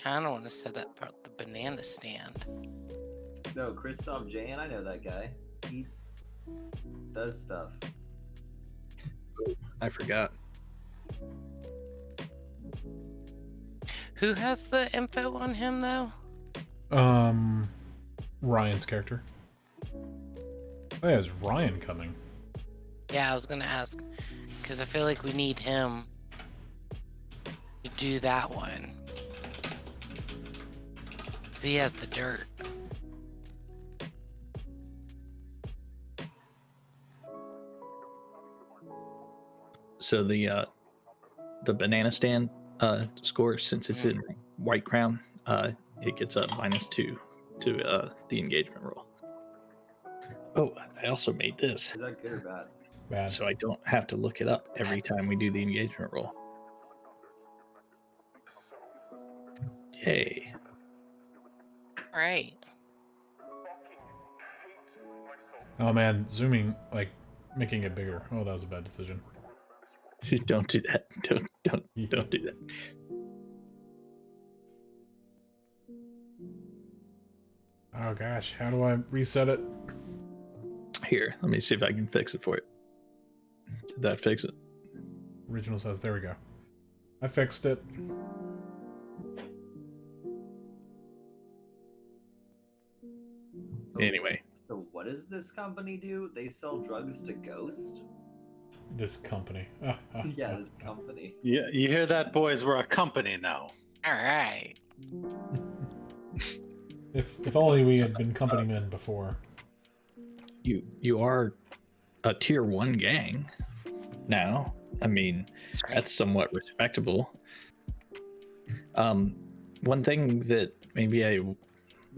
kind of want to set up the banana stand. No, Christoph Jan, I know that guy. He does stuff. I forgot. Who has the info on him, though? Ryan's character. Oh yeah, is Ryan coming? Yeah, I was going to ask. Because I feel like we need him to do that one. He has the dirt. So the banana stand score, since it's in White Crown, it gets a -2 to the engagement roll. Oh, I also made this, Is that good or bad? Bad. so I don't have to look it up every time we do the engagement roll. Yay. All right. Oh man, zooming, like making it bigger. Oh, that was a bad decision. Don't do that. Don't do that. Oh gosh, how do I reset it? Here, let me see if I can fix it for you. Did that fix it? Original size. There we go. I fixed it. Anyway. So what does this company do? They sell drugs to Ghost? This company. Yeah, this company. Yeah, you hear that, boys? We're a company now. All right. If only we had been company men before. You are a tier 1 gang now. I mean, That's right. that's somewhat respectable. One thing that maybe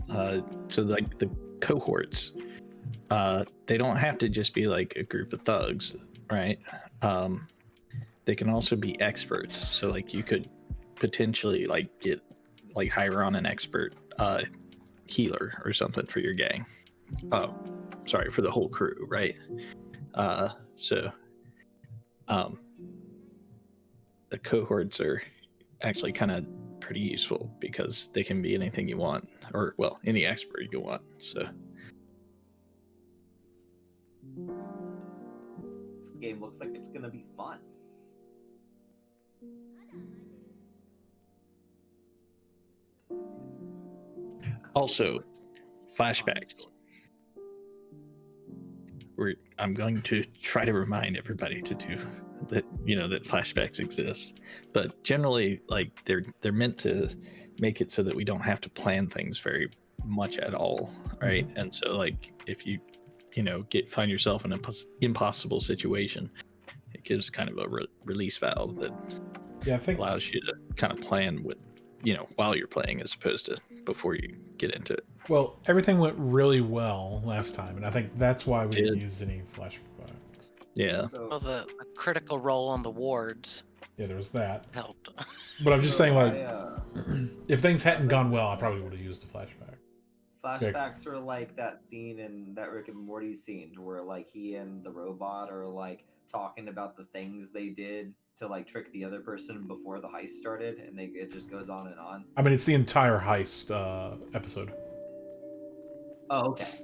so like the cohorts, they don't have to just be like a group of thugs, right? They can also be experts. So like you could potentially like get like hire on an expert healer or something for your gang. Oh, sorry, for the whole crew, right? So the cohorts are actually kind of pretty useful because they can be anything you want, or well, any expert you want. So This game looks like it's gonna be fun. also flashbacks. I'm going to try to remind everybody to do that, that flashbacks exist, but generally like they're meant to make it so that we don't have to plan things very much at all, right? And so like if you find yourself in an impossible situation, it gives kind of a release valve that I think allows you to kind of plan with while you're playing as opposed to before you get into it. Well, everything went really well last time, and I think that's why we didn't use any flashbacks. Yeah. Well, the critical roll on the wards Yeah, there was that. helped. But I'm just saying, like, I, if things hadn't gone well, I probably would have used a flashback. flashbacks are like that scene in that Rick and Morty scene where like he and the robot are like talking about the things they did to like trick the other person before the heist started, and it just goes on and on. I mean, it's the entire heist episode. Oh, okay.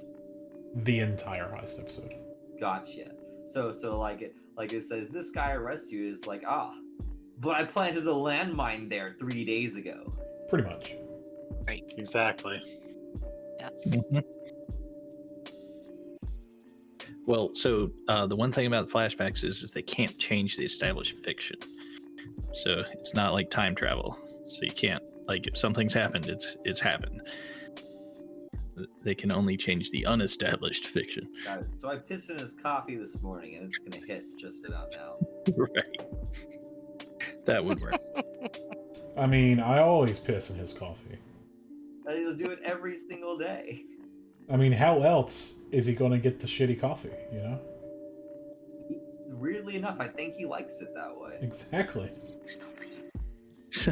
The entire heist episode. Gotcha. So like it says this guy arrests you is like, but I planted a landmine there 3 days ago. Pretty much. Right. Exactly. Yes. Mhm. Well, so the one thing about flashbacks is they can't change the established fiction. So it's not like time travel. So you can't, like, if something's happened, it's happened. They can only change the unestablished fiction. Got it. So I pissed in his coffee this morning, and it's gonna hit just about now. Right. That would work. I mean, I always piss in his coffee. And he'll do it every single day. I mean, how else is he going to get the shitty coffee, Weirdly enough, I think he likes it that way. Exactly. Here's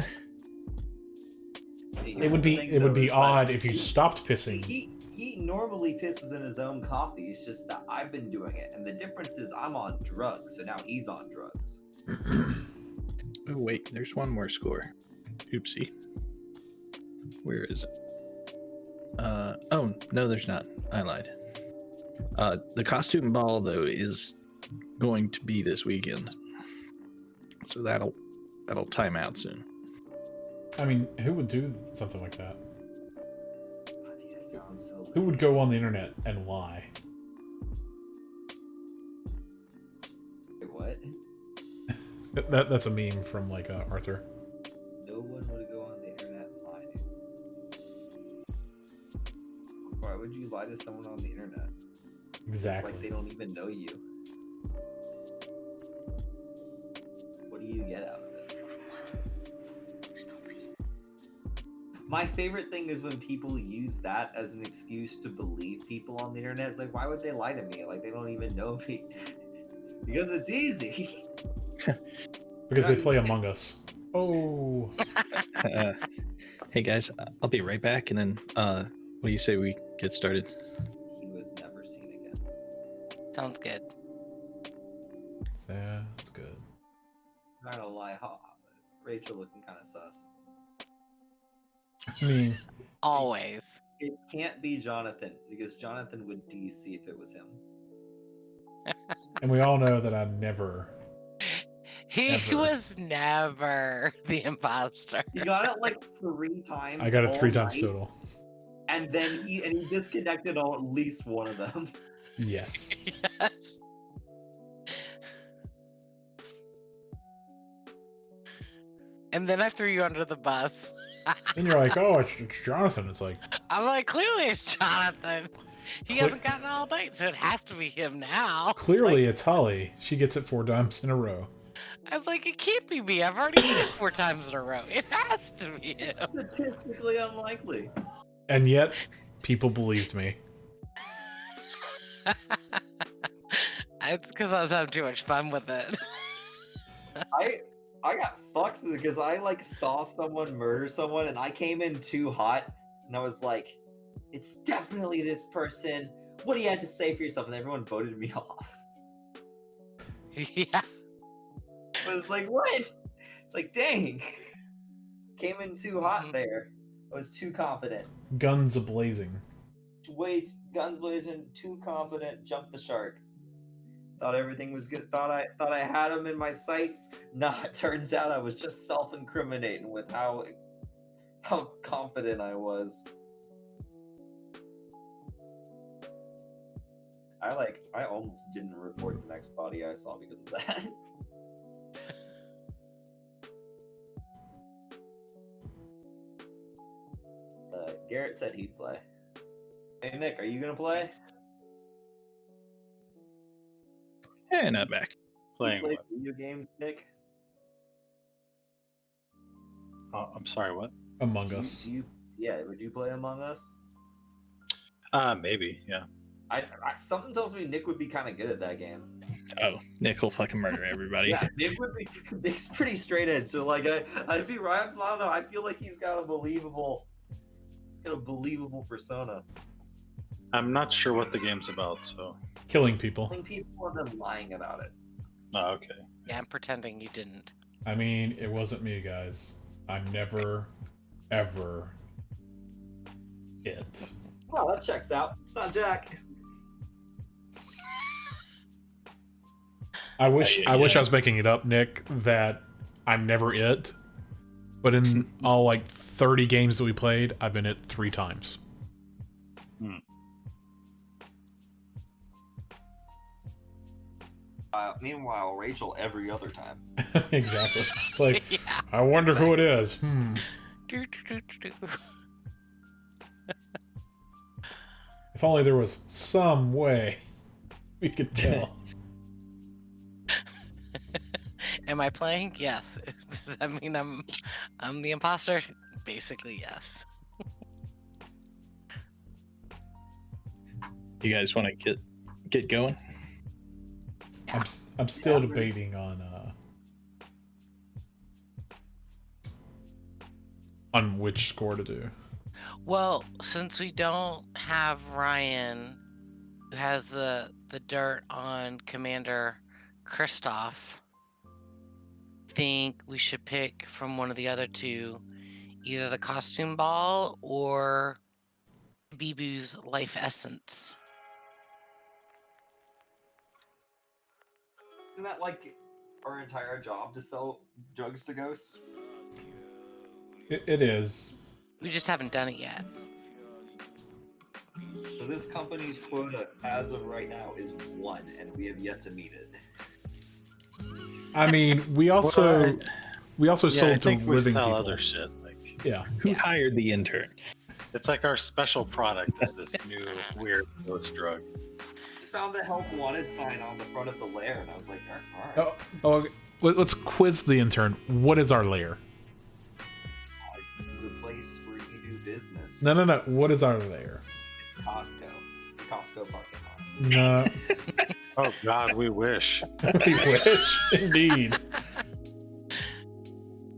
It would the be thing, it would though, be is odd that if you stopped pissing. He normally pisses in his own coffee. It's just that I've been doing it, and the difference is I'm on drugs, so now he's on drugs. Oh wait, there's one more score. Oopsie. Where is it? Oh no, there's not. I lied. The costume ball though is going to be this weekend, so that'll time out soon. I mean, who would do something like that? God, yeah, sounds so Who would lame. go on the internet and lie? Wait, what? That's a meme from like Arthur. No one would go on the internet and lie, dude. Why would you lie to someone on the internet? Exactly. It's like they don't even know you. What do you get out of it? My favorite thing is when people use that as an excuse to believe people on the internet. It's like, why would they lie to me? Like, they don't even know me. Because it's easy. Because they play Among Us. Oh, Hey guys, I'll be right back, and then what do you say we get started? He was never seen again. Sounds good. yeah, that's good. I'm not gonna lie, Rachel looking kind of sus. I mean, Always. It can't be Jonathan, because Jonathan would DC if it was him. and we all know that I never. He Ever. was never the imposter. He got it like 3 times. I got it all 3 times night, total. And then he disconnected on at least one of them. Yes. Yes. And then I threw you under the bus. And you're like, oh, it's Jonathan. It's like, I'm like, clearly it's Jonathan. He Cle- hasn't gotten all night, so it has to be him now. clearly Like, it's Holly. She gets it 4 times in a row. I'm like, it can't be me. I've already seen it 4 times in a row. It has to be him. Statistically unlikely. And yet, people believed me. It's because I was having too much fun with it. I got fucked because I like saw someone murder someone and I came in too hot and I was like, it's definitely this person. What do you have to say for yourself? And everyone voted me off. Yeah. I was like, what? It's like, dang. Came in too hot there. I was too confident. Guns a-blazing. Wait, guns blazing, too confident, jumped the shark. Thought everything was good. Thought I had him in my sights. Nah, it turns out I was just self-incriminating with how confident I was. I almost didn't report the next body I saw because of that. Garrett said he'd play. Hey Nick, are you gonna play? Hey, not back. You Playing play what? video games, Nick? Oh, I'm sorry, what? Among Do Us. you, yeah, would you play Among Us? Maybe, yeah. I something tells me Nick would be kind of good at that game. Oh, Nick will fucking murder everybody. Yeah, Nick would be. Nick's pretty straight edge, so like I'd be right. I don't know. I feel like he's got a believable persona. I'm not sure what the game's about, so. Killing people. I think people and them lying about it. Oh, okay. Yeah, I'm pretending you didn't. I mean, it wasn't me, guys. I'm never, ever it. Oh, that checks out. It's not Jack. I wish Yeah. I wish I was making it up, Nick, that I'm never it. But in all like 30 games that we played, I've been it 3 times. Meanwhile, Rachel every other time. Exactly. It's like, Yeah. I wonder who it is. Do, do, do, do, do. If only there was some way we could tell. Am I playing? Yes. Does that mean I'm the imposter? Basically, yes. You guys want to get going? I'm still Yeah. debating on which score to do. Well, since we don't have Ryan, who has the dirt on Commander Kristoff, I think we should pick from one of the other two, either the costume ball or Bibu's life essence. Isn't that like our entire job to sell drugs to ghosts? It is. We just haven't done it yet. So this company's quota, as of right now, is 1, and we have yet to meet it. I mean, we also Well, we also Yeah, I sold to think we living sell people. other shit. Like Yeah. Who Yeah. hired the intern? it's like our special product is this new weird ghost drug. Just found the help wanted sign on the front of the lair, and I was like, all right. Okay. Let's quiz the intern. What is our lair? It's the place where you do business. No. What is our lair? It's Costco. It's the Costco parking lot. No. Oh God, we wish. We wish, indeed.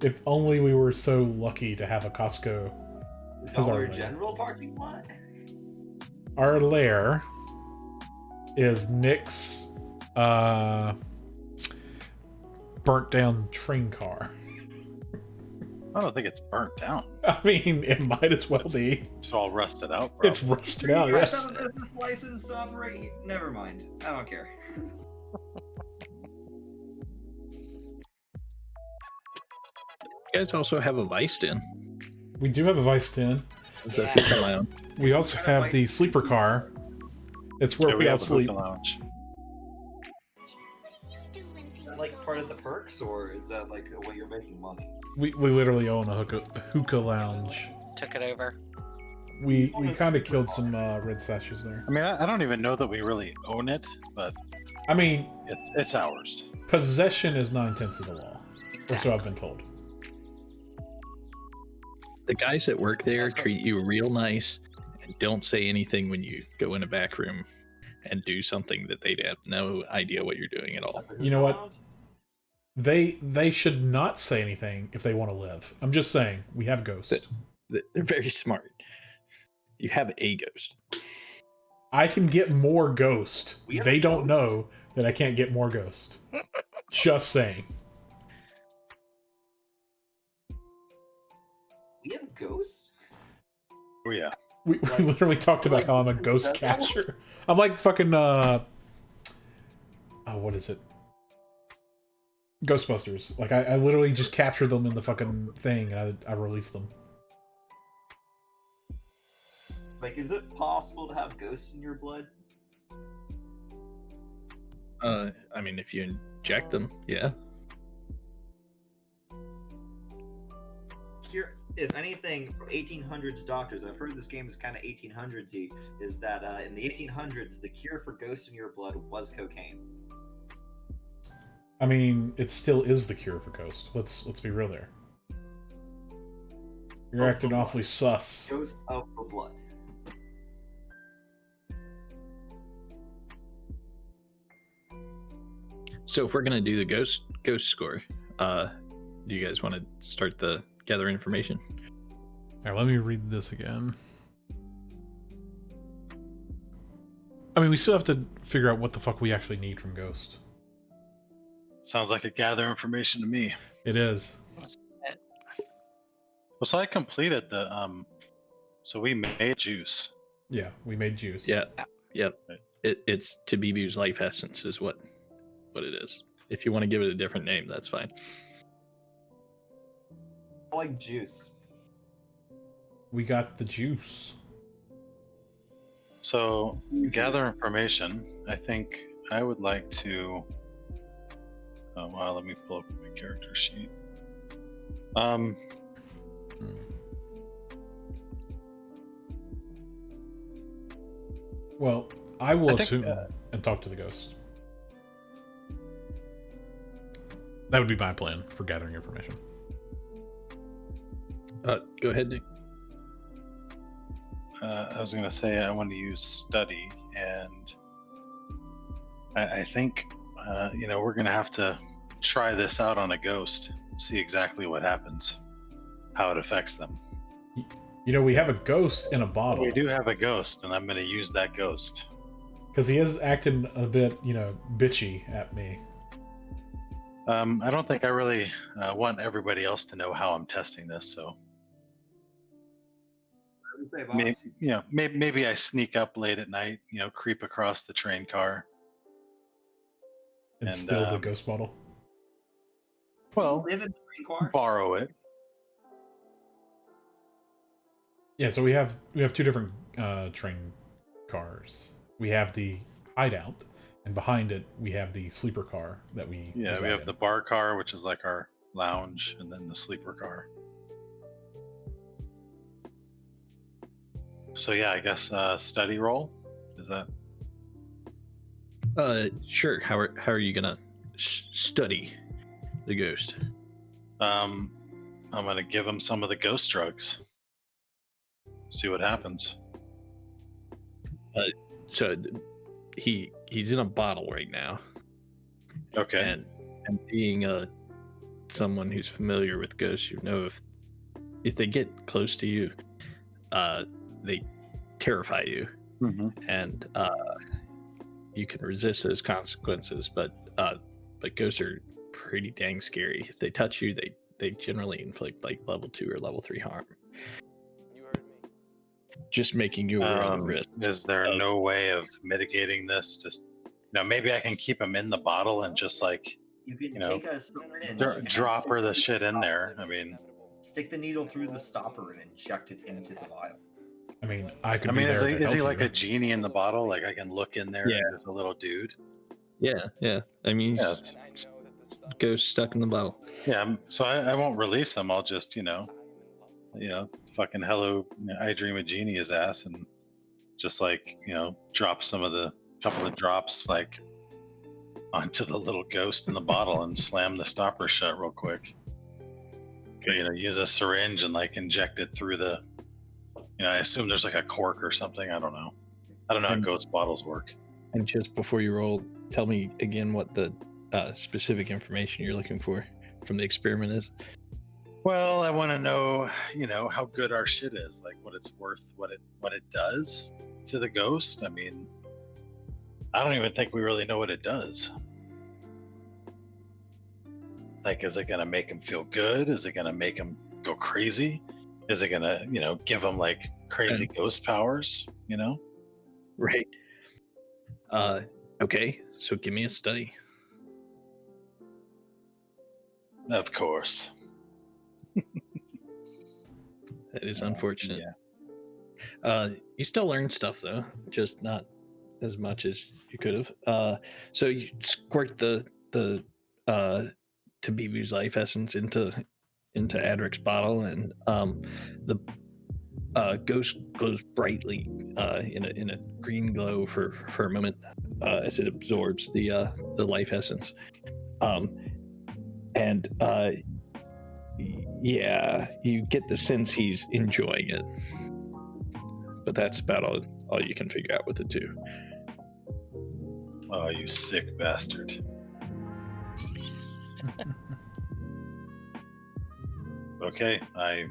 If only we were so lucky to have a Costco. The As our Dollar lair. General parking lot? Our lair is Nick's burnt down train car. I don't think it's burnt down. I mean, it might as well be. It's all rusted out, bro. It's rusted You out, guys yes. have a business license to operate? Never mind. I don't care. You guys also have a Vice Den. We do have a Vice Den. The Yeah. hookah lounge. We also have the sleeper car. It's where Yeah, we all have a sleep. hookah lounge. Is that like part of the perks, or is that like a way you're making money? We literally own a hookah lounge. Took it over. We kind of killed some red sashes there. I mean, I don't even know that we really own it, but I mean, it's ours. possession is 9/10 of the law, or so I've been told. The guys that work there That's what- treat you real nice and don't say anything when you go in a back room and do something that they'd have no idea what you're doing at all. You know what? They should not say anything if they want to live. I'm just saying, we have ghosts. They're very smart. You have a ghost. I can get more ghost. We have They a don't ghost? know that I can't get more ghost. Just saying. We have ghosts? Oh yeah. We Like- literally talked about like how I'm a ghost Devil? catcher. I'm like fucking what is it? Ghostbusters. Like I literally just capture them in the fucking thing and I release them. Like, is it possible to have ghosts in your blood? I mean, if you inject them, yeah. Here, if anything, from 1800s doctors, I've heard this game is kind of 1800s-y, is that in the 1800s, the cure for ghosts in your blood was cocaine. I mean, it still is the cure for ghost. Let's be real there. You're Oh, acting come on. awfully sus. Ghost of the blood. So if we're gonna do the ghost score, do you guys want to start the gather information? Here, let me read this again. I mean, we still have to figure out what the fuck we actually need from Ghost. Sounds like a gather information to me. It is. Well, so I completed the so we made juice. Yeah, we made juice. Yeah, yep. It's Tabibu's life essence is what it is. If you want to give it a different name, that's fine. I like juice. We got the juice. So gather information. I think I would like to. Oh wow, let me pull up my character sheet. Well, I will I think, attune and talk to the ghost. That would be my plan for gathering information. Go ahead, Nick. I was gonna say I want to use study, and I think we're gonna have to try this out on a ghost, see exactly what happens, how it affects them. You know, we have a ghost in a bottle. We do have a ghost, and I'm gonna use that ghost. Because he is acting a bit, bitchy at me. I don't think I really want everybody else to know how I'm testing this, so Say, boss. Maybe I sneak up late at night, creep across the train car. And And, steal the ghost bottle. Well, Live in the train car? borrow it. Yeah, so we have two different train cars. We have the hideout, and behind it we have the sleeper car that we Yeah, we reside have in. the bar car, which is like our lounge, and then the sleeper car. So yeah, I guess study roll. Is that? Sure. How are you gonna study the ghost? I'm gonna give him some of the ghost drugs. See what happens. So he's in a bottle right now, Okay. and being someone who's familiar with ghosts, you know if they get close to you, they terrify you, and you can resist those consequences. But ghosts are pretty dang scary. If they touch you, they generally inflict like level 2 or level 3 harm. You heard me. Just making you aware of the risk. Is there no way of mitigating this? Just maybe I can keep him in the bottle and just like You can you know, take a syringe. and drop her the stick shit in there. I mean, Stick the needle through the stopper and inject it into the vial. I mean, I could. I mean, be is there to he help like you. a genie in the bottle? Like I can look in there Yeah. and there's a little dude. Yeah. I mean, Yeah, he's ghost stuck in the bottle. yeah. So I won't release him. I'll just fucking hello, I dream a genie his ass and just like drop some of the couple of drops like onto the little ghost in the bottle and slam the stopper shut real quick. Use a syringe and like inject it through the. I assume there's like a cork or something. I don't know how ghost bottles work. And just before you roll, tell me again what the specific information you're looking for from the experiment is. Well, I want to know, how good our shit is, like what it's worth, what it does to the ghost. I mean, I don't even think we really know what it does. Like, is it gonna make him feel good? Is it gonna make him go crazy? Is it gonna, give him like crazy ghost powers? Right. Okay, so give me a study. Of course. That is unfortunate. Yeah. You still learn stuff though, just not as much as you could have. So you squirt the Tabibu's life essence into Adric's bottle, and the ghost glows brightly in a green glow for a moment as it absorbs the life essence, and yeah, you get the sense he's enjoying it, but that's about all you can figure out with the two. Oh, you sick bastard. Okay, I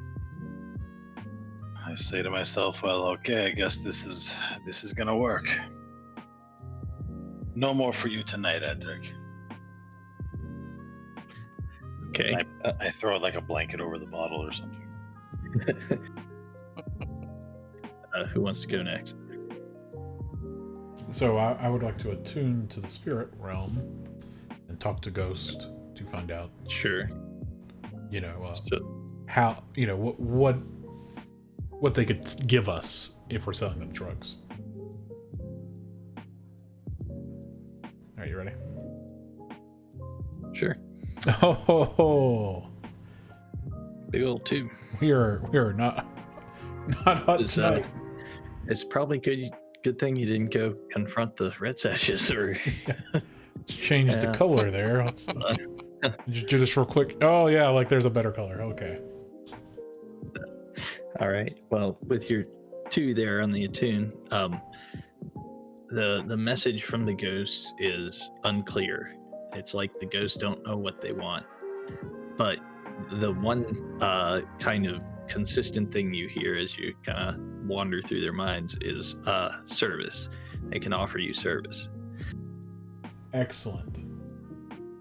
say to myself, well, okay, I guess this is gonna work. No more for you tonight, Edric. Okay. I throw like a blanket over the bottle or something. Who wants to go next? So I would like to attune to the spirit realm and talk to Ghost to find out, Sure. So, how what they could give us if we're selling them drugs. Are you ready? sure. Oh, Big old two. we are not hot It's, tonight. It's probably good thing you didn't go confront the red sashes or Let's change the yeah. color there. Let's just do this real quick. Oh yeah, like there's a better color. Okay. All right. Well, with your two there on the attune, the message from the ghosts is unclear. It's like the ghosts don't know what they want. But the one kind of consistent thing you hear as you kind of wander through their minds is service. They can offer you service. Excellent.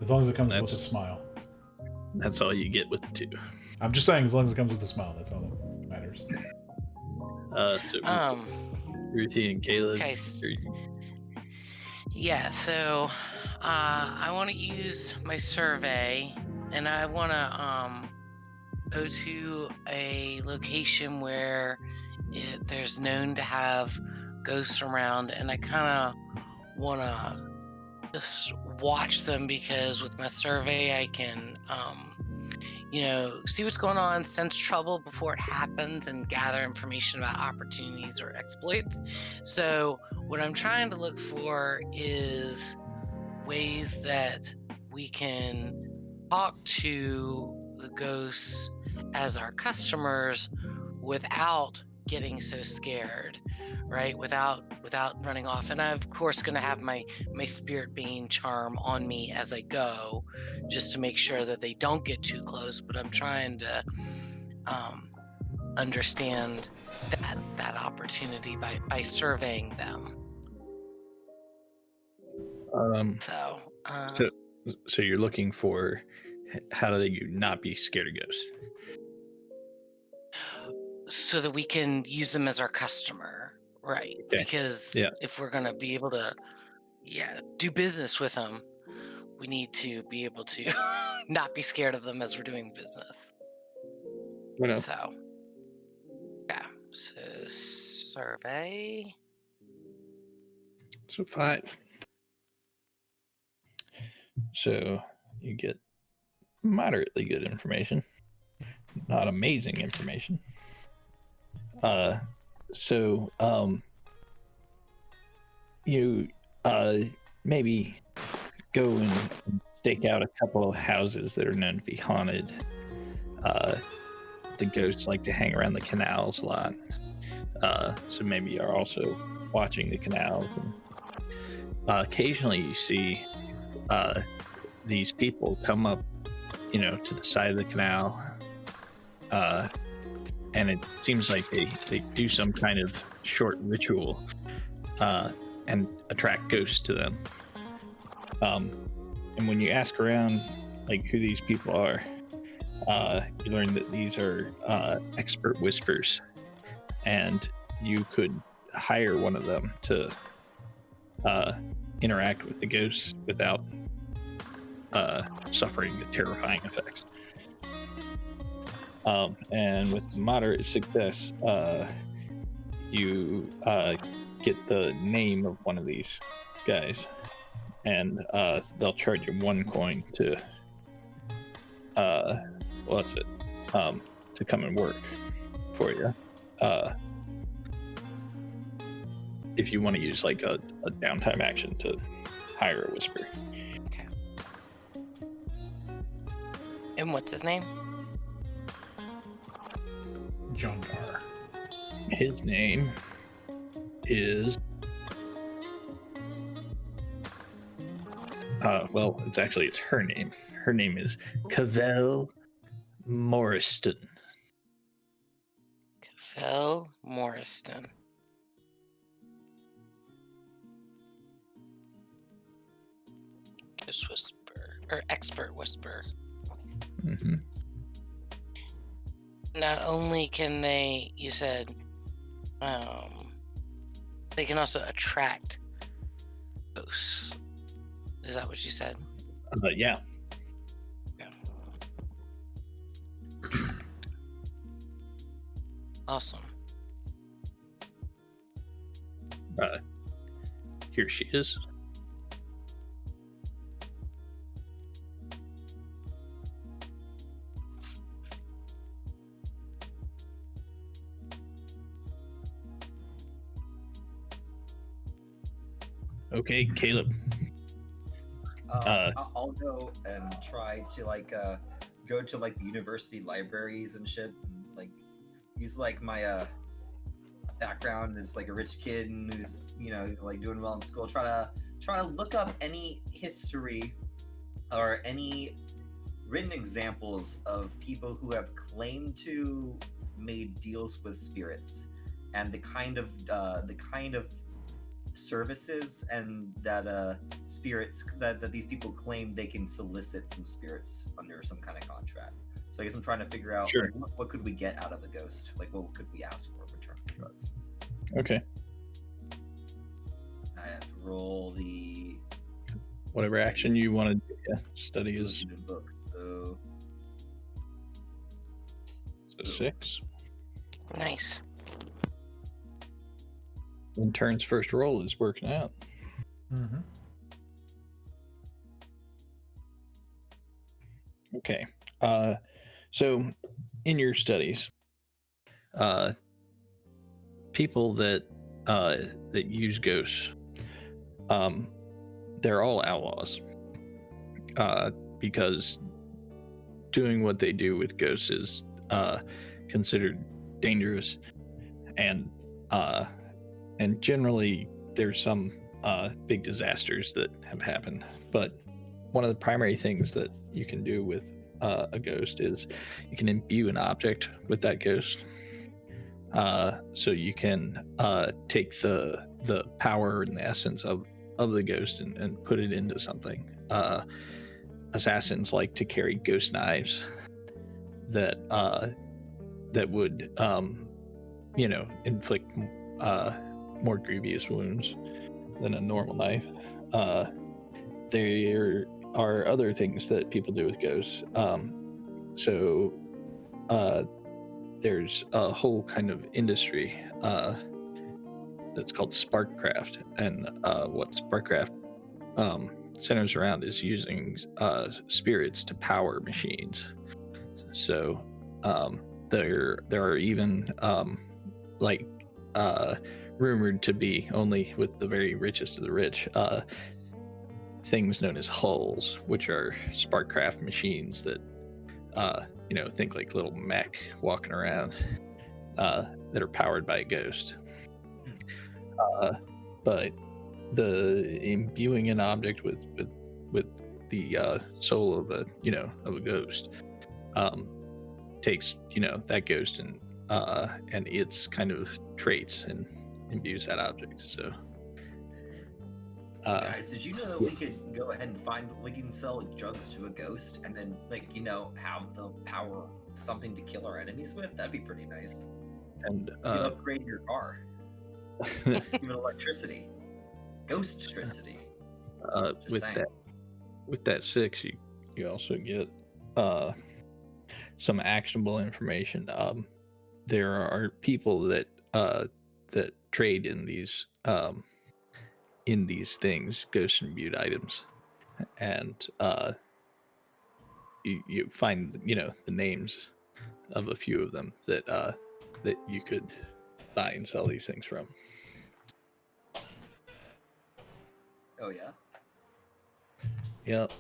As long as it comes with a That's- smile. That's all you get with the two. I'm just saying, as long as it comes with a smile, that's all that matters. So Ruthie and Caleb. Okay. Yeah. So, I want to use my survey, and I want to go to a location where there's known to have ghosts around, and I kind of want to just watch them because with my survey I can see what's going on, sense trouble before it happens, and gather information about opportunities or exploits. So what I'm trying to look for is ways that we can talk to the ghosts as our customers without getting so scared, right? Without running off. And I'm of course going to have my spirit bane charm on me as I go, just to make sure that they don't get too close. But I'm trying to understand that opportunity by surveying them. So you're looking for how do you not be scared of ghosts? So that we can use them as our customer, right? Okay. Because if we're going to be able to do business with them, we need to be able to not be scared of them as we're doing business. So survey. So 5. So you get moderately good information, not amazing information. You maybe go and stake out a couple of houses that are known to be haunted. The ghosts like to hang around the canals a lot. So maybe you're also watching the canals. And, occasionally you see these people come up, to the side of the canal. And it seems like they do some kind of short ritual and attract ghosts to them. And when you ask around, like, who these people are, you learn that these are expert whispers, and you could hire one of them to interact with the ghosts without suffering the terrifying effects. And with moderate success, you get the name of one of these guys, and they'll charge you 1 coin to to come and work for you. If you want to use like a downtime action to hire a whisper. Okay. And what's his name? Jondar. His name is it's her name. Her name is Cavell Morriston. Cavell Morriston. Ghost whisper or expert whisper. Mm-hmm. Not only can they, you said, they can also attract ghosts. Is that what you said? Yeah. Awesome. Here she is. Okay, Caleb. I'll go and try to go to the university libraries and shit. And, use my background as a rich kid and who's doing well in school. Try to look up any history or any written examples of people who have claimed to made deals with spirits and the kind of services and that spirits that these people claim they can solicit from spirits under some kind of contract. So I guess I'm trying to figure out Sure. what could we get out of the ghost? What could we ask for in return for drugs? Okay. I have to roll the Whatever action you want to do. Yeah. Study is the book. So a 6. Nice. Intern's first roll is working out. Mm-hmm. Okay. So in your studies, people that use ghosts, they're all outlaws. Because doing what they do with ghosts is considered dangerous, and generally there's some big disasters that have happened. But one of the primary things that you can do with a ghost is you can imbue an object with that ghost. So you can take the power and the essence of the ghost and put it into something. Assassins like to carry ghost knives that would inflict more grievous wounds than a normal knife. There are other things that people do with ghosts. There's a whole kind of industry that's called Sparkcraft, and what Sparkcraft centers around is using spirits to power machines. So there are even rumored to be, only with the very richest of the rich, things known as hulls, which are Sparkcraft machines that think like little mech walking around that are powered by a ghost. But the imbuing an object with the soul of a ghost takes that ghost and its kind of traits and imbues that object. So guys, did you know that we could go ahead and we can sell drugs to a ghost and then have the power something to kill our enemies with? That'd be pretty nice. And you can upgrade your car. Even electricity. Ghost-tricity. With that 6, you also get some actionable information. There are people that trade in these things, ghost imbued items, and you find the names of a few of them that you could buy and sell these things from. Oh yeah. Yep.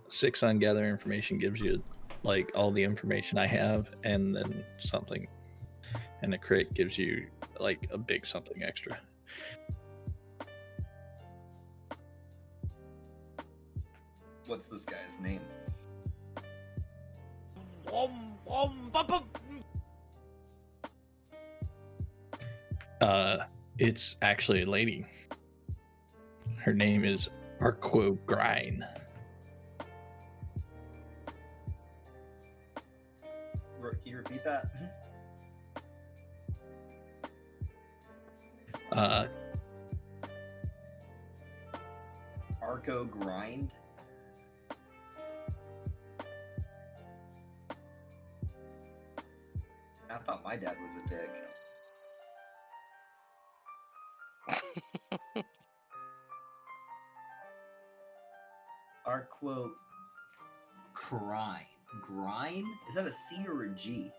6 on gather information gives you like all the information I have, and then something, and a crit gives you like a big something extra. What's this guy's name? It's actually a lady. Her name is Arquo Grine. Can you repeat that? Arco Grind? I thought my dad was a dick. Arquo Crime. Grind? Is that a C or a G?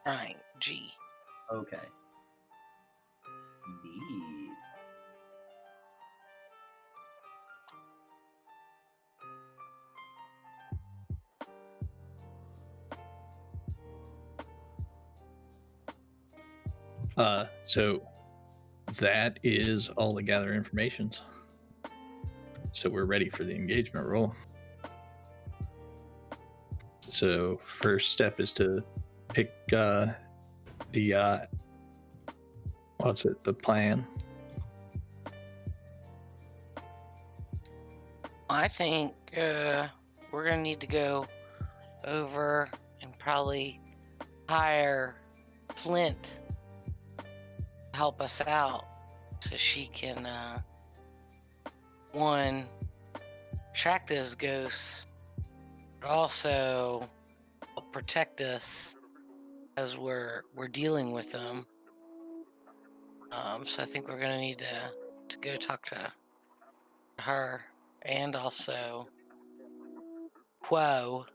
Right, G. Okay. Neat. So that is all the gather informations. So we're ready for the engagement roll. So first step is to pick the plan. I think we're gonna need to go over and probably hire Flint to help us out so she can one track those ghosts, but also help protect us as we're dealing with them. So I think we're gonna need to go talk to her and also Quo.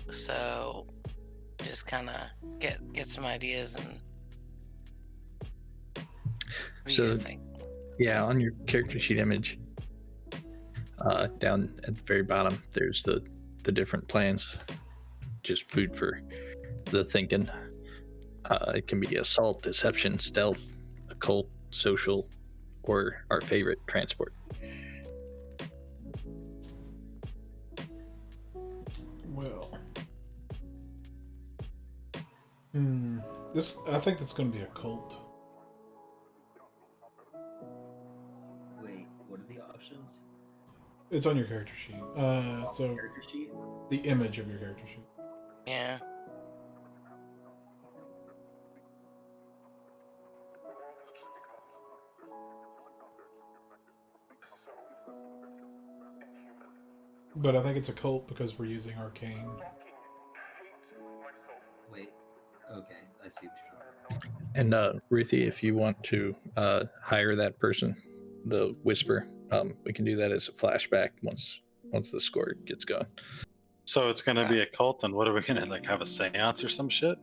So just kind of get some ideas and what do you guys think? Yeah, on your character sheet image, down at the very bottom, there's the different plans. Just food for the thinking. It can be assault, deception, stealth, occult, social, or our favorite, transport. Well, I think this is going to be a cult. Wait, what are the options? It's on your character sheet. So Character sheet? the image of your character sheet. Yeah. But I think it's a cult because we're using arcane. Wait. Okay, I see what you're talking about. And Ruthie, if you want to hire that person, the Whisper, we can do that as a flashback once the score gets going. So it's gonna be a cult, and what are we gonna like have a seance or some shit?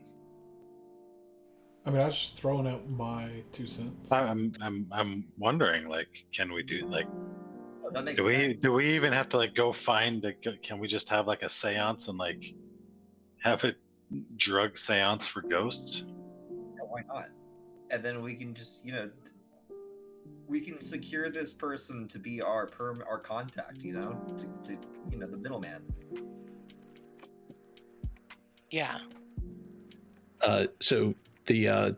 I mean, I was just throwing out my 2 cents. I'm wondering, like, can we do like? Oh, that makes Do we sense. do we even have to like go find a? Can we just have like a seance and like have a drug seance for ghosts? Yeah, why not? And then we can just, we can secure this person to be our contact, to the middleman. Yeah. So the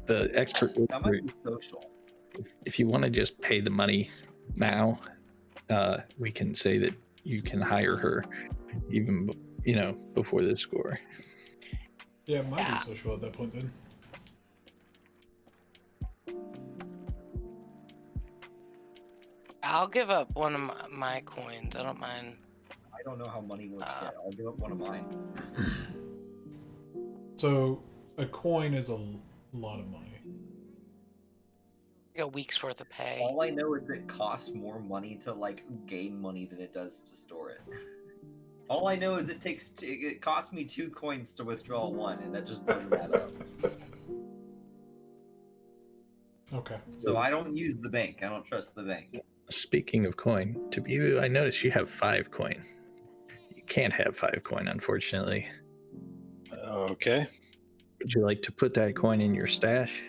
the expert? That might be social. If you want to just pay the money now, we can say that you can hire her even before the score. Yeah, it might be social at that point then. I'll give up one of my coins. I don't mind. I don't know how money works yet. I'll give up one of mine. So a coin is a lot of money. A week's worth of pay. All I know is it costs more money to gain money than it does to store it. All I know is it costs me 2 coins to withdraw 1, and that just doesn't add up. Okay. So I don't use the bank. I don't trust the bank. Speaking of coin, Tabibu, I noticed you have 5 coin. You can't have 5 coin, unfortunately. Okay. Would you like to put that coin in your stash?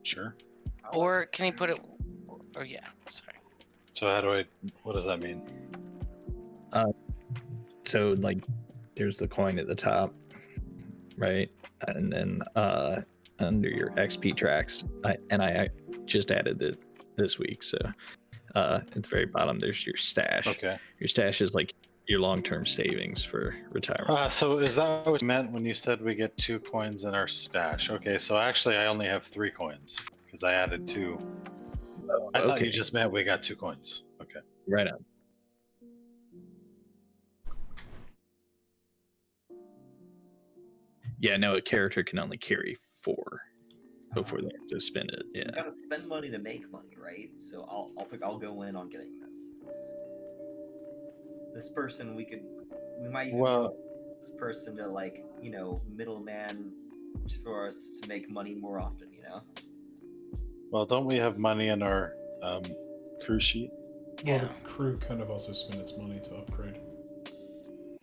Sure. Or can he put it? Or yeah, sorry. So how do I? What does that mean? So there's the coin at the top, right? And then under your XP tracks, I just added it this week. So at the very bottom, there's your stash. Okay. Your stash is like your long-term savings for retirement. So is that what you meant when you said we get 2 coins in our stash? Okay, so actually I only have 3 coins because I added 2. I thought you just meant we got 2 coins. Okay. Right on. Yeah, no, a character can only carry 4 before they have to spend it. You Yeah. gotta spend money to make money, right? So I'll go in on getting this. This person we might even Well- get this person to middleman for us to make money more often, Well, don't we have money in our crew sheet? Well, Yeah. the crew kind of also spend its money to upgrade.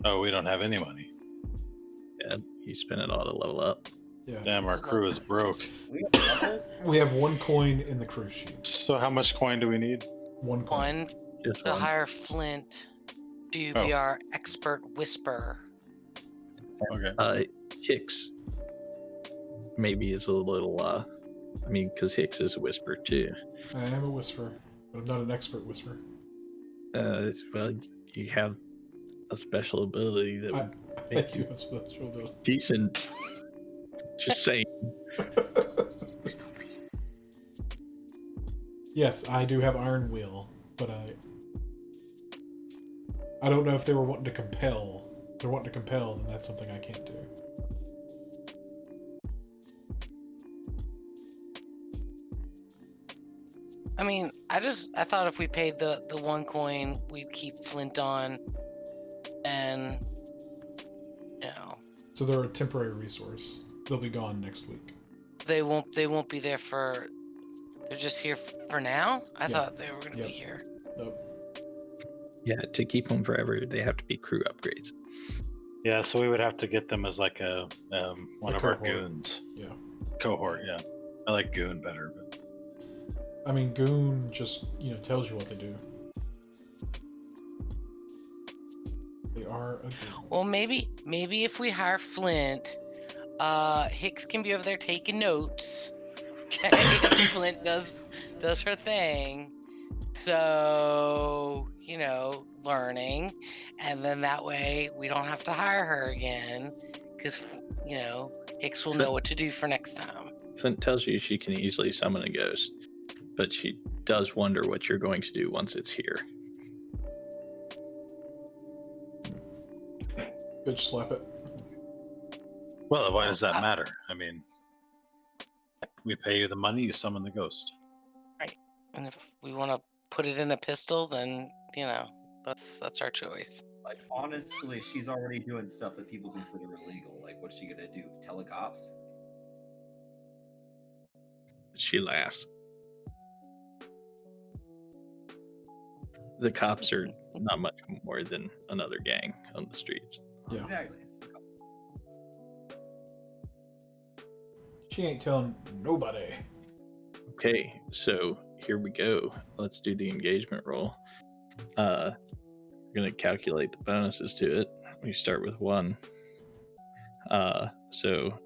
Oh, we don't have any money. Yeah, you spend it all to level up. Yeah. Damn, our crew is broke. We have levels? We have 1 coin in the crew sheet. So how much coin do we need? 1 coin. One Just to one. hire Flint to Oh. be our expert whisperer. Okay. Hicks maybe is a little because Hicks is a whisper too. I am a whisperer, but I'm not an expert whisperer. Well, you have a special ability that would I make do you have special ability. decent. Just saying. Yes, I do have Iron Wheel, but I don't know if they were wanting to compel. If they're wanting to compel, then that's something I can't do. I mean, I thought if we paid the 1 coin, we'd keep Flint on, and So they're a temporary resource. They'll be gone next week. they won't be there for. They're just here for now. I Yeah. thought they were gonna Yep. be here. Nope. Yeah, to keep them forever, they have to be crew upgrades. Yeah, so we would have to get them as like one of our cohort. goons. Yeah. Cohort, yeah. I like goon better, but I mean, Goon just, tells you what they do. They are a goon. Well, maybe if we hire Flint, Hicks can be over there taking notes. Okay, Flint does her thing. So learning, and then that way we don't have to hire her again, because Hicks will know what to do for next time. Flint tells you she can easily summon a ghost, but she does wonder what you're going to do once it's here. Bitch, slap it. well, why does that matter? I mean, we pay you the money, you summon the ghost. And if we want to put it in a pistol, then that's our choice. Like, honestly, she's already doing stuff that people consider illegal. Like, what's she gonna do? Tell the cops? She laughs. The cops are not much more than another gang on the streets. Yeah. Exactly. She ain't telling nobody. Okay, so here we go. Let's do the engagement roll. We're gonna calculate the bonuses to it. We start with 1. So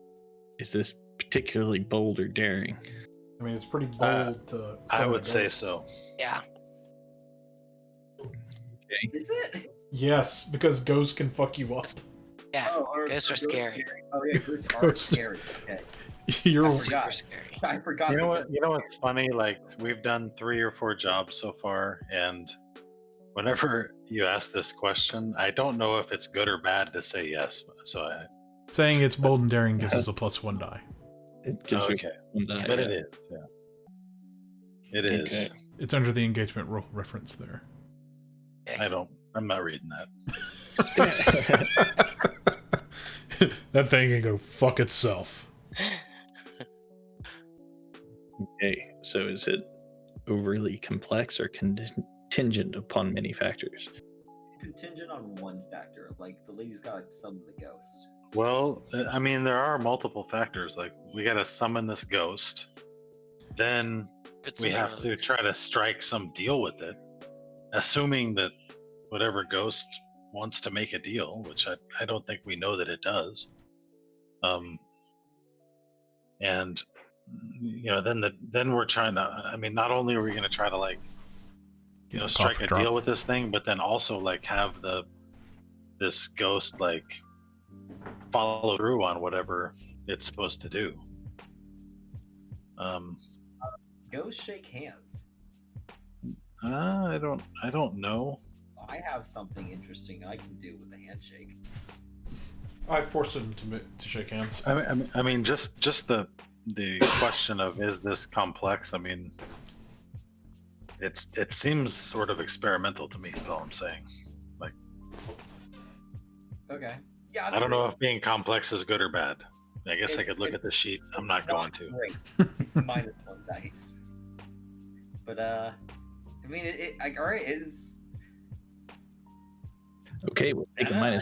is this particularly bold or daring? I mean, it's pretty bold to. I summon would a say ghost. so. Yeah. Is it? Yes, because ghosts can fuck you up. Yeah. Ghosts Ghosts are scary. Oh yeah, ghosts are Ghosts- scary. Okay, You're I Super forgot. scary. I forgot. You know that what? You know what's funny? Like we've done 3 or 4 jobs so far, and whenever you ask this question, I don't know if it's good or bad to say yes. So saying it's bold and daring gives us a +1 die. It gives you okay, one die, but yeah. it is. Yeah, it is. Okay. It's under the engagement rule reference there. I'm not reading that. That thing can go fuck itself. Okay, so is it overly complex or contingent upon many factors? contingent on one factor. Like the lady's got to summon the ghost. Well, I mean, there are multiple factors. Like, we got to summon this ghost. Then It's we have to try to strike some deal with it, assuming that whatever ghost wants to make a deal, which I don't think we know that it does. And then we're trying to. I mean, not only are we going to try to strike a deal with this thing, but then also have this ghost follow through on whatever it's supposed to do. Ghosts shake hands. I don't know. I have something interesting I can do with a handshake. I forced him to shake hands. I mean, just the question of, is this complex? I mean, it seems sort of experimental to me. Is all I'm saying. Okay. Yeah. I don't know if being complex is good or bad. I guess I could look at the sheet. I'm not going to. Great. It's a -1 dice. But I mean, all right. It is. Okay, we'll take a -1.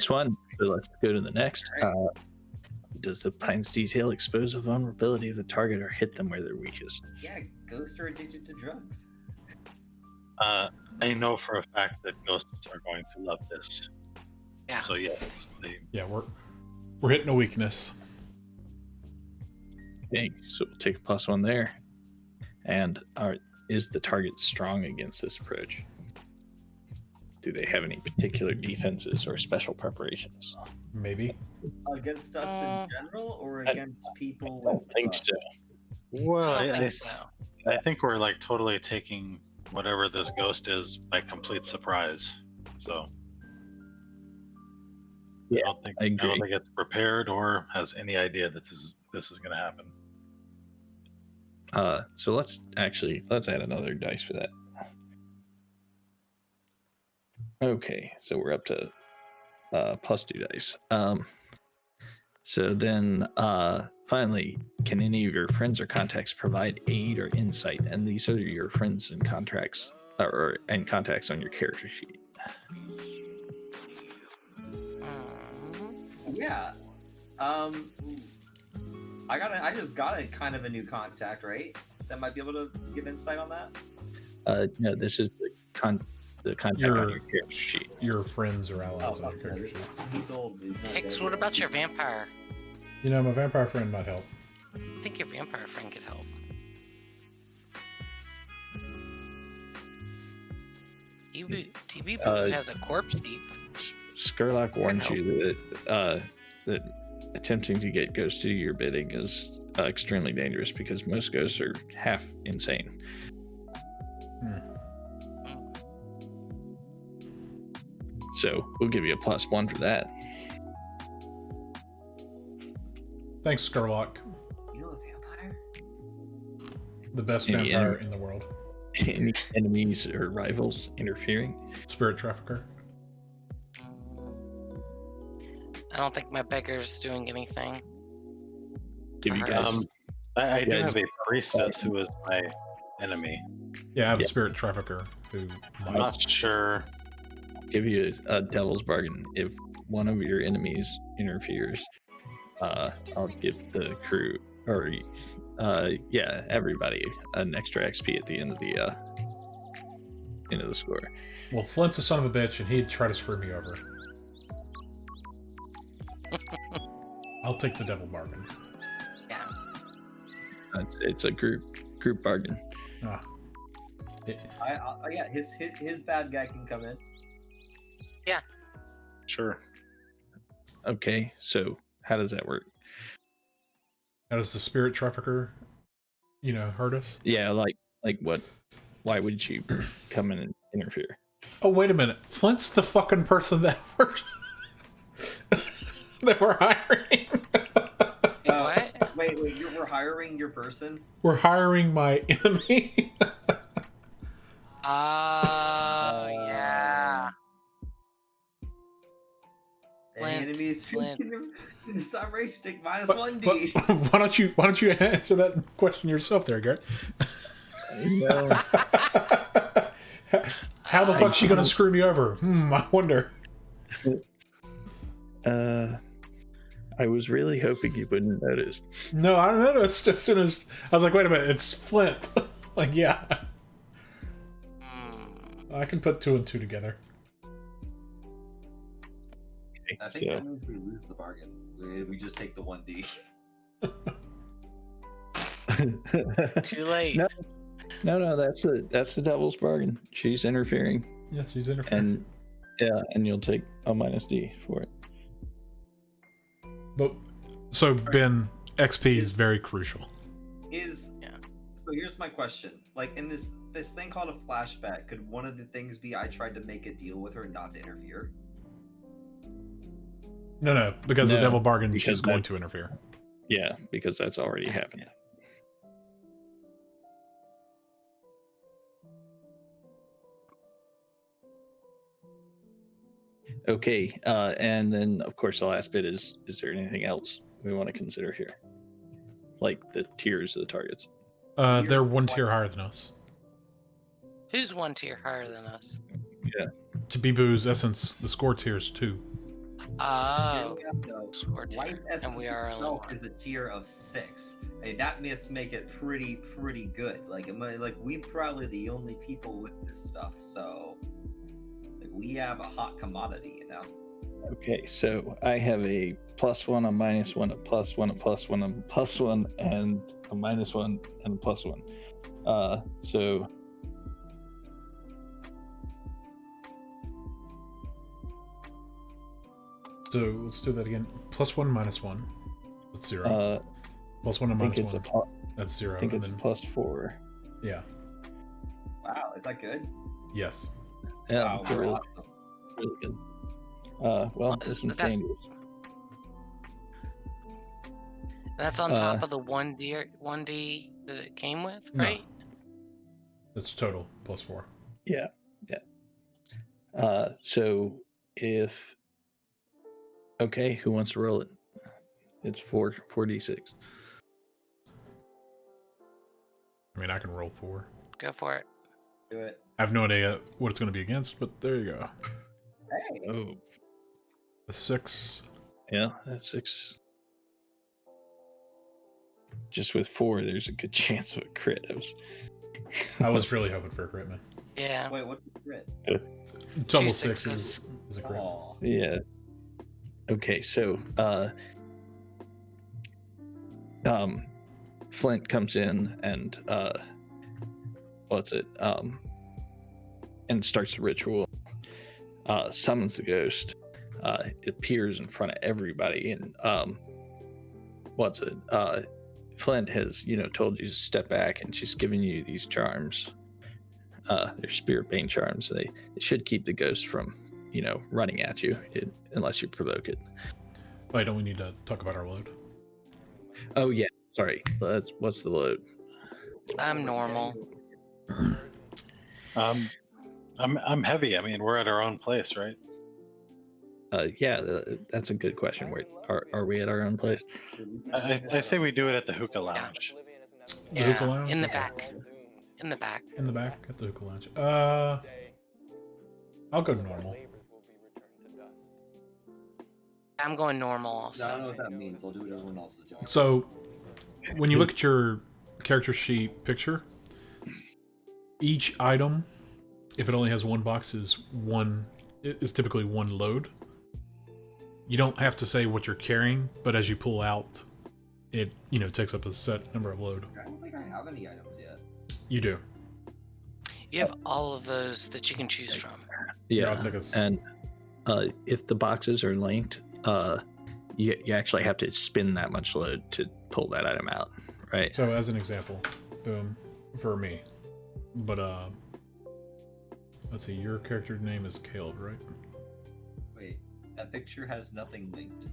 So let's go to the next. Does the Pine's detail expose the vulnerability of the target or hit them where they're weakest? Yeah, ghosts are addicted to drugs. I know for a fact that ghosts are going to love this. Yeah. So yes, Yeah, we're hitting a weakness. Okay, so we'll take a +1 there. And is the target strong against this approach? do they have any particular defenses or special preparations? Maybe. Against us in general, or I- against people I with? don't think so. Well, I don't I think so. think we're like totally taking whatever this ghost is by complete surprise. So Yeah, I don't think I agree. it's prepared or has any idea that this is going to happen. So let's add another dice for that. Okay, so we're up to +2 dice. So then finally, can any of your friends or contacts provide aid or insight? And these are your friends and contacts and contacts on your character sheet. Yeah. I just got a kind of a new contact, right? That might be able to give insight on that. No, this is the contact on your character sheet. Your friends or allies on your okay, character sheet. he's old. He's not Hicks, dead what yet. about your vampire? You know, my vampire friend might help. I think your vampire friend could help. TB has a corpse thief. Skurlock warns help. you that attempting to get ghosts to do your bidding is extremely dangerous because most ghosts are half insane. So we'll give you a +1 for that. Thanks, Skurlock. You know a vampire? The best Any vampire enemy- in the world. Any enemies or rivals interfering? Spirit trafficker. I don't think my beggar's doing anything. Give you Alright. guys. I do Yeah, have a priestess who is my enemy. Yeah, I have Yeah. a spirit trafficker who I'm might. not sure. Give you a devil's bargain. If one of your enemies interferes, I'll give the crew or everybody an extra XP at the end of the score. Well, Flint's a son of a bitch, and he'd try to screw me over. I'll take the devil bargain. Yeah. It's a group bargain. Ah. Yeah, his bad guy can come in. Sure. Okay, so how does that work? How does the spirit trafficker, hurt us? Yeah, like what? Why would you come in and interfere? Oh, wait a minute. Flint's the fucking person that we're hiring. What? Wait, we're hiring your person? We're hiring my enemy. Oh, yeah. Any enemies? Flint. Sorry, should take minus But- 1D. but why don't you answer that question yourself there, Garrett? No. How the fuck's she gonna screw me over? I wonder. I was really hoping you wouldn't notice. No, I don't know. It's just as soon as I was like, wait a minute, it's Flint. Like, yeah, I can put 2 and 2 together. Okay, I think so that means we lose the bargain. We just take the 1D. Too late. no, that's the devil's bargain. She's interfering, Yeah, she's interfering. and you'll take a -D for it. But so Ben, XP is very crucial. So here's my question. Like in this thing called a flashback, could one of the things be I tried to make a deal with her not to interfere? No, because the No, devil bargain, because she's going that's- to interfere. Yeah, because that's already happened. Okay, and then of course the last bit is there anything else we want to consider here? Like the tiers of the targets. They're 1 tier higher than us. Who's 1 tier higher than us? To Bibu's essence, the score tier is 2. Oh, No, score Life tier. Essence And we are only itself 1. is a tier of 6. Hey, that must make it pretty good. Like we probably the only people with this stuff, so like we have a hot commodity, you know. Okay, so I have a +1, a -1, a +1, a +1, a +1, and a -1 and a +1. So So let's do that again. +1, -1. That's 0. +1 I and think -1. it's a plus. That's 0. I think and it's then, +4. yeah. Wow, is that good? Yes. Yeah, Wow, it's really, awesome. really good. Well, there's some is that- changes. That's on top Uh, of the 1D that it came with, No. right? That's total +4. Yeah. So if okay, who wants to roll it? It's 4d6. I mean, I can roll 4. Go for it. Do it. I have no idea what it's going to be against, but there you go. Hey. Oh, A 6. yeah, that's 6. Just with 4, there's a good chance of a crit. I was really hoping for a crit, man. Yeah. Wait, what's the crit? Double 6 sixes. is a crit. Oh, Yeah. Okay, so Flint comes in and and starts the ritual. Summons the ghost. It appears in front of everybody, and Flint has told you to step back, and she's giving you these charms. They're spirit bane charms. They should keep the ghost from running at you unless you provoke it. Wait, don't we need to talk about our load? Oh yeah, sorry. What's the load? I'm normal. I'm heavy. I mean, we're at our own place, right? Yeah, that's a good question. Where are we at our own place? I say we do it at the hookah lounge. The hookah lounge? In the back. In the back. In the back at the hookah lounge. I'll go normal. I'm going normal I don't know also. what that means. I'll do what everyone else is doing. So, when you look at your character sheet picture, each item, if it only has one box, is typically one load. You don't have to say what you're carrying, but as you pull out, it takes up a set number of load. I don't think I have any items yet. You do. You have all of those that you can choose from. Here, Yeah, I'll take a and if the boxes are linked, you actually have to spin that much load to pull that item out, right? So, as an example, for me, but let's see, your character name is Caleb, right? Wait, that picture has nothing linked.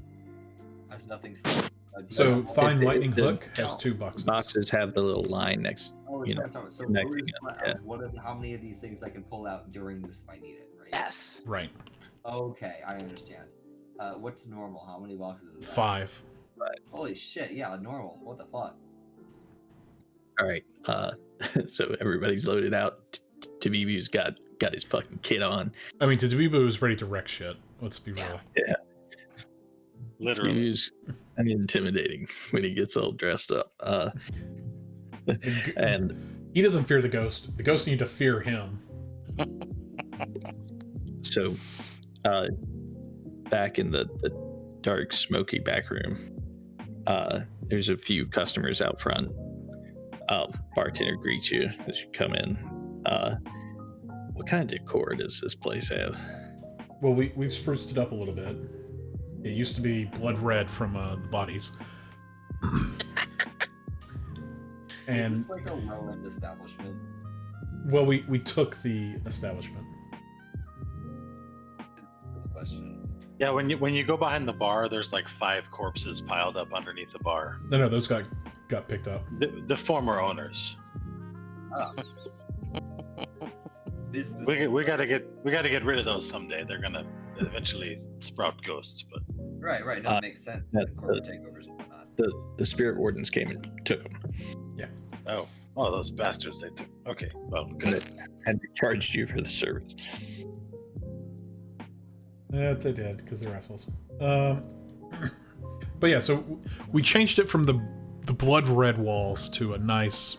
Has nothing. Do you So, have all- Fine It- Lightning it- Hook has no. 2 boxes. Boxes have the little line next. Oh, you know, sorry. So connecting where's it, my- yeah. how many of these things I can pull out during this if I need it, right? Yes. Right. Okay, I understand. What's normal? How many boxes is that? 5. Holy shit! Yeah, normal. What the fuck? All right. So everybody's loaded out. Tabibu's got his fucking kit on. I mean, Tadabibu is ready to wreck shit. Let's be real. Literally. Tabibu's intimidating when he gets all dressed up. And He doesn't fear the ghost. The ghosts need to fear him. so, back in the dark, smoky back room, there's a few customers out front. Bartender greets you as you come in. What kind of decor does this place have? Well, we've spruced it up a little bit. It used to be blood red from the bodies. And Is this like a low-end establishment? well, we took the establishment. Question. Yeah, when you go behind the bar, there's like 5 corpses piled up underneath the bar. No, those got picked up. The former owners. Oh. This We gotta get rid of those someday. They're gonna eventually sprout ghosts, but right. No, it makes sense. that- Corporate takeovers and whatnot. The spirit wardens came and took them oh, those bastards they took. Okay, well, good. and charged you for the service. Yeah, they did because they're assholes. But yeah, so we changed it from the blood red walls to a nice,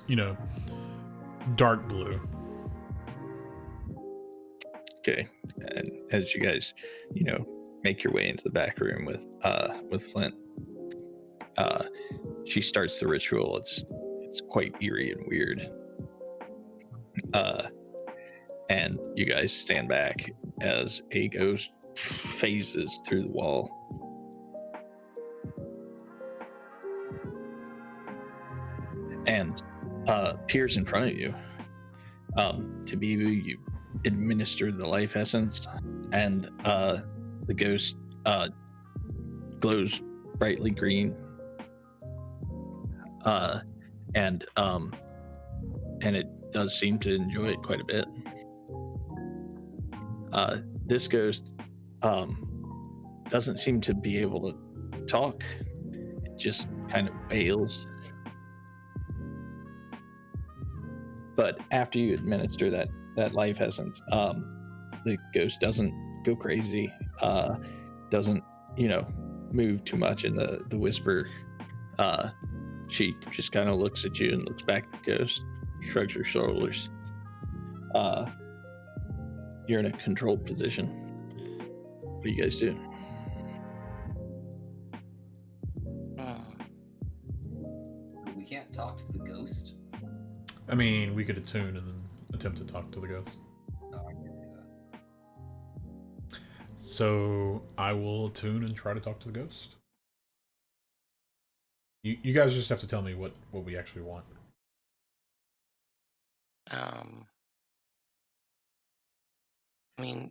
dark blue. Okay, and as you guys, make your way into the back room with Flint, she starts the ritual. It's quite eerie and weird. And you guys stand back as a ghost phases through the wall and appears in front of you. To be you administer the life essence, and the ghost glows brightly green, and it does seem to enjoy it quite a bit. This ghost doesn't seem to be able to talk. It just kind of wails. But after you administer that life essence, the ghost doesn't go crazy, doesn't move too much in the whisper. She just kind of looks at you and looks back at the ghost, shrugs her shoulders. You're in a controlled position. What do you guys do? We can't talk to the ghost. I mean, we could attune and then attempt to talk to the ghost. No, I can't do that. So I will attune and try to talk to the ghost. You guys just have to tell me what we actually want. I mean,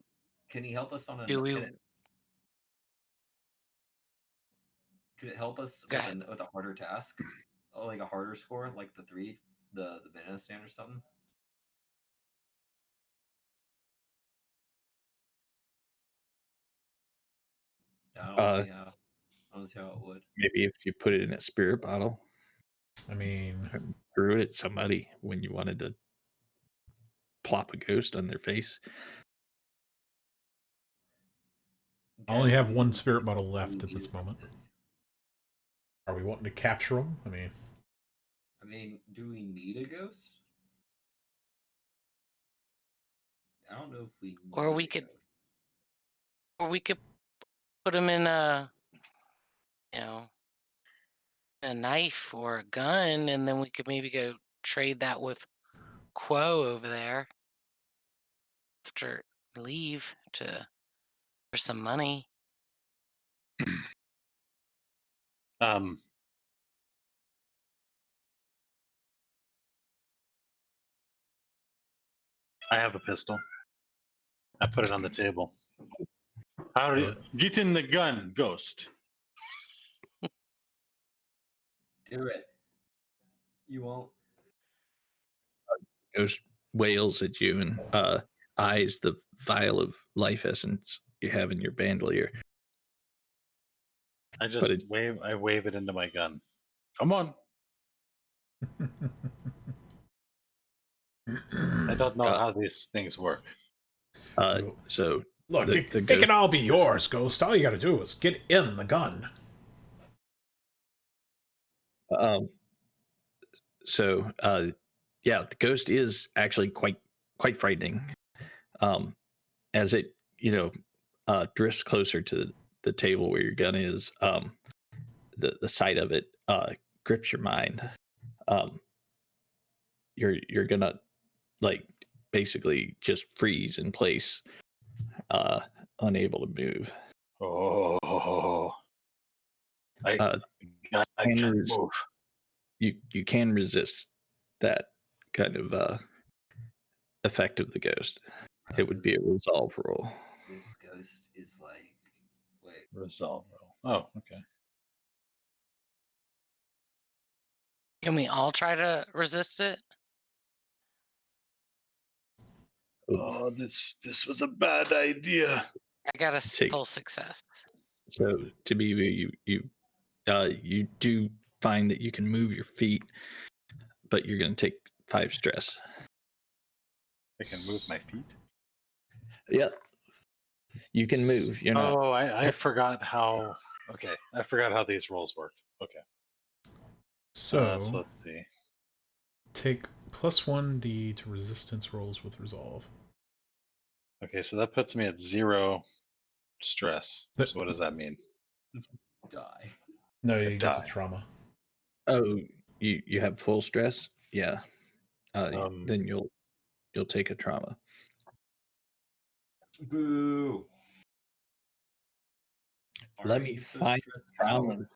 Can he help us on a? Do we- Could it help us Go with ahead. with a harder task, like a harder score, like the banana stand or something? I don't see how it would. Maybe if you put it in a spirit bottle, I mean, threw it at somebody when you wanted to plop a ghost on their face. I only have one Who- spirit bottle who left at needs this it moment. is- Are we wanting to capture them? I mean, do we need a ghost? I don't know if we. Or need we a could- ghost. or we could put him in a knife or a gun, and then we could maybe go trade that with Quo over there after leave for some money. Um, I have a pistol. I put it on the table. How do you get in the gun, ghost? Do it. You won't. Ghost wails at you and eyes the vial of life essence you have in your bandolier. I just But it- wave it into my gun. Come on. I don't know how these things work. So look, The- it, the it ghost- can all be yours, Ghost. All you got to do is get in the gun. Yeah, the ghost is actually quite frightening. As it drifts closer to the table where your gun is, the sight of it grips your mind. You're gonna basically just freeze in place, unable to move. Oh, I Uh, can't Henry's- move. You can resist that kind of effect of the ghost. It would be a resolve roll. This ghost is like. Wait. Resolve roll. Oh, okay. Can we all try to resist it? Oh, this was a bad idea. I got a Take- full success. So to be you do find that you can move your feet, but you're going to take 5 stress. I can move my feet. Yep. You can move. You're not. Oh, I forgot how. Okay, I forgot how these rolls work. Okay, So, so let's see. take +1d to resistance rolls with resolve. Okay, so that puts me at 0 stress. But- So what does that mean? Die. No, you get die. a trauma. Oh, you have full stress. Yeah. Then you'll take a trauma. Boo. Let Are me you so find stressed out? traumas.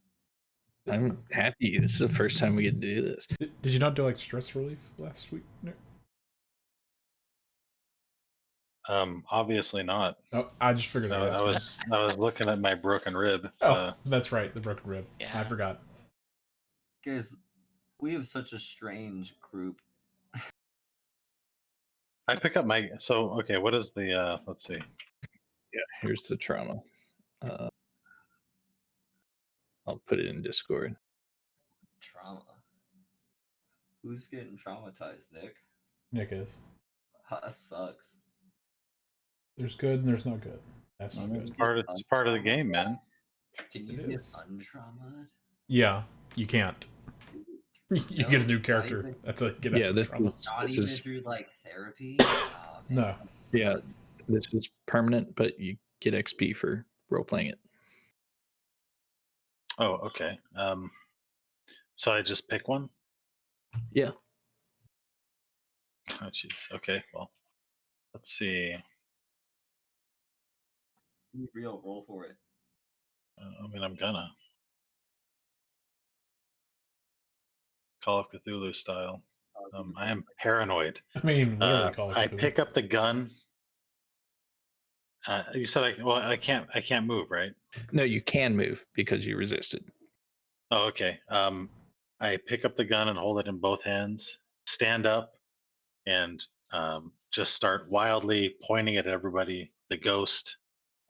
I'm happy. This is the first time we get to do this. Did you not do like stress relief last week, Nick? Obviously not. Oh, I just figured No, that out. I was looking at my broken rib. Oh, that's right, the broken rib. I Yeah. forgot. Guys, we have such a strange group. I pick up my okay. What is the let's see. Yeah, here's the trauma. I'll put it in Discord. Trauma. Who's getting traumatized, Nick? Nick is. That sucks. There's good and there's not good. That's not It's good. It's part of the game, man. Can you It get is. untraumatized? Yeah, you can't. You No, get a new not character. even- That's a get Yeah, out this trauma. is, Not this even is through like therapy. Oh, man, No. that Yeah. sucks. this is permanent, but you get XP for role playing it. Oh, okay. So I just pick one. Yeah. Oh, jeez. Okay. Well, let's see. Be real, roll for it. I mean, I'm gonna Call of Cthulhu style. I am paranoid. I mean, whatever they call it. I pick up the gun. You said I can't move, right? No, you can move because you resisted. Oh, okay. I pick up the gun and hold it in both hands, stand up, and just start wildly pointing at everybody, the ghost,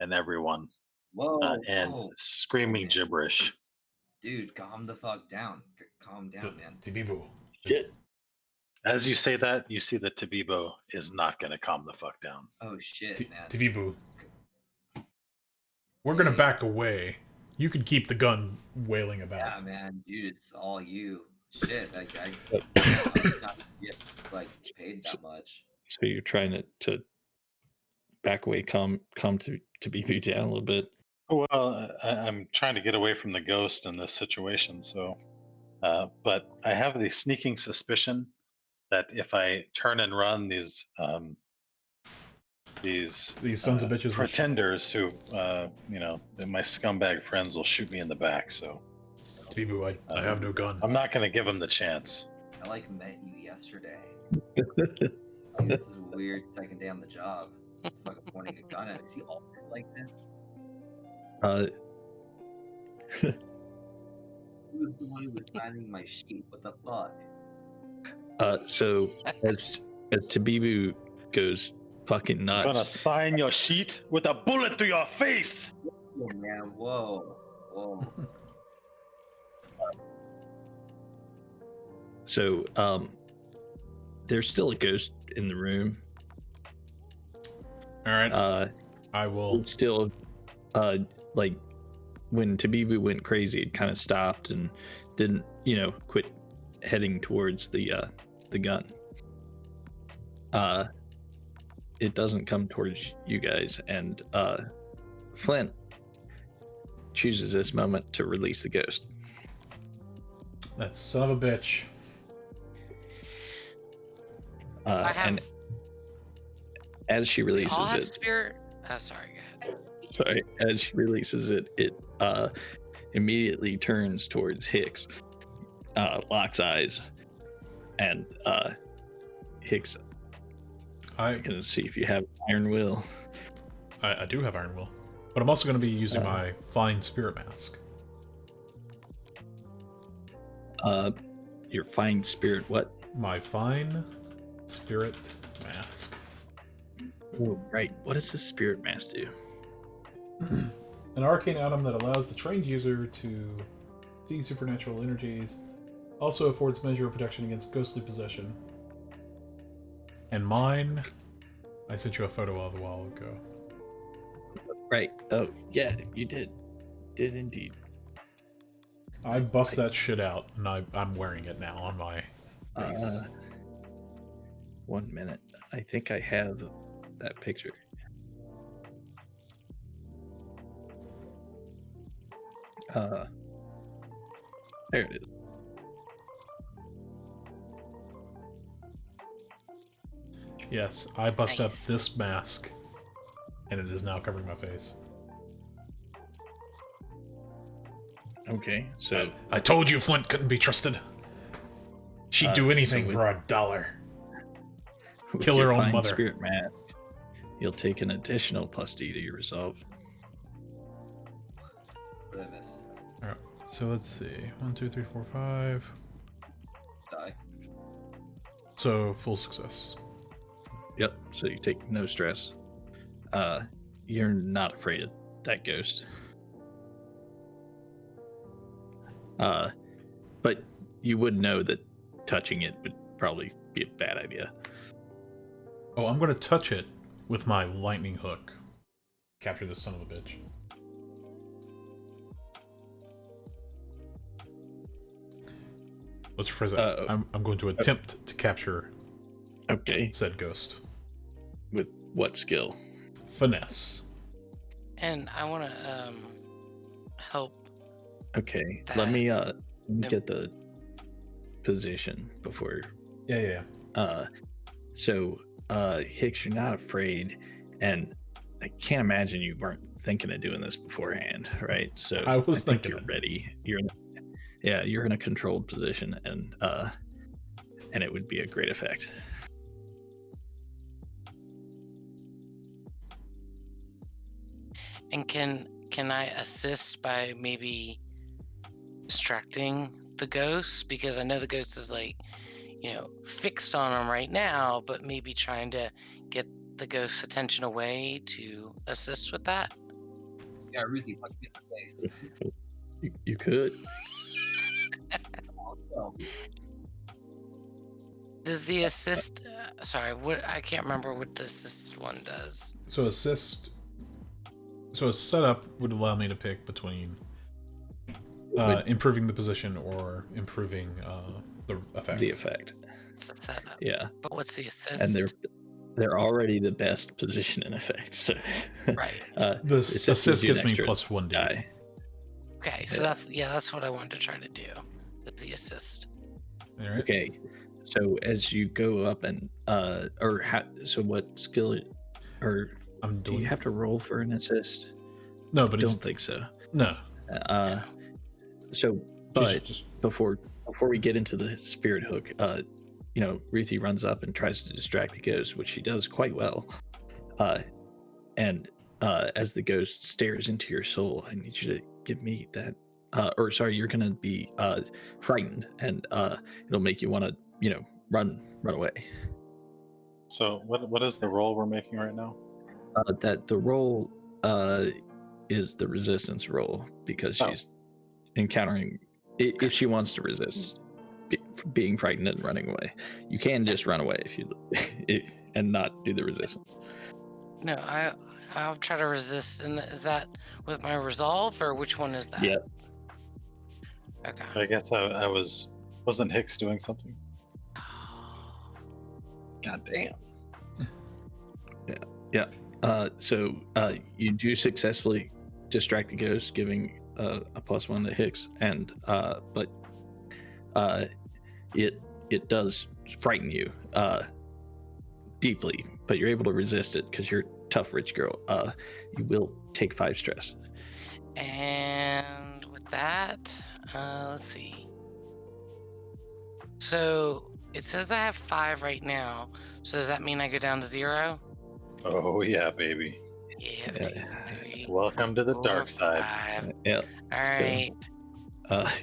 and everyone, Whoa, and whoa. screaming man. gibberish. Dude, calm the fuck down. Calm down, man. Tibibu. Shit. As you say that, you see that Tabibo is not going to calm the fuck down. Oh shit, man. Tibibu. We're gonna back away. You can keep the gun wailing about. Yeah, man, dude, it's all you. Shit, I not get like paid that much. So you're trying to back away, come to be viewed down a little bit. Well, I'm trying to get away from the ghost in this situation, so. But I have the sneaking suspicion that if I turn and run, these sons of bitches will pretenders who, my scumbag friends will shoot me in the back. So Tibibu, I have no gun. I'm not going to give them the chance. I like met you yesterday. Like, this is a weird second day on the job. It's fucking pointing a gun at me. Is he always like this? Who was the one who was signing my sheet? What the fuck? So as Tabibu goes fucking I'm gonna nuts, sign your sheet with a bullet to your face. Oh man, whoa. so there's still a ghost in the room. All right. I will. It's still like when Tabibu went crazy, it kind of stopped and didn't, quit heading towards the gun. It doesn't come towards you guys, and Flint chooses this moment to release the ghost. That son of a bitch. I have. And as she We releases all have it, spirit. Oh, sorry. Go ahead. sorry, as she releases it, it immediately turns towards Hicks, locks eyes, and Hicks, I'm gonna see if you have Iron Will. I do have Iron Will, but I'm also going to be using my Fine Spirit Mask. Your fine spirit, what? My Fine Spirit Mask. Oh, right. What does the spirit mask do? An arcane item that allows the trained user to see supernatural energies. Also affords measure of protection against ghostly possession. And mine, I sent you a photo of a while ago. Right. Oh, yeah, you did. Did indeed. I bust that shit out, and I'm wearing it now on my face. 1 minute. I think I have that picture. There it is. Yes, I bust up Nice. this mask, and it is now covering my face. Okay, so I told you Flint couldn't be trusted. She'd do so anything with- for $1. with Kill your her own fine mother. Spirit mask, you'll take an additional +D to your resolve. What did I miss? All right. So let's see. 1, 2, 3, 4, 5. Die. So full success. Yep. So you take no stress. You're not afraid of that ghost. But you would know that touching it would probably be a bad idea. Oh, I'm gonna touch it with my lightning hook. Capture this son of a bitch. Let's rephrase that. I'm going to attempt to capture Okay. said ghost. With what skill? Finesse. And I want to help. Okay. That- Let me Yep. get the position before. Yeah. So Hicks, you're not afraid, and I can't imagine you weren't thinking of doing this beforehand, right? So I was think thinking you're it. ready. You're in a controlled position, and it would be a great effect. And can I assist by maybe distracting the ghost? Because I know the ghost is like, fixed on him right now, but maybe trying to get the ghost's attention away to assist with that. Yeah, Ruthie, punch me in the face. You could. Oh, Does the assist? Sorry, what I can't remember what the assist one does. So assist. So a setup would allow me to pick between improving the position or improving the effect. The effect. It's the setup. Yeah. But what's the assist? And they're already the best position in effect. So Right. The Assist assist gives you an gives me extra plus 1d. die. Okay, so Yeah. that's what I wanted to try to do. Is the assist. All right. Okay. So as you go up and so what skill or I'm do doing. you have to roll for an assist? No, I but don't think so. no. So but Just before we get into the spirit hook, Ruthie runs up and tries to distract the ghost, which she does quite well. And as the ghost stares into your soul, I need you to give me that. You're gonna be frightened, and it'll make you want to, run away. So what is the roll we're making right now? That the roll is the resistance roll because Oh. she's encountering. If she wants to resist being frightened and running away, you can just run away if you and not do the resistance. No, I'll try to resist. And is that with my resolve, or which one is that? Yeah. Okay. I guess I wasn't Hicks doing something? God damn. So you do successfully distract the ghost, giving a +1 to Hicks, and but it does frighten you deeply, but you're able to resist it because you're a tough rich girl. You will take 5 stress. And with that, let's see. So it says I have 5 right now. So does that mean I go down to 0? Oh yeah, baby. Yeah. Yeah. 2, 3, Welcome to the 4, dark side. 5. Yeah, All right.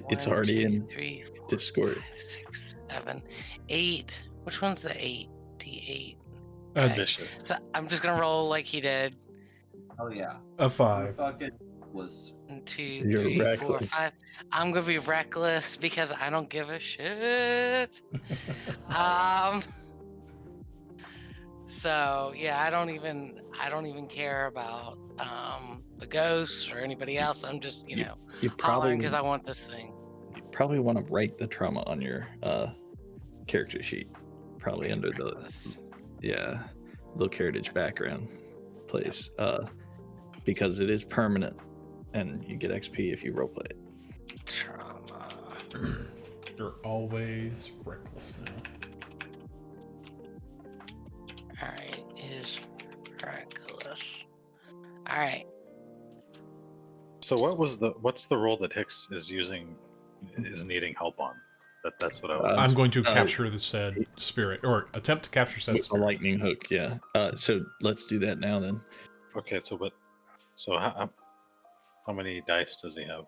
it's 1, already 2, in 3, 4, Discord. 5, 6, 7, 8. Which one's the 8? D8. A, Okay. Bishop. So I'm just gonna roll like he did. hell yeah. a 5. Fucking was. 1, 2, You're 3, 4, reckless. 5. I'm gonna be reckless because I don't give a shit. So yeah, I don't even care about the ghosts or anybody else. I'm just You hollering probably because I want this thing. want to write the trauma on your character sheet, probably under the Reckless. low heritage background place, because it is permanent and you get XP if you roleplay it. Trauma. You're always reckless now. All right, is reckless. All right. So what's the role that Hicks is needing help on? That's what I was. I'm going to capture the said spirit, or attempt to capture said With a spirit. lightning hook, yeah. So let's do that now then. Okay, so how many dice does he have?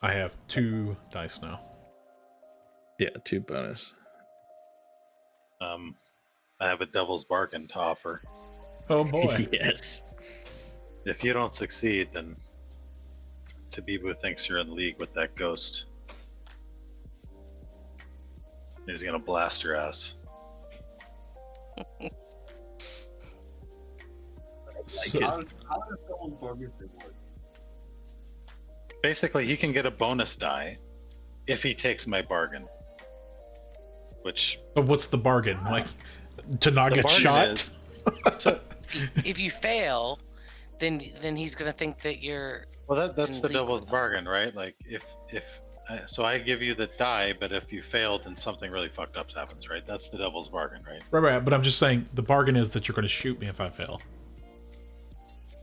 I have 2 dice now. Yeah, 2 bonus. I have a devil's bargain to offer. Oh boy. Yes. If you don't succeed, then Tabibu thinks you're in league with that ghost. He's gonna blast your ass. So- How does Devil's Bargain work? Basically, he can get a bonus die if he takes my bargain. Which But what's the bargain? Like, to not the get bargain shot? is- so, If you fail, then he's gonna think that you're. well, that's In the league devil's with them. bargain, right? Like so I give you the die, but if you fail, then something really fucked up happens, right? That's the devil's bargain, right? Right, but I'm just saying the bargain is that you're going to shoot me if I fail.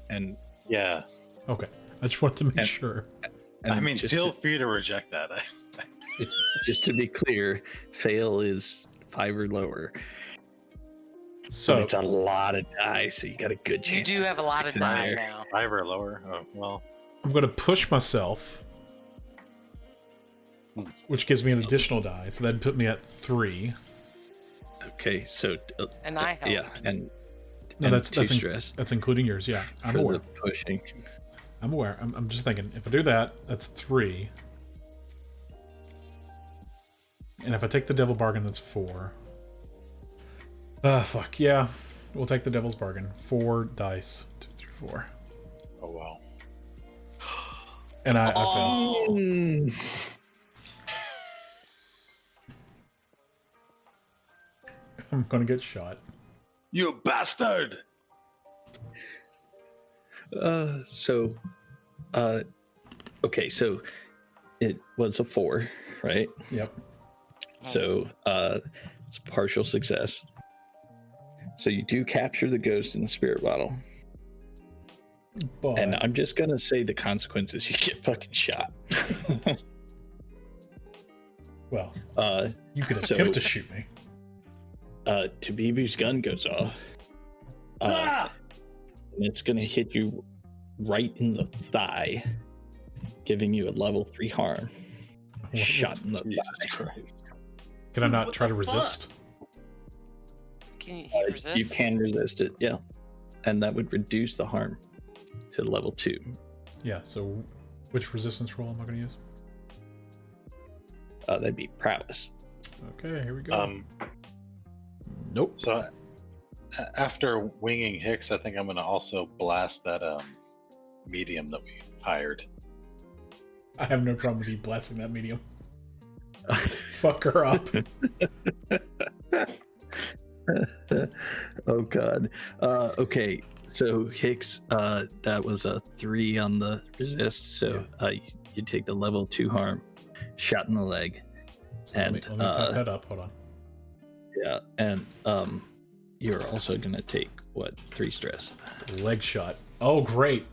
And, Yeah. Okay, I just wanted to make And- sure. and I mean, just feel free to reject that. just to be clear, fail is 5 or lower. But So it's a lot of die, so you got a good You chance. do have a lot of in die there. now. 5 or lower. Oh well. I'm going to push myself, which gives me an additional die. So that'd put me at 3. Okay, so And I help. yeah, and No, and that's 2 that's stress that's including yours. Yeah, I'm for aware. the pushing. I'm aware. I'm just thinking if I do that, that's 3. And if I take the devil bargain, that's 4. Fuck yeah. We'll take the devil's bargain. 4 dice. 2 through 4. Oh wow. And I fail. Mm. I'm gonna get shot. You bastard! So, okay, so it was a 4, right? Yep. So, it's partial success. So you do capture the ghost in the spirit bottle, But and I'm just gonna say the consequences: you get fucking shot. well, uh, you could So- attempt to shoot me. Tabibu's gun goes off. Ah! And it's gonna hit you right in the thigh, giving you a level 3 harm. Shot in the Jesus thigh. Christ. Can I not What try the to fuck? resist? Can he resist? You can resist it, yeah, and that would reduce the harm to level 2. Yeah. So, which resistance roll am I going to use? That'd be prowess. Okay, here we go. Nope. So after winging Hicks, I think I'm gonna also blast that medium that we hired. I have no problem with you blasting that medium. Fuck her up. Oh god. Okay, so Hicks, that was a 3 on the resist, so you take the level 2 harm, shot in the leg. So let me And, type that up. Hold on. Yeah, and you're also gonna take what, 3 stress. Leg shot. Oh, great.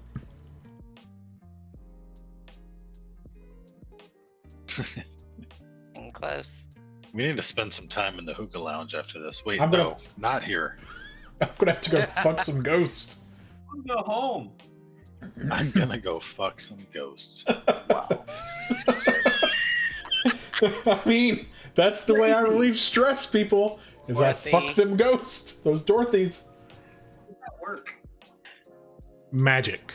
Close. We need to spend some time in the hookah lounge after this. Wait, I'm gonna- no, not here. I'm gonna have to go fuck some ghosts. Go home. I'm gonna go fuck some ghosts. Wow. I mean, that's the way I relieve stress, people. Is I Dorothy. fuck them ghosts. Those Dorothys. That work. Magic.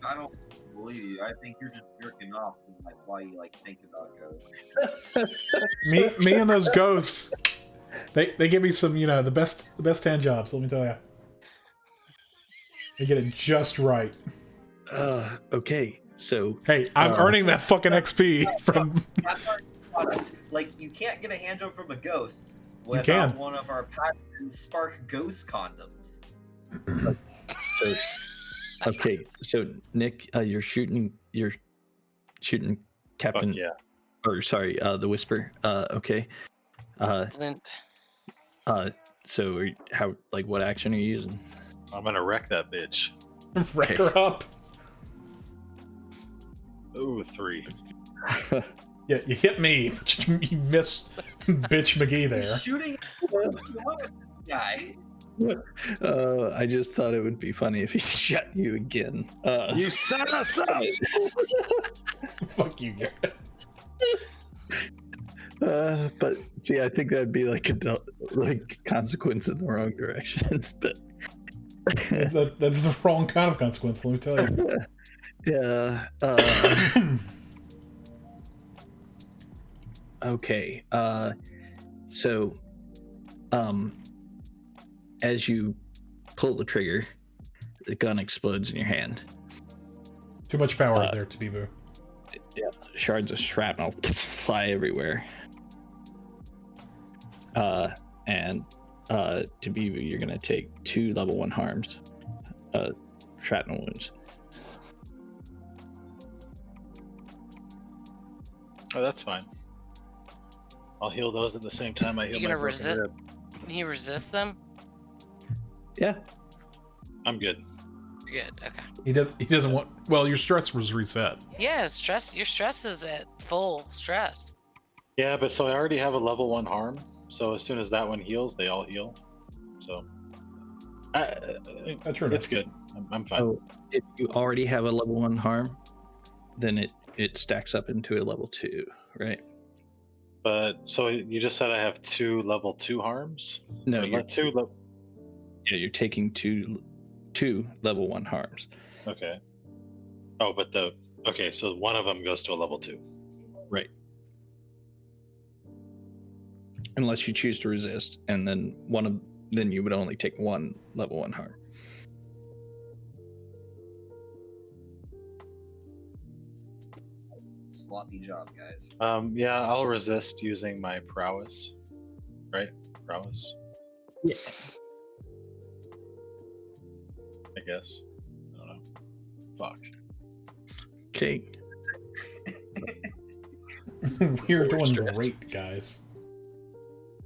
I don't believe you. I think you're just jerking off and like why you like think about ghosts. Me and those ghosts. They give me some, the best hand jobs. Let me tell you. They get it just right. Okay, so Hey, I'm earning that fucking XP from. That's our product. Like you can't get a hand job from a ghost can. without one of our patented Spark Ghost condoms. so okay, so Nick, you're shooting Fuck Captain, yeah. or sorry, the Whisper. Okay. Flint. So how, like, what action are you using? I'm gonna wreck that bitch. Wreck her up. Ooh, 3. Yeah, you hit me, but you miss bitch McGee there. He's shooting. What's wrong with this guy? I just thought it would be funny if he shot you again. You set us up! Fuck you, Garrett. But see, I think that'd be like like consequence in the wrong directions. But That's the wrong kind of consequence, let me tell you. yeah. Okay. So, as you pull the trigger, the gun explodes in your hand. Too much power there to be boo. Yeah, shards of shrapnel fly everywhere. And to be, you're gonna take 2 level 1 harms, shrapnel wounds. Oh, that's fine. I'll heal those at the same time I heal You my gonna broken resist? rib. Can you resist them? Yeah. I'm good. You're good. Okay. He doesn't want. Well, your stress was reset. Yeah, stress. Your stress is at full stress. Yeah, but so I already have a level 1 harm. So as soon as that one heals, they all heal. So That's true. it's good. I'm fine. So if you already have a level 1 harm, then it stacks up into a level 2, right? But so you just said I have 2 level 2 harms? No, Or you're, 2 level. yeah, you're taking two level 1 harms. Okay. Oh, but okay, so one of them goes to a level 2. Right. Unless you choose to resist, and then then you would only take 1 level 1 harm. Sloppy job, guys. Yeah, I'll resist using my prowess. Right? Prowess, Yeah. I guess. I don't know. Fuck. Okay. We're doing stress. great, guys.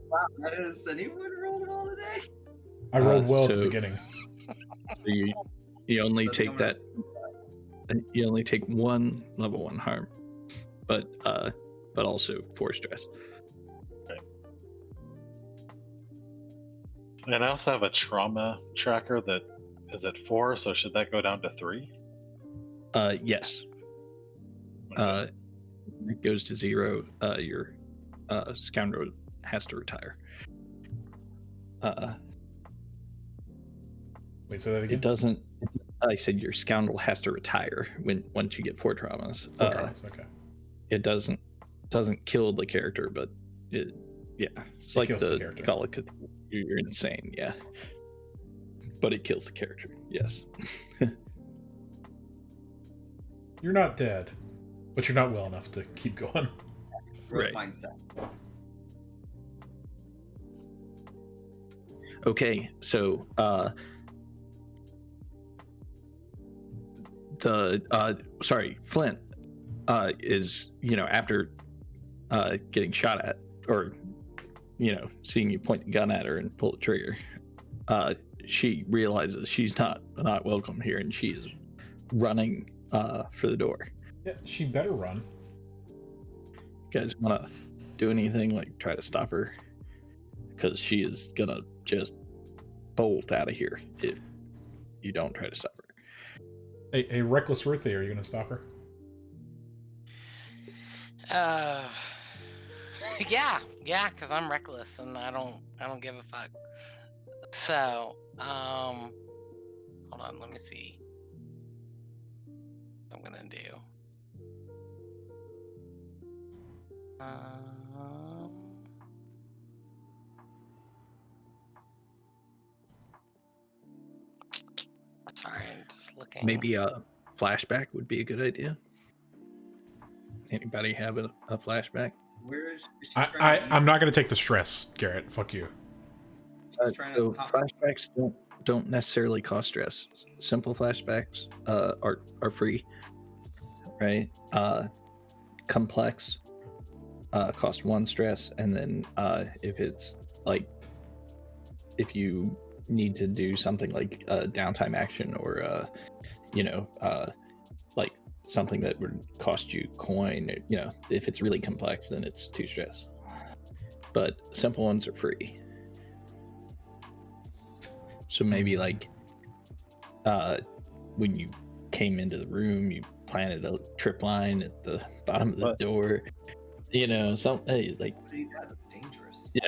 Wow, has anyone rolled well today? I rolled well at the so- beginning. So you only Doesn't take come as- that. You only take 1 level 1 harm, but also 4 stress. And I also have a trauma tracker that is at 4, so should that go down to 3? Yes. Okay. It goes to 0. Your scoundrel has to retire. Wait, say that It again. doesn't. I said your scoundrel has to retire once you get 4 traumas. Full traumas, okay. It doesn't kill the character, but it's It like kills the the character. Gallic. You're insane, yeah. But it kills the character, yes. You're not dead, but you're not well enough to keep going. Growth Right. mindset. Okay, so Flint is, after getting shot at, or seeing you point the gun at her and pull the trigger, she realizes she's not welcome here, and she is running for the door. Yeah, she better run. You guys want to do anything, like try to stop her? Because she is gonna just bolt out of here if you don't try to stop her. Hey, reckless Ruthie, are you gonna stop her? Yeah, because I'm reckless and I don't give a fuck. So, hold on, let me see what I'm gonna do. Sorry, I'm just looking. Maybe a flashback would be a good idea. Anybody have a flashback? Where is she I trying to I'm not gonna take the stress, Garrett. Fuck you. She's trying So to pop- flashbacks don't necessarily cost stress. Simple flashbacks are free, right? Complex cost 1 stress, and then if it's like, if you need to do something like a downtime action, or like something that would cost you coin. You know, if it's really complex, then it's 2 stress. But simple ones are free. So maybe like when you came into the room, you planted a trip line at the bottom of the door. You know, something like That's dangerous. Yeah,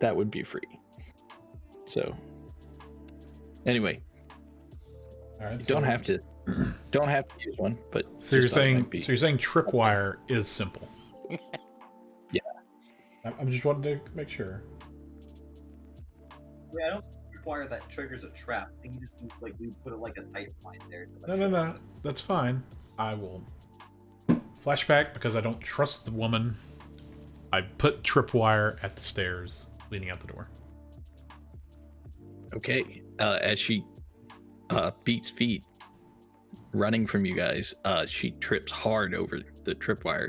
that would be free. So anyway, All right. you don't have to use one, but So you're just thought it saying might be- tripwire is simple. Yeah. I'm just wanting to make sure. Yeah, I don't require that triggers a trap. I think you just use, like, we put it like a tight line there. to, like, No, trip no. someone. That's fine. I will flashback because I don't trust the woman. I put tripwire at the stairs leading out the door. Okay, as she beats feet running from you guys, she trips hard over the tripwire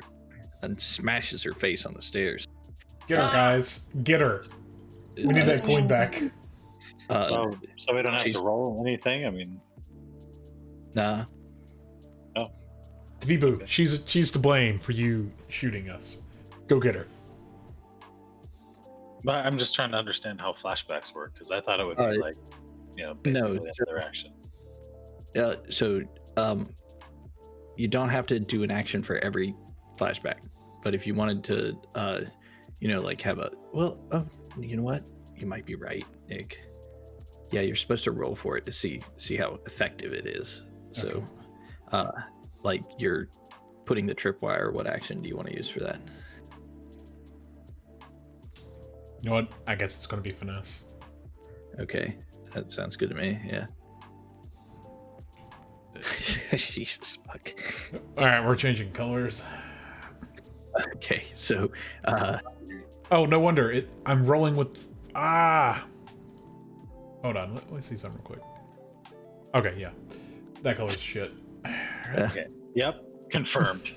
and smashes her face on the stairs. Get her, guys. Get her. We need that coin back. So we don't have she's- to roll anything. I mean, Nah, To be boo, she's to blame for you shooting us. Go get her. but I'm just trying to understand how flashbacks work because I thought it would be like, you know, no, basically another action. so you don't have to do an action for every flashback, but if you wanted to, you know, like have a you know what, you might be right, Nick. Yeah, you're supposed to roll for it to see how effective it is. So, like you're putting the tripwire. What action do you want to use for that? You know what? I guess it's going to be finesse. Okay, that sounds good to me. Yeah. Jesus fuck. All right, we're changing colors. Okay, so Oh, no wonder. I'm rolling with... Hold on. Let me see something real quick. Okay, yeah. That color's shit. Okay. Yep. Confirmed.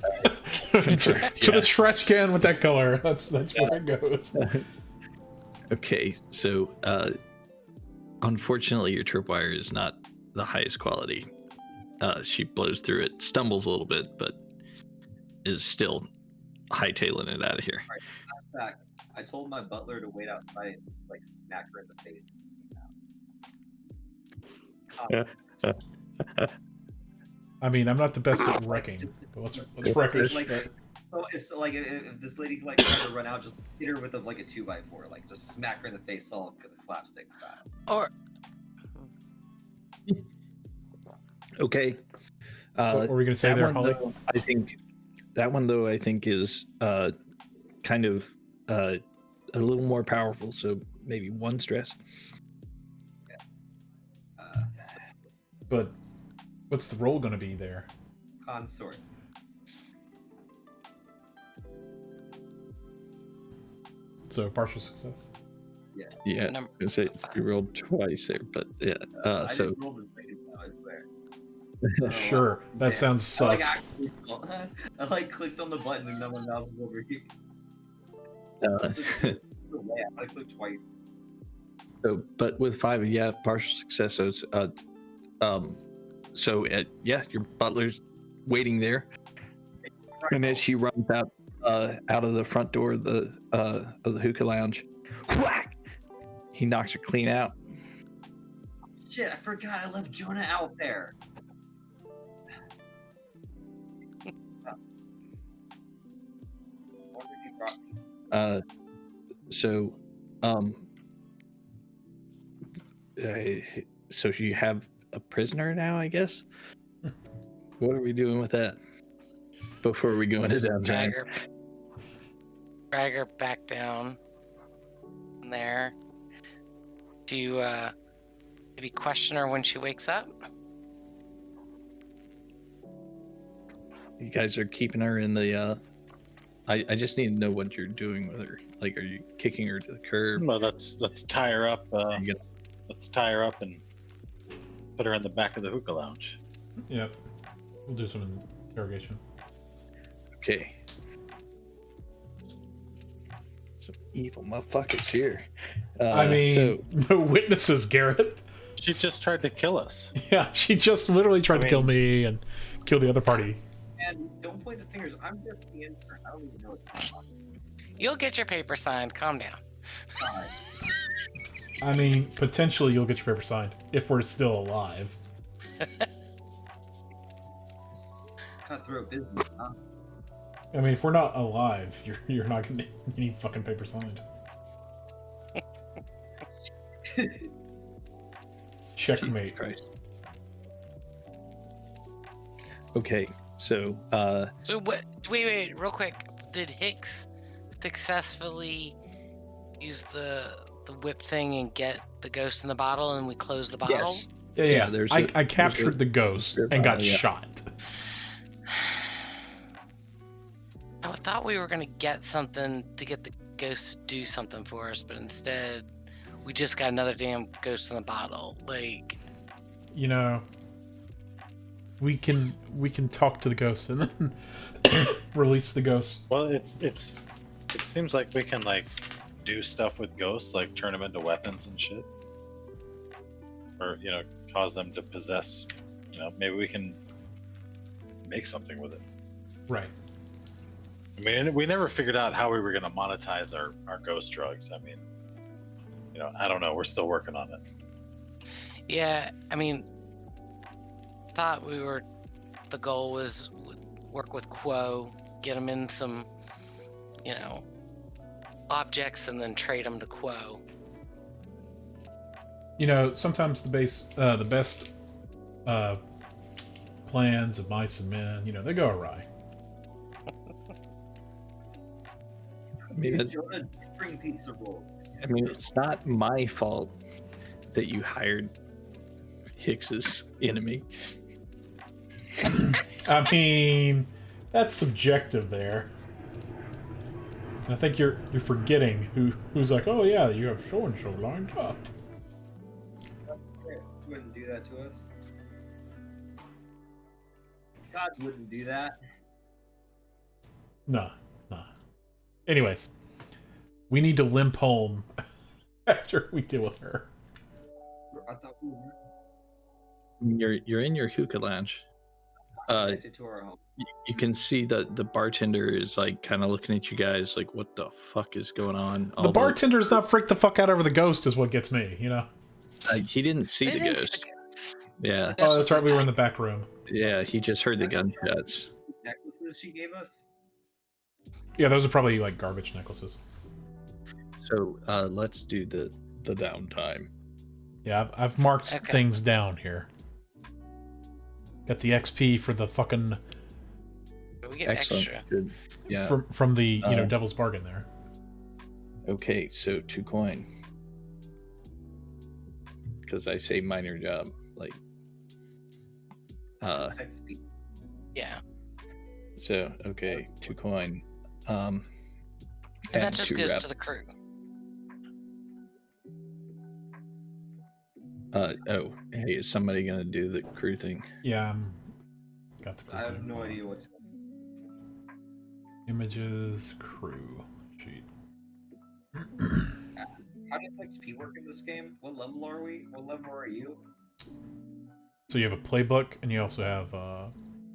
To the trash can with that color. That's where it goes. okay, so unfortunately your tripwire is not the highest quality. She blows through it, stumbles a little bit, but is still hightailing it out of here. Back. I told my butler to wait outside and just, like, smack her in the face. I mean, I'm not the best at wrecking. But let's wreck this Like, shit. so if this lady like tried to run out, just hit her with like a 2x4, like just smack her in the face, all slapstick style. Or Okay. What were we going to say That there, one, Holly? though, I think that one though I think is kind of a little more powerful. So maybe 1 stress. But what's the roll going to be there? Consort. So partial success. Yeah, Number I was gonna say 5. you rolled twice there, but yeah. I So didn't roll this lady, no, I swear. Sure, that Yeah. sounds I, like, sus. actually, I like clicked on the button and then my mouse was over here. I clicked twice. So, but with 5, yeah, partial success. So, it's, yeah, your butler's waiting there, and as she runs out of the front door of the hookah lounge, whack! He knocks her clean out. Shit, I forgot I left Jonah out there. Wonder if he brought me. So, so you have a prisoner now, I guess. What are we doing with that before we go into Just downtime? drag her back down there. Do you maybe question her when she wakes up? You guys are keeping her in the. I just need to know what you're doing with her. Like, are you kicking her to the curb? Well, let's tie her up. You Let's tie her up and put her in the back of the hookah lounge. Yep. We'll do some interrogation. Okay. Some evil motherfuckers here. I mean, so no witnesses, Garrett. She just tried to kill us. Yeah, she just literally tried to kill me and kill the other party. And don't point the fingers. I'm just the intern. I don't even know what's going on. You'll get your paper signed. Calm down. God. I mean, potentially you'll get your paper signed if we're still alive. Cutthroat business, huh? I mean, if we're not alive, you're not gonna need fucking paper signed. Checkmate. Christ. Okay, so So what? Wait, real quick. Did Hicks successfully use the whip thing and get the ghost in the bottle, and we close the bottle? yes, Yeah. there's I captured the ghost and got yeah. shot. I thought we were gonna get something to get the ghost to do something for us, but instead, we just got another damn ghost in the bottle. Like, You know, we can talk to the ghost and then release the ghost. Well, it seems like we can like do stuff with ghosts, like turn them into weapons and shit, or cause them to possess. Maybe we can make something with it. Right. I mean, we never figured out how we were going to monetize our ghost drugs. I mean, I don't know. We're still working on it. yeah, I mean, thought the goal was work with Quo, get them in some, objects, and then trade them to Quo. Sometimes the best plans of mice and men, they go awry. I mean, You're a different piece of roll. I mean, it's not my fault that you hired Hicks's enemy. I mean, that's subjective there. And I think you're forgetting who's like, oh yeah, you have so and so lined up. You wouldn't do that to us. God wouldn't do that. Nah. Anyways, we need to limp home after we deal with her. I thought we were You're in your hookah lounge. connected to our home. You can see that the bartender is like kind of looking at you guys like, what the fuck is going on? The bartender's not freaked the fuck out over the ghost is what gets me, He didn't see They the didn't see ghost. ghost. Yeah, Oh, that's right, we were in the back room. yeah. He just heard the gunshots. Necklaces she gave us. Yeah, those are probably like garbage necklaces. So let's do the downtime. Yeah, I've marked Okay. things down here. Got the XP for the fucking But we get Excellent. extra. Good. Yeah. from the Uh, Devil's Bargain there. Okay, so 2 coin. Because I say minor job, like. XP. Yeah. So okay, 2 coin. And that just 2 goes rep. to the crew. Oh, hey, is somebody gonna do the crew thing? Yeah, got the I have no idea what's. images crew sheet. How does XP work in this game? What level are we? What level are you? So you have a playbook, and you also have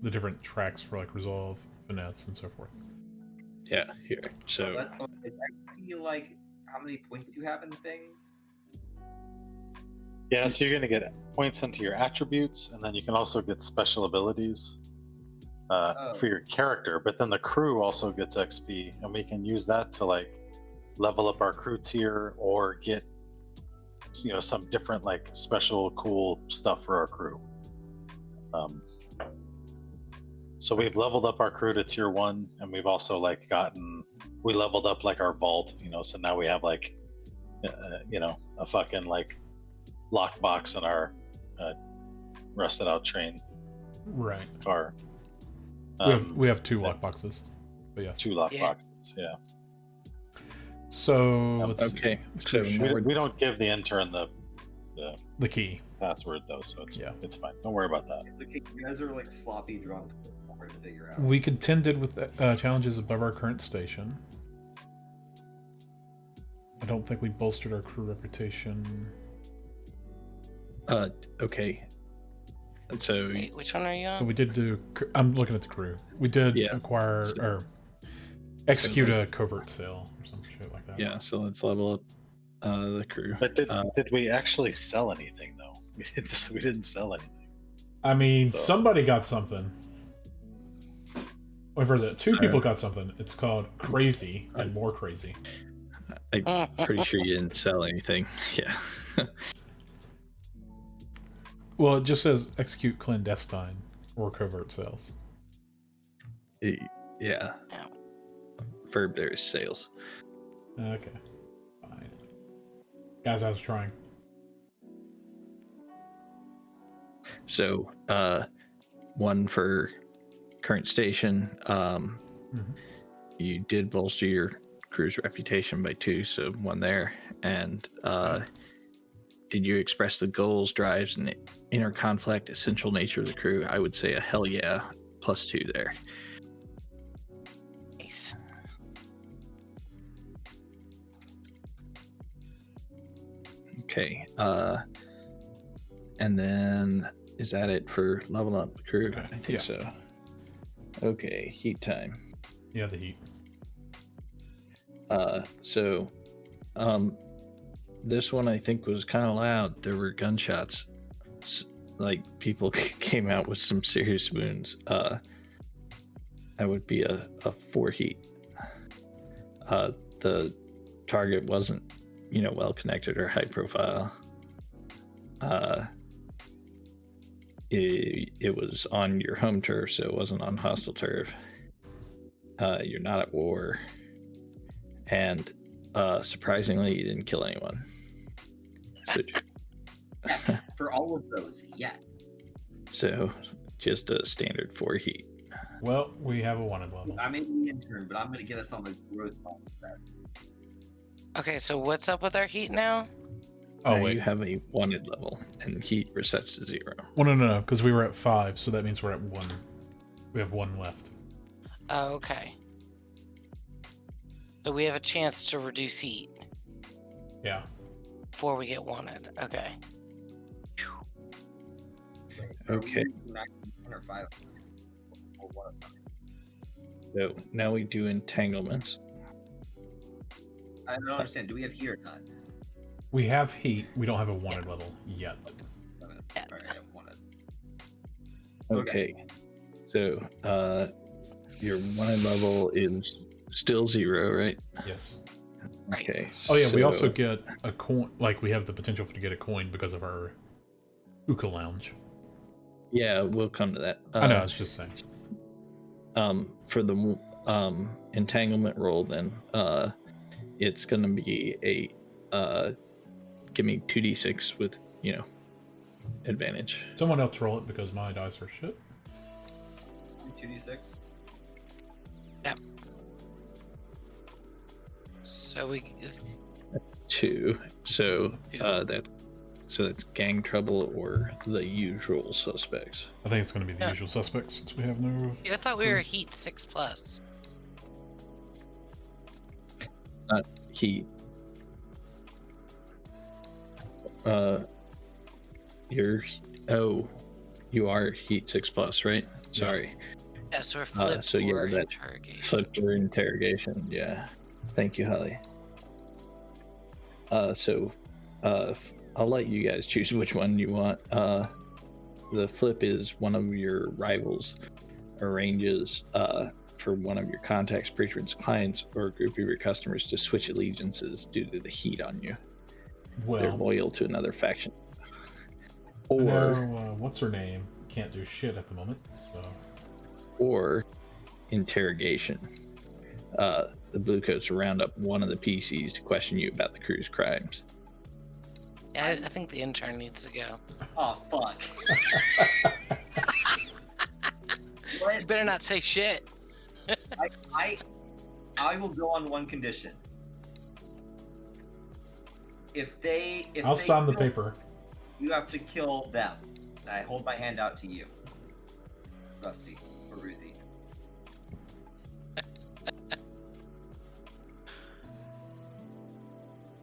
the different tracks for like resolve, finesse, and so forth. Yeah, here. So Is XP like how many points you have in things? Yeah, so you're going to get points into your attributes, and then you can also get special abilities for your character. But then the crew also gets XP, and we can use that to like level up our crew tier or get some different like special cool stuff for our crew. So we've leveled up our crew to tier 1, and we've also like we leveled up like our vault, so now we have like a fucking like lockbox in our rusted out train Right. car. We have 2 lockboxes. But yes. 2 lockboxes, yeah. So let's see. okay, so Crew now We, we're we don't give the intern the the key. password though, so Yeah. it's fine. Don't worry about that. It's okay, you guys are like sloppy drunks. It's hard to figure out. We contended with challenges above our current station. I don't think we bolstered our crew reputation. Okay. And so Wait, which one are you So on? we did do. I'm looking at the crew. We did Yeah. acquire So- or execute a covert sale or some shit like that. yeah, so let's level up the crew. But did we actually sell anything though? We didn't sell anything. I mean, So- somebody got something. Or for the two people got something. It's called Crazy and More Crazy. I'm pretty sure you didn't sell anything. Yeah. Well, it just says execute clandestine or covert sales. Yeah. Verb there is sales. Okay, fine. Guys, I was trying. So, one for current station. You did bolster your crew's reputation by 2, so 1 there. And did you express the goals, drives, and inner conflict, essential nature of the crew? I would say a hell yeah, +2 there. Nice. Okay. And then is that it for leveling up the crew? Okay, I think yeah. so. Okay, heat time. Yeah, the heat. So this one I think was kind of loud. There were gunshots. Like people came out with some serious wounds. That would be a 4 heat. The target wasn't, well connected or high profile. It was on your home turf, so it wasn't on hostile turf. You're not at war, and surprisingly, you didn't kill anyone. So, For all of those, yeah. so just a standard 4 heat. Well, we have a wanted level. I may be intern, but I'm going to get us on the growth instead. Okay, so what's up with our heat now? Oh, Now wait. you have a wanted level, and heat resets to 0. Well, no, because we were at 5, so that means we're at 1. We have 1 left. Oh, okay. So we have a chance to reduce heat Yeah. before we get wanted. Okay. Okay. Or 5. Or 1 of them. So now we do entanglements. I don't understand. Do we have heat or not? We have heat. We don't have a wanted level yet. Yeah. Alright, I have wanted. Okay. So your wanted level is still 0, right? Yes. Right. Okay. Oh, yeah, we so- also get a coin. Like, we have the potential to get a coin because of our Uka Lounge. Yeah, we'll come to that. I know, I was just saying. For the entanglement roll, then it's gonna be a give me 2d6 with advantage. Someone else roll it because my dice are shit. 2d6. So we 2. So Yeah. that's gang trouble or the usual suspects. I think it's going to be the Yeah. usual suspects since we have no. I thought we were heat 6+. Not heat. You are heat 6+, right? Sorry. Yeah, so we're flipped so yeah, or that interrogation. Flipped or interrogation. Yeah. Thank you, Holly. So I'll let you guys choose which one you want. The flip is one of your rivals arranges for one of your contacts, patrons, clients, or a group of your customers to switch allegiances due to the heat on you. They're Well, loyal to another faction. I Or know, what's her name? Can't do shit at the moment. So or interrogation. The Bluecoats round up one of the PCs to question you about the crew's crimes. Yeah, I think the intern needs to go. Oh, fuck. You What? better not say shit. I will go on one condition. If I'll they sign the kill- paper. You have to kill them. And I hold my hand out to you, Rusty or Ruthie.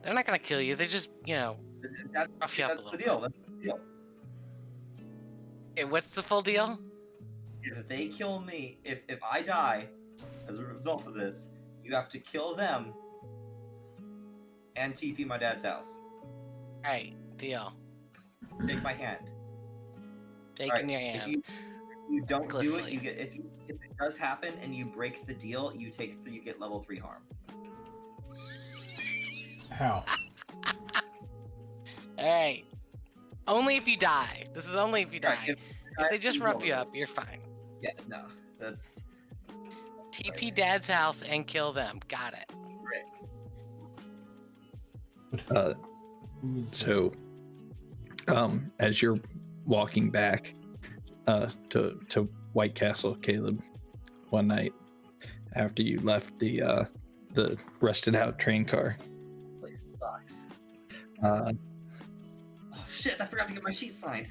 They're not gonna kill you. They just, That's, Rough you up a that's the little deal. Deal. Okay, what's the full deal? If they kill me, if I die as a result of this, you have to kill them and TP my dad's house. Alright, deal. Take my hand. Shaking Alright, your If hand. you don't do it, Recklessly. you get if it does happen and you break the deal, you get level 3 harm. How? Alright. Only if you die. This is only if you die. Right, If they just rough you up, up, you're fine. Yeah, no, that's TP Dad's house and kill them. Got it. So, as you're walking back to White Castle, Caleb, one night after you left the rusted out train car, place sucks. uh, Oh shit! I forgot to get my sheet signed.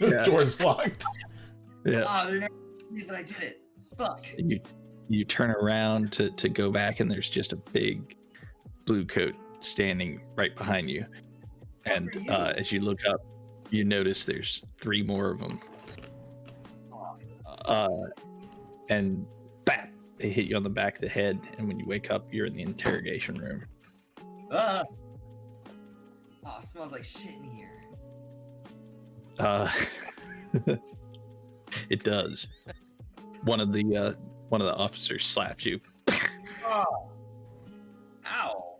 yeah, Door's locked. yeah, Ah, they never knew that I did it. Fuck. you turn around to go back, and there's just a big blue coat standing right behind you. And Who are you? as you look up, you notice there's 3 more of them. And bap, they hit you on the back of the head, and when you wake up, you're in the interrogation room. Ah. Oh, it smells like shit in here. It does. One of the officers slaps you. Oh. Ow.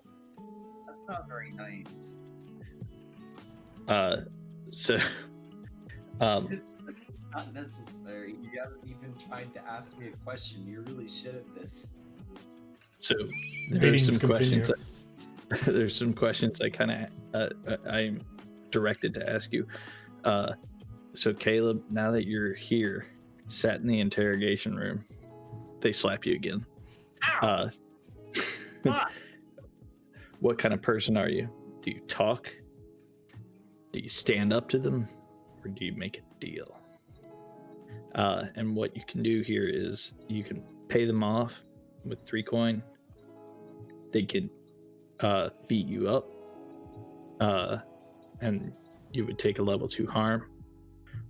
That's not very nice. So Not necessary. You haven't even tried to ask me a question. You're really shit at this. there are Meetings some continue. questions. There's some questions I kind of I'm directed to ask you. So Caleb, now that you're here, sat in the interrogation room, they slap you again. Ow! Ah! What kind of person are you? Do you talk? Do you stand up to them, or do you make a deal? And what you can do here is you can pay them off with 3 coin. They can beat you up, and you would take a level 2 harm,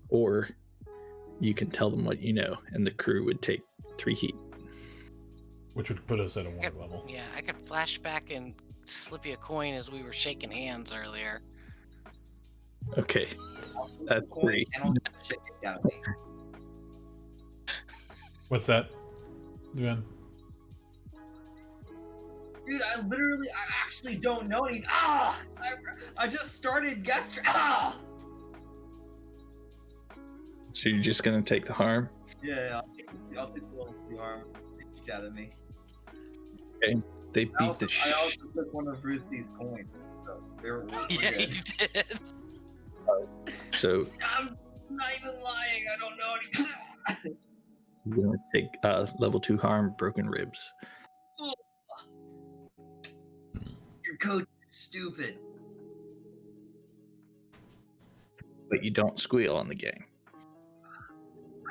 or you can tell them what you know, and the crew would take 3 heat. Which would put us at a 1 Yep. level. Yeah, I could flash back and slip you a coin as we were shaking hands earlier. Okay, that's 3. And I'll get the shit kicked out of me. What's that, Ben? Dude, I actually don't know anything. Ah! I just started yesterday. Ah! So you're just gonna take the harm? Yeah, I'll take the little arm kicked out of me. They beat I also the took one of Ruthie's coins. So we're Yeah, good. you did. So I'm not even lying. I don't know anything. you're gonna take level 2 harm, broken ribs. Your coach is stupid. But you don't squeal on the gang.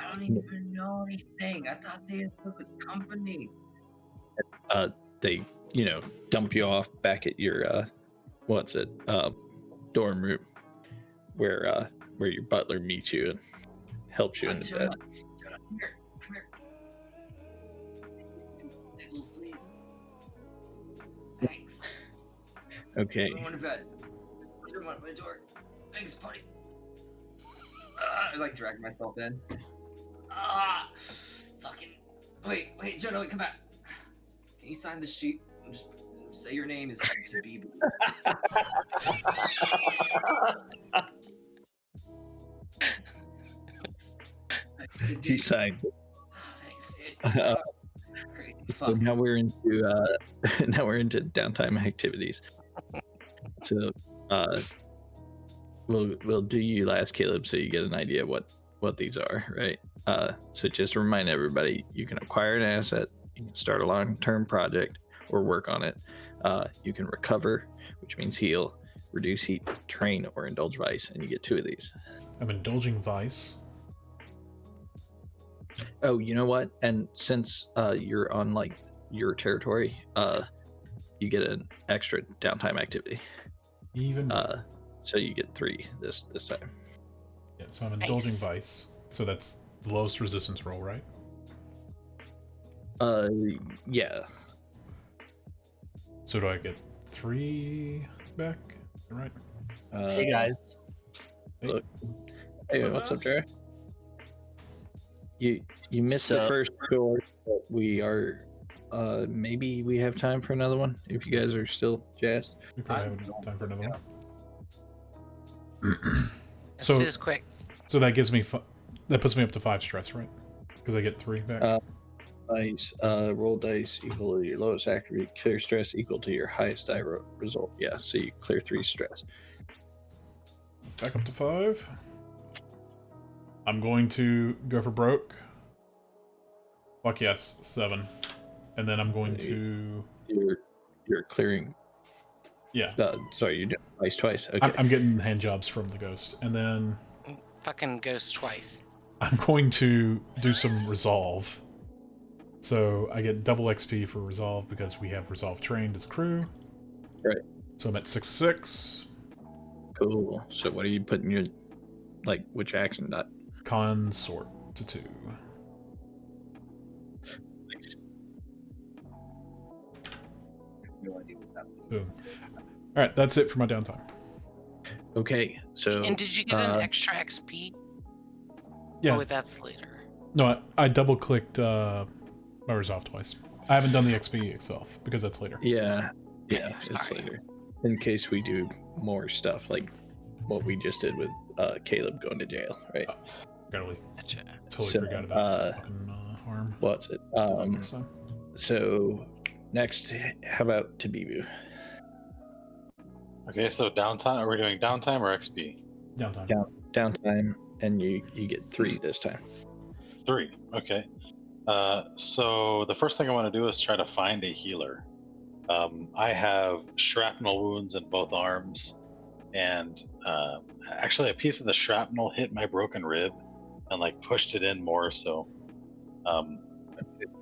I don't even know anything. I thought they was a company. They, dump you off back at your dorm room, where your butler meets you and helps you into bed. Shut up. Come here. Pickles, please. Thanks. Okay. I'm going to bed. Put him on my door. Thanks, buddy. I drag myself in. Fucking. Wait, Jono, wait, come back. Can you sign this sheet? And just say your name is Zabibu. He signed. Thanks, dude. Crazy So fuck. now we're into downtime activities. So we'll do you last, Caleb, so you get an idea what these are, right? So just to remind everybody, you can acquire an asset, you can start a long-term project or work on it. You can recover, which means heal, reduce heat, train, or indulge vice, and you get 2 of these. I'm indulging vice. Oh, you know what? And since you're on your territory, you get an extra downtime activity. Even So you get 3 this time. Yeah, so I'm indulging Nice. vice. So that's the lowest resistance roll, right? Yeah. So do I get 3 back? Right. Hey guys. Hey, what's up, Jerry? You missed the So- first score, but we are. Maybe we have time for another one if you guys are still jazzed. We probably have time for another one. Let's So- do this quick. So that gives me that puts me up to 5 stress, right? Because I get 3 back. Dice, roll dice equal to your lowest attribute. Clear stress equal to your highest die result. Yeah, so you clear 3 stress. Back up to 5. I'm going to go for broke. Fuck yes, 7. And then I'm going to... You're clearing. Yeah, Sorry, you're doing dice twice. Okay. I'm getting hand jobs from the ghost. And then Fucking ghost twice. I'm going to do some resolve. So I get double XP for resolve because we have resolve trained as a crew. Right. So I'm at 6/6. Cool. So what are you putting your, which action dot? Consort to 2. No idea what that means. Boom. Alright, that's it for my downtime. Okay, so And did you get an extra XP? Yeah. Oh, that's later. No, I double clicked my resolve twice. I haven't done the XP itself because that's later. yeah, it's Sorry. later. In case we do more stuff like what we just did with Caleb going to jail, right? Totally Gotcha. So, forgot about fucking harm. What's it? Next time. So next, how about Tabibu? Okay, so downtime. Are we doing downtime or XP? Downtime. Yeah. Downtime, and you get 3 this time. 3. Okay. So the first thing I want to do is try to find a healer. I have shrapnel wounds in both arms, and actually a piece of the shrapnel hit my broken rib and pushed it in more. So I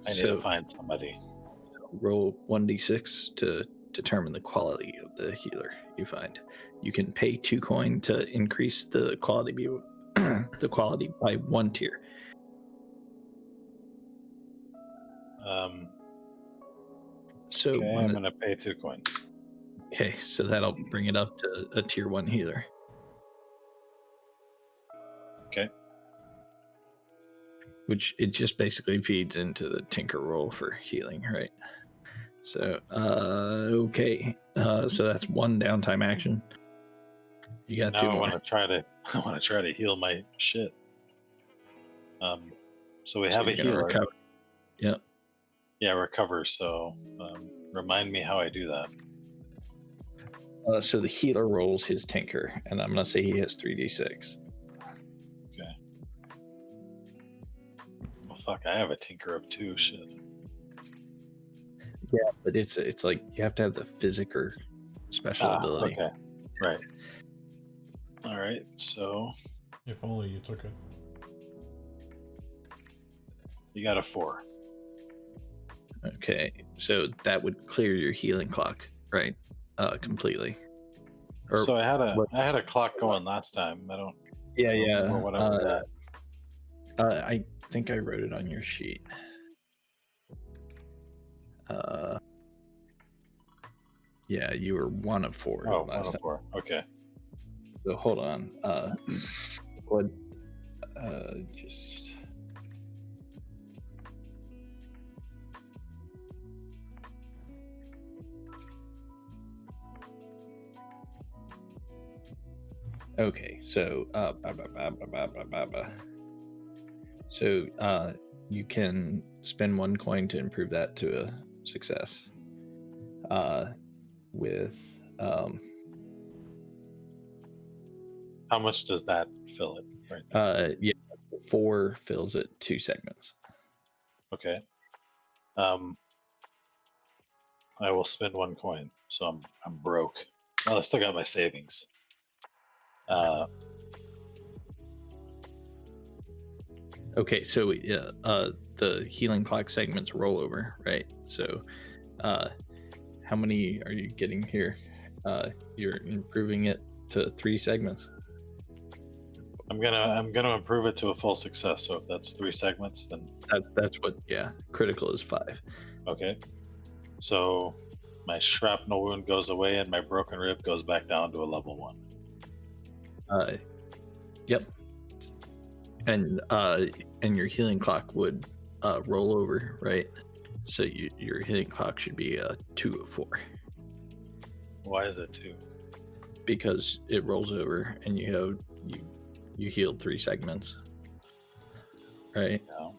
need So to find somebody. roll 1d6 to determine the quality of the healer you find. You can pay 2 coin to increase the quality the quality by 1 tier. So Okay, when I'm it- gonna pay 2 coin. okay, so that'll bring it up to a tier 1 healer. Okay. Which it just basically feeds into the tinker roll for healing, right? So okay. So that's 1 downtime action. You got 2 Now I more. want to try to heal my shit. So we So have a you're gonna healer. recover. Yep. Yeah, recover. So remind me how I do that. So the healer rolls his tinker, and I'm gonna say he has 3d6. Well, fuck, I have a tinker of 2. Shit. Yeah, but it's like you have to have the physic or special ability. Okay. Right. All right. So If only you took it. you got a 4. Okay, so that would clear your healing clock, right? Completely. Or So I had what- a clock going last time. I don't yeah, remember what I was at. I think I wrote it on your sheet. Yeah, you were 1 of 4 Oh, last time. 4. Okay. So hold on. What? Just. Okay, so so you can spend 1 coin to improve that to a success. With How much does that fill it? Right. yeah, 4 fills it 2 segments. Okay. I will spend 1 coin, so I'm broke. Well, I still got my savings. Okay, so the healing clock segments roll over, right? So how many are you getting here? You're improving it to 3 segments. I'm gonna improve it to a full success. So if that's 3 segments, then That's what. Yeah, critical is 5. okay. So my shrapnel wound goes away, and my broken rib goes back down to a level 1. Yep. And your healing clock would roll over, right? So your healing clock should be 2 of 4 Why is it 2? because it rolls over and you healed 3 segments, right? No.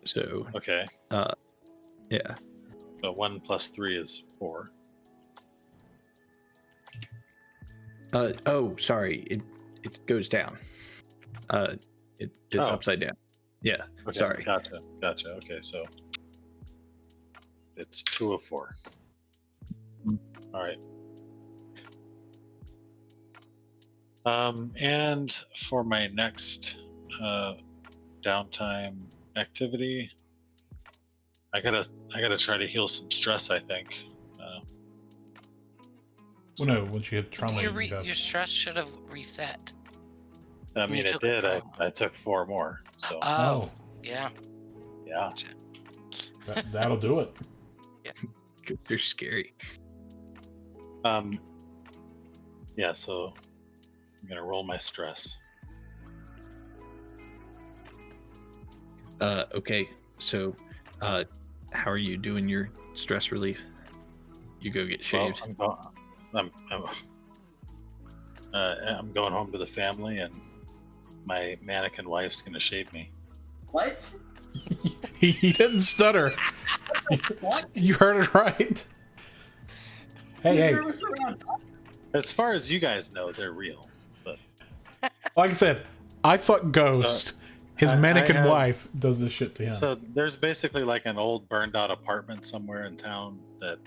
So Okay. yeah. So 1 plus 3 is 4. Oh, sorry. It goes down. It's Oh. upside down. Yeah. Okay, Sorry. Gotcha. Okay, so it's 2 of 4. All right. And for my next downtime activity, I gotta try to heal some stress. I think. Well, no, once you hit trauma, you have... Your stress should have reset. I You mean, it took did. it I took 4 more. So Oh, yeah. yeah. Gotcha. that'll do it. You're scary. Yeah. So I'm gonna roll my stress. Okay. So, how are you doing your stress relief? You go get shaved. Well, I'm going home to the family, and my mannequin wife's gonna shave me. What? He didn't stutter. What? You heard it right. Hey, Who's nervous around us? As far as you guys know, they're real. But like I said, I fuck Ghost. His I mannequin have- wife does this shit to him. so there's basically like an old burned out apartment somewhere in town that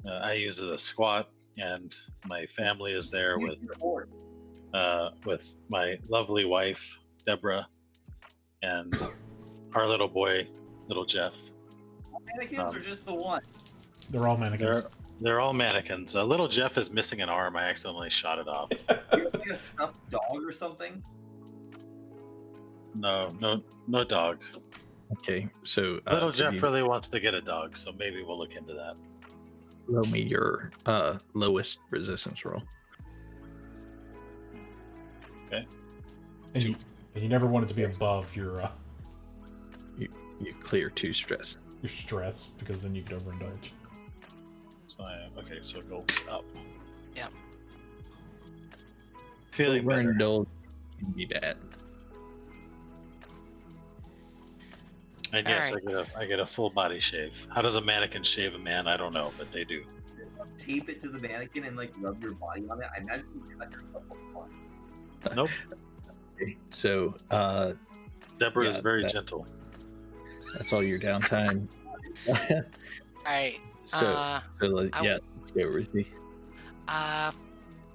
I use as a squat, and my family is there with my lovely wife Deborah and our little boy, little Jeff. Mannequins or just the one? They're all mannequins. They're all mannequins. Little Jeff is missing an arm. I accidentally shot it off. You're like a stuffed dog or something? No dog. Okay. So, Little could Jeff you really wants to get a dog, so maybe we'll look into that. roll me your lowest resistance roll. And you never want it to be above your You clear 2 stress. stress, because then you could overindulge. So okay, so it goes up. Yep. Feeling better. Overindulge can be bad. And yes, Alright. I get a full body shave. How does a mannequin shave a man? I don't know, but they do. Tape it to the mannequin and like rub your body on it. I imagine you cut yourself apart. Nope. So, Deborah is Yeah, very that- gentle. that's all your downtime. All right. So, I- yeah, let's go with me.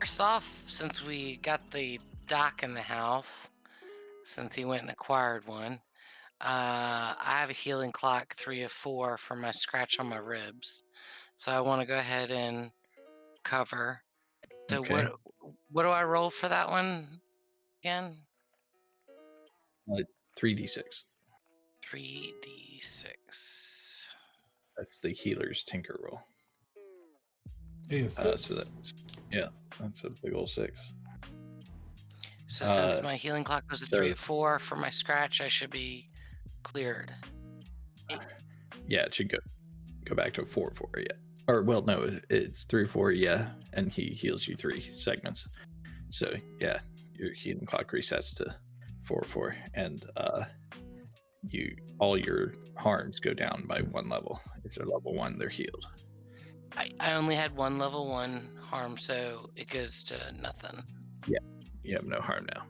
First off, since we got the doc in the house, since he went and acquired one, I have a healing clock 3 of 4 for my scratch on my ribs. So I want to go ahead and cover. So Okay. what do I roll for that one again? 3d6. 3d6. That's the healer's tinker roll. Yes. So that's a big old 6. So since Uh, my healing clock goes to so- 3 of 4 for my scratch, I should be cleared. Yeah, it should go back to a 4-4. Yeah, or well, no, it's 3-4. Yeah, and he heals you 3 segments. So yeah, your healing clock resets to 4-4, and all your harms go down by 1 level. If they're level 1, they're healed. I only had 1 level 1 harm, so it goes to nothing. You have no harm now.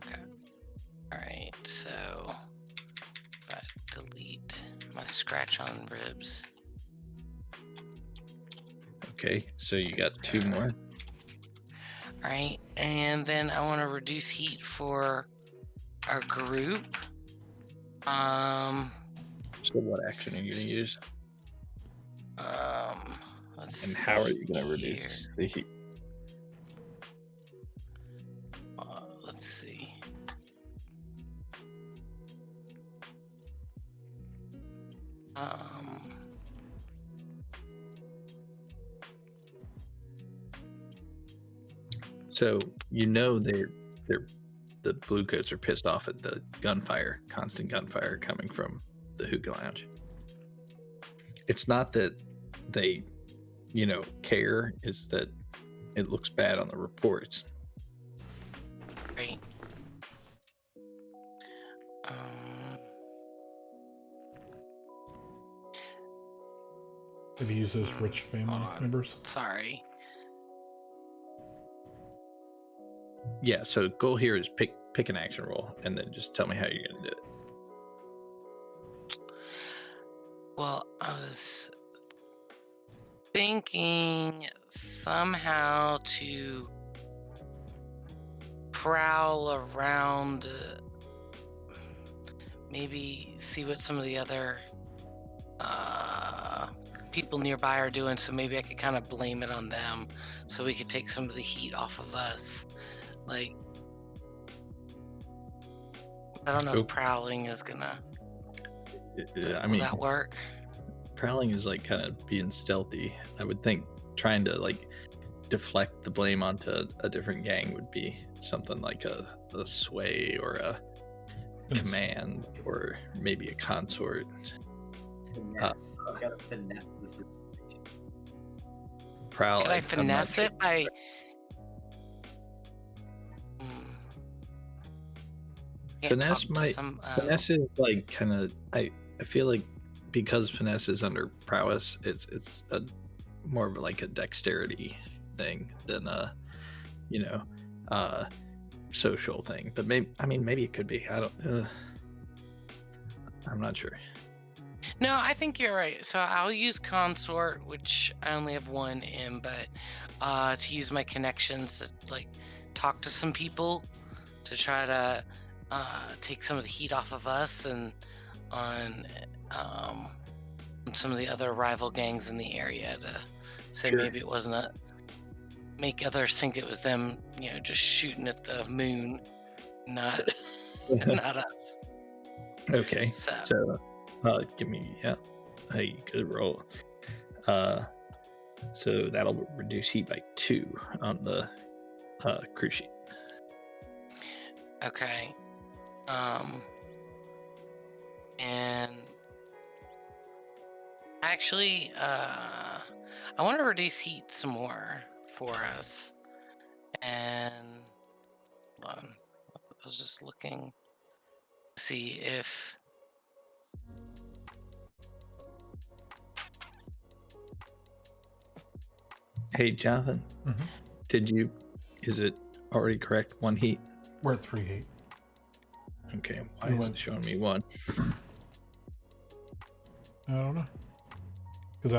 Alright, so if I delete my scratch on ribs. Okay, so you got 2 more. Alright, and then I want to reduce heat for our group. So what action are you going to use? Let's And how are see you going to here. reduce the heat? So they're the bluecoats are pissed off at the gunfire, constant gunfire coming from the hookah lounge. It's not that they, care, is that it looks bad on the reports. Right. Maybe use those rich family Hold on. members. Sorry. Yeah, so goal here is pick an action roll and then just tell me how you're gonna do it. Well, I was thinking somehow to prowl around, maybe see what some of the other people nearby are doing, so maybe I could kind of blame it on them so we could take some of the heat off of us. Like, I don't know So- if prowling is gonna I will mean, that work? prowling is like kind of being stealthy. I would think trying to like deflect the blame onto a different gang would be something like a sway or a command or maybe a consort. Finesse. You gotta finesse the situation. Prowl. Could I I'm not finesse sure. it by? Can't Finesse talk to might- some, Finesse is like kind of. I feel like because finesse is under prowess, it's a more of like a dexterity thing than a social thing. But maybe it could be. I'm not sure. No, I think you're right. So I'll use consort, which I only have one in, but to use my connections to like talk to some people to try to take some of the heat off of us and on some of the other rival gangs in the area to say Sure. maybe it wasn't make others think it was them, just shooting at the moon, not not us. Okay. So So, give me a good roll. So that'll reduce heat by 2 on the crew sheet. okay. And actually, I want to reduce heat some more for us. And hold on, I was just looking to see if Hey, Jonathan, Mhm. is it already correct? 1 heat? We're at 3 heat. Okay, why You is went- it showing me 1? I don't know. Does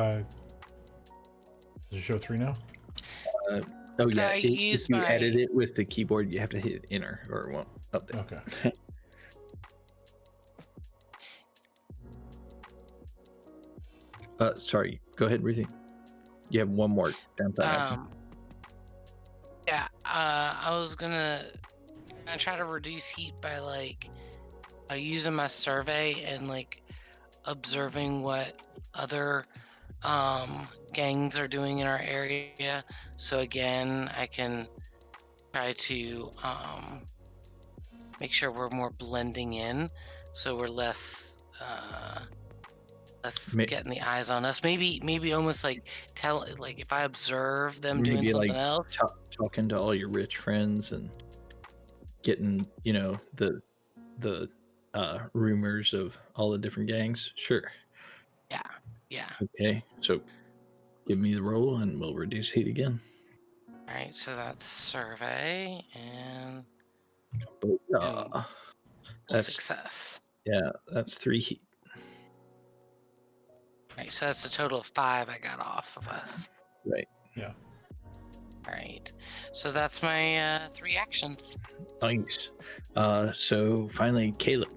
it show 3 now? Oh yeah, I use if you my- edit it with the keyboard, you have to hit enter or it won't update. Okay. Sorry, go ahead, Ruthie. You have one more downtime action. yeah, I was gonna try to reduce heat by like using my survey and like observing what other gangs are doing in our area. So again, I can try to make sure we're more blending in, so we're less Ma- getting the eyes on us. Maybe almost like if I observe them doing Maybe, something like, else. Talking to all your rich friends and getting the rumors of all the different gangs. Sure. Yeah. Okay, so give me the roll and we'll reduce heat again. All right. So that's survey and That's success. that's 3 heat. All right. So that's a total of 5 I got off of us. Right. Yeah. All right. So that's my 3 actions. Nice. So finally, Caleb,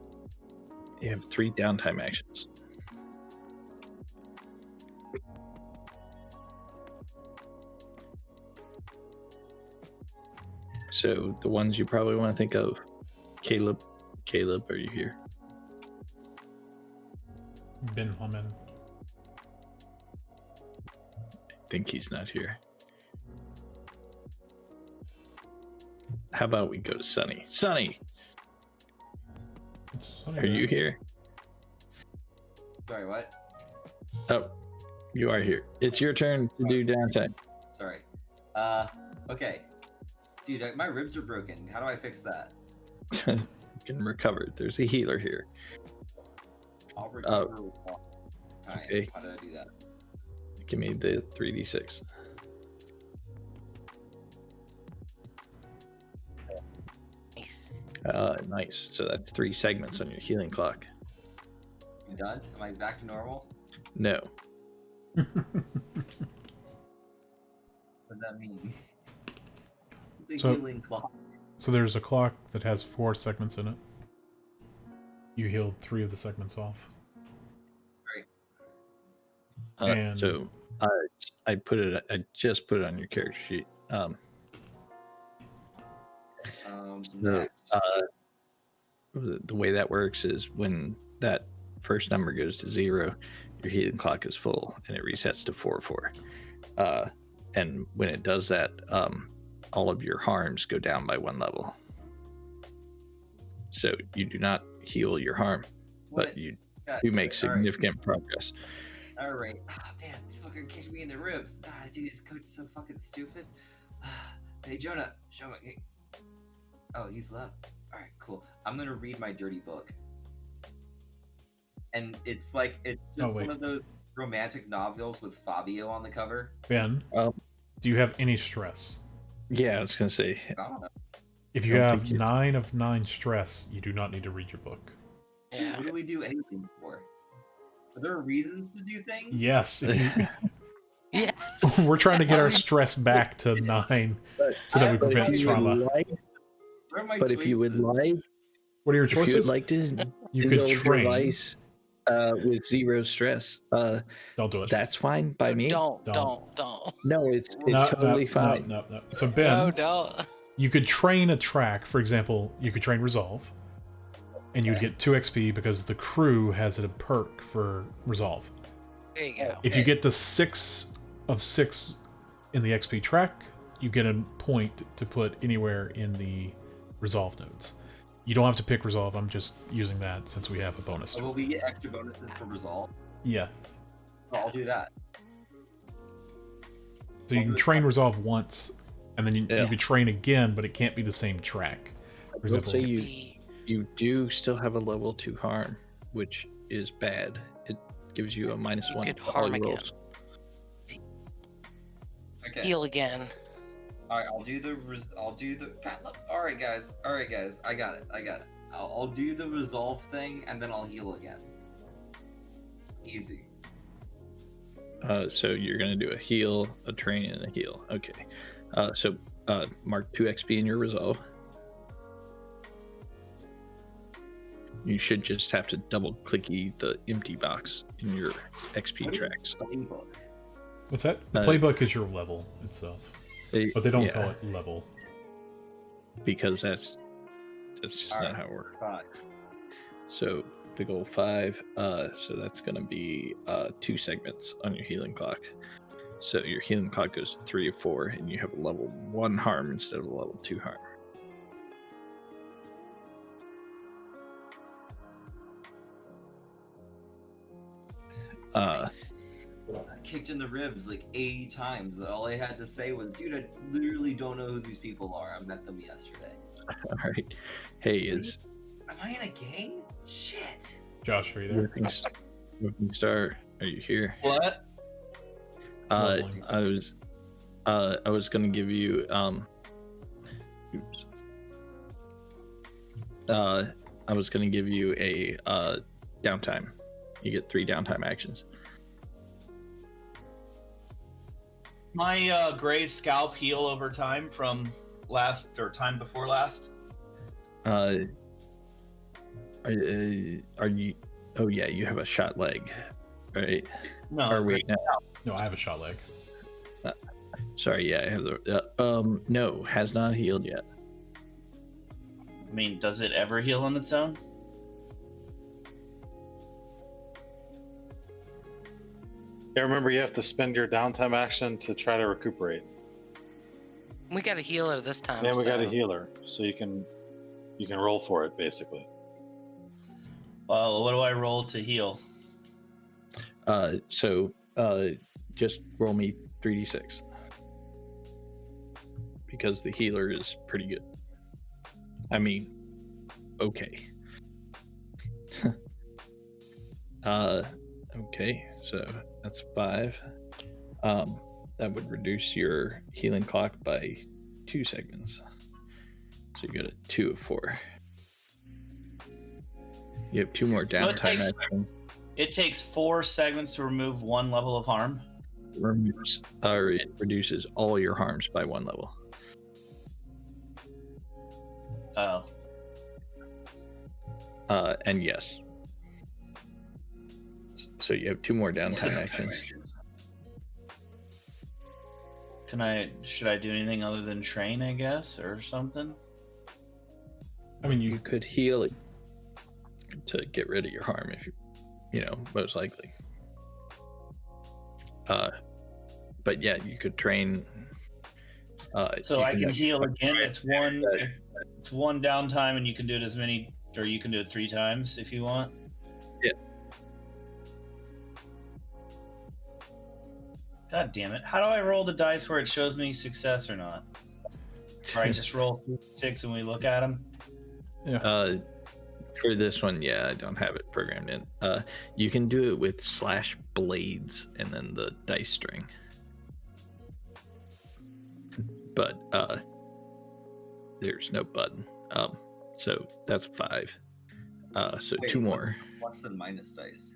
you have 3 downtime actions. So the ones you probably want to think of, Caleb, are you here? Ben Haman. I think he's not here. how about we go to Sunny? Sunny, It's funny are you there. here? Sorry, what? Oh, you are here. It's your turn to do downtime. Sorry. Okay. Dude, my ribs are broken. How do I fix that? You can recover. There's a healer here. I'll recover. Alright, okay. how do I do that? Give me the 3d6. Nice. Nice. So that's 3 segments on your healing clock. You done? Am I back to normal? No. What does that mean? It's a So- healing clock. So there's a clock that has 4 segments in it. You healed 3 of the segments off. And- So I put it. I just put it on your character sheet. So, Next. the way that works is when that first number goes to 0, your healing clock is full and it resets to 4/4. And when it does that, all of your harms go down by 1 level. So you do not heal your harm, but What? you God, do make sorry. significant progress. Alright. Ah, man, this fucker kicked me in the ribs. Ah, dude, this coach is so fucking stupid. Hey, Jonah, show me. Hey. Oh, he's left. Alright, cool. I'm gonna read my dirty book. And it's like, it's just Oh, wait. one of those romantic novels with Fabio on the cover. Ben, Oh. do you have any stress? Yeah, I was gonna say. I don't know. If you don't have think you- 9 of 9 stress, you do not need to read your book. Yeah. What do we do anything for? Are there reasons to do things? Yes, if you- Yes. we're trying to get our stress back to 9 so that we But if prevent you would trauma. like, What are my but if you would choices? like, What are your if you would choices? like to You could indulge your train. vice, with 0 stress, Don't do it. that's fine by me. Don't. Don't. No, it's No, totally fine. No. So Ben, No, don't. you could train a track. For example, you could train Resolve, and you'd get 2 XP because the crew has a perk for Resolve. There you go. If you get the 6 of 6 in the XP track, you get a point to put anywhere in the Resolve nodes. You don't have to pick Resolve. I'm just using that since we have a bonus. Will we get extra bonuses for resolve? Yeah. Oh, I'll do that. So you can train Resolve once, and then you Yeah. can train again, but it can't be the same track. For Let's example, say you Be- you do still have a level 2 harm, which is bad. It gives you a -1 could to all harm your again. rolls. Okay. Heal again. All right. I'll do the. God, look. All right, guys. I got it. I'll do the resolve thing, and then I'll heal again. Easy. So you're gonna do a heal, a train, and a heal. Okay. So mark 2 XP in your resolve. You should just have to double clicky the empty box in your XP What is tracks. playbook? what's that? The Uh, playbook is your level itself, but they don't yeah, call it level. because that's just Alright. not how it works. Fine. So big old 5. So that's gonna be 2 segments on your healing clock. So your healing clock goes to 3 or 4, and you have a level 1 harm instead of a level 2 harm. Nice. I kicked in the ribs like 80 times. All I had to say was, "Dude, I literally don't know who these people are. I met them yesterday." All right. Hey, is Am I in a gang? Shit. Josh, are you there? Moving Star? Are you here? What? Leveling. I was gonna give you oops. I was gonna give you a downtime. You get 3 downtime actions. My gray scalp heal over time from last or time before last. Are you? Oh yeah, you have a shot leg, right? No, Or wait, no, No, I have a shot leg. sorry, yeah, I have the no, has not healed yet. I mean, does it ever heal on its own? Yeah, remember you have to spend your downtime action to try to recuperate. We got a healer this time. And we got a so- healer, so you can roll for it basically. Well, what do I roll to heal? So just roll me 3d6 because the healer is pretty good. I mean, okay. Okay, so that's 5. That would reduce your healing clock by 2 segments. So you got a 2 of 4. You have 2 more So it downtime takes- actions. It takes 4 segments to remove 1 level of harm. It reduces all your harms by 1 level. Oh. And yes. So you have 2 more downtime actions. Should I do anything other than train, I guess, or something? I mean, You could heal it to get rid of your harm if you know, most likely. But yeah, you could train. So you I can have- heal again. It's one downtime, and you can do it as many, or you can do it 3 times if you want. Yeah. God damn it! How do I roll the dice where it shows me success or not? Or I just roll 6 and we look at them. For this one, yeah, I don't have it programmed in. You can do it with /blades and then the dice string. But there's no button. So that's 5. So Wait, 2 more. Plus and minus dice.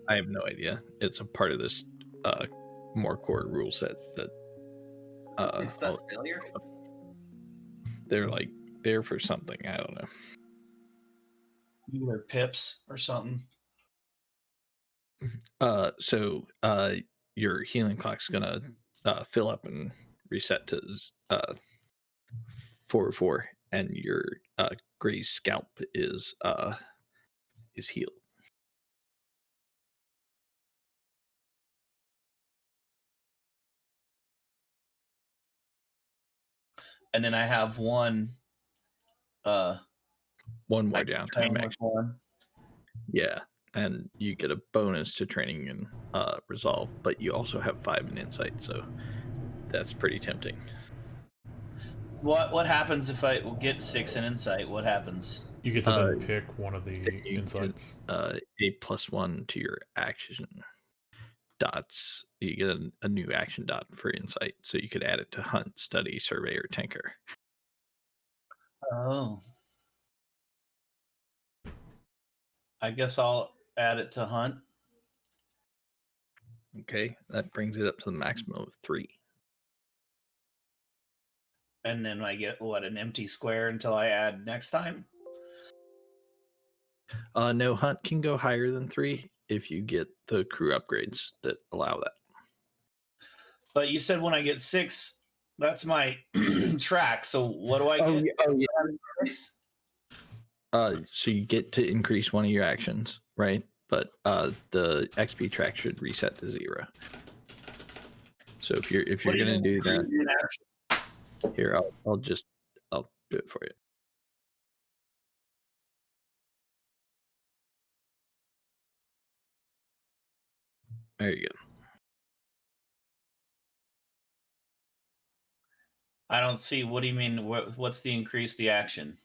I have no idea. It's a part of this more core rule set that Success failure? they're like there for something. I don't know. Either pips or something. So your healing clock's gonna fill up and reset to 4/4, and your Gray's scalp is healed. And then I have one. One more I can downtime train with action. one. Yeah, and you get a bonus to training and resolve, but you also have 5 in insight, so that's pretty tempting. What happens if I get 6 in insight? What happens? you get to then pick one of the you get, insights. A +1 to your action dots. You get a new action dot for insight, so you could add it to hunt, study, survey, or tinker. Oh. I guess I'll add it to hunt. Okay, that brings it up to the maximum of 3. And then I get an empty square until I add next time. No, hunt can go higher than 3 if you get the crew upgrades that allow that. But you said when I get 6, that's my track. So what do I get? Six? So you get to increase one of your actions, right? But the XP track should reset to 0. So if you're What do you gonna do mean that, increase in action? here I'll do it for you. There you go. I don't see. What do you mean? What's the increase the action?